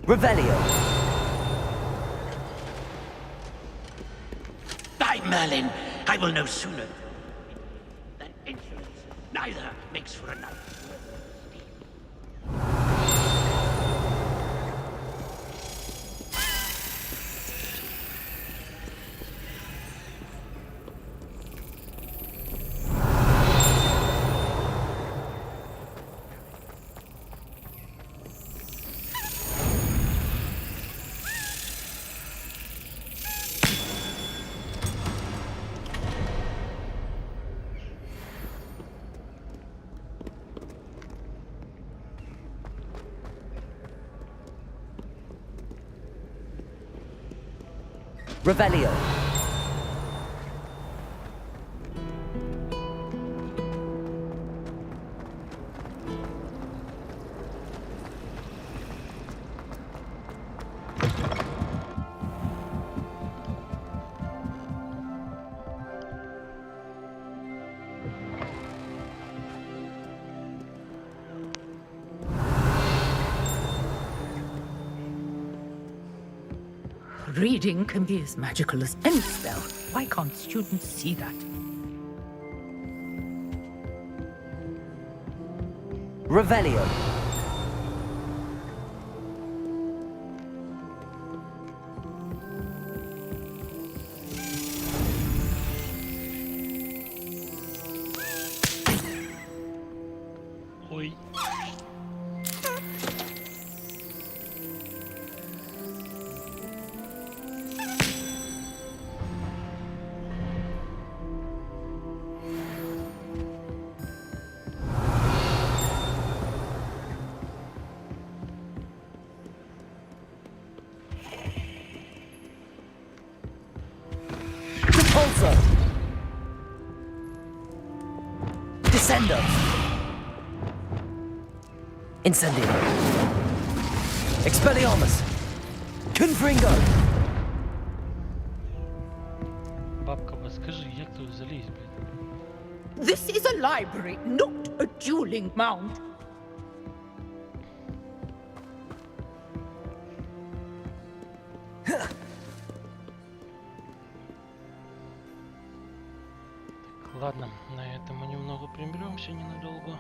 Revelio. By Merlin, I will no sooner than insolence. Neither makes for another. Revelio. Reading can be as magical as any spell. Why can't students see that? Revelio. Ой. Repulsor. Descendo. Incendio. Expelliarmus. Confringo. Бабка, подскажи, як тут залізть, блядь? This is a library, not a dueling mound. Ладно, на этом мы немного приберемся ненадолго.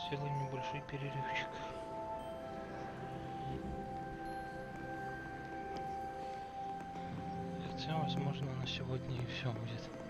Сделаем небольшой перерывчик. Хотя, возможно, на сегодня и все будет.